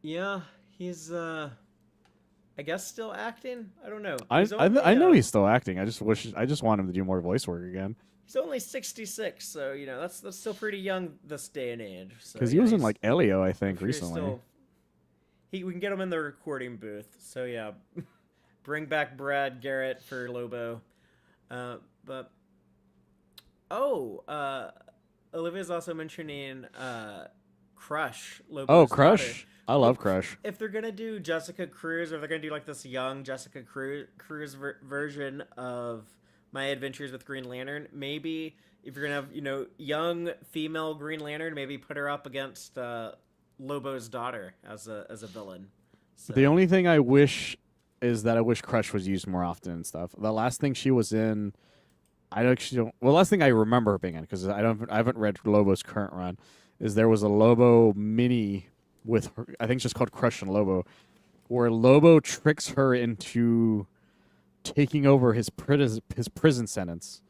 yeah, He's I guess still acting. I don't know. I know he's still acting. I just want him to do more voice work again. He's only 66, so that's still pretty young this day and age. Because he was in like Elio, I think, recently. We can get him in the recording booth. So yeah, bring back Brad Garrett for Lobo. But Olivia's also mentioning Crush. Lobo's Crush. daughter. I love Crush. If they're gonna do Jessica Cruz, or if they're gonna do like this young Jessica Cruz version of My Adventures with Green Lantern, maybe if you're gonna have young female Green Lantern, maybe put her up against Lobo's daughter as a villain. So. The only thing I wish is that I wish Crush was used more often and stuff. The last thing she was in, I actually don't. Well, last thing I remember her being in, because I haven't read Lobo's current run, is there was a Lobo mini with her, I think it's just called Crush and Lobo, where Lobo tricks her into taking over his prison sentence,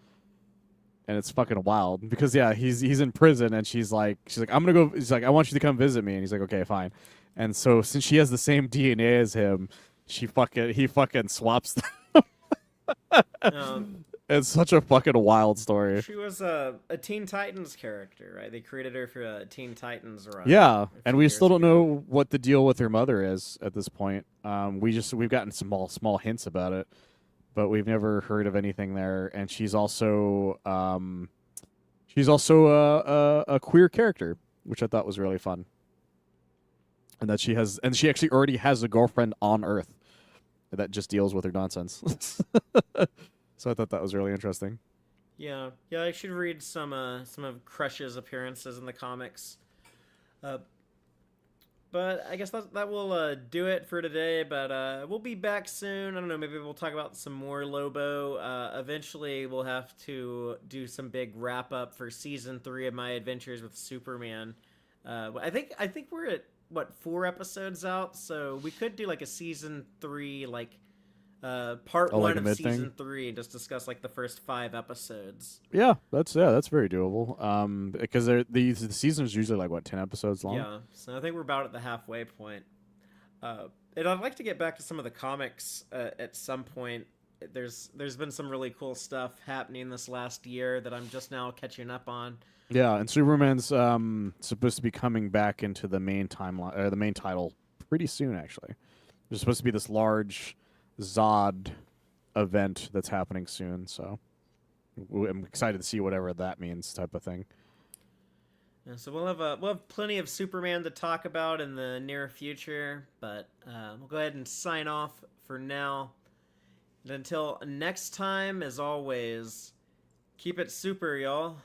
and it's fucking wild because he's in prison and she's like I'm gonna go. He's like, I want you to come visit me, and he's like, okay, fine. And so since she has the same DNA as him, he fucking swaps them. It's such a fucking wild story. She was a Teen Titans character, right? They created her for a Teen Titans run. Yeah, and we still don't know what the deal with her mother is at this point. We've gotten small hints about it, but we've never heard of anything there. And she's also a queer character, which I thought was really fun. And that she actually already has a girlfriend on Earth that just deals with her nonsense. So I thought that was really interesting. Yeah, I should read some of Crush's appearances in the comics. But I guess that will do it for today. But we'll be back soon. I don't know, maybe we'll talk about some more Lobo. Eventually, we'll have to do some big wrap up for season 3 of My Adventures with Superman. I think we're at 4 episodes out, so we could do like a season 3 part 1 of season 3 and just discuss like the first 5 episodes. Yeah, that's very doable. Because the season's usually like 10 episodes long. Yeah, so I think we're about at the halfway point. And I'd like to get back to some of the comics at some point. There's been some really cool stuff happening this last year that I'm just now catching up on. Yeah, and Superman's supposed to be coming back into the main timeline, or the main title, pretty soon. Actually, there's supposed to be this large Zod event that's happening soon, so I'm excited to see whatever that means, type of thing. Yeah, so we'll have plenty of Superman to talk about in the near future, but we'll go ahead and sign off for now. And until next time, as always, keep it super, y'all.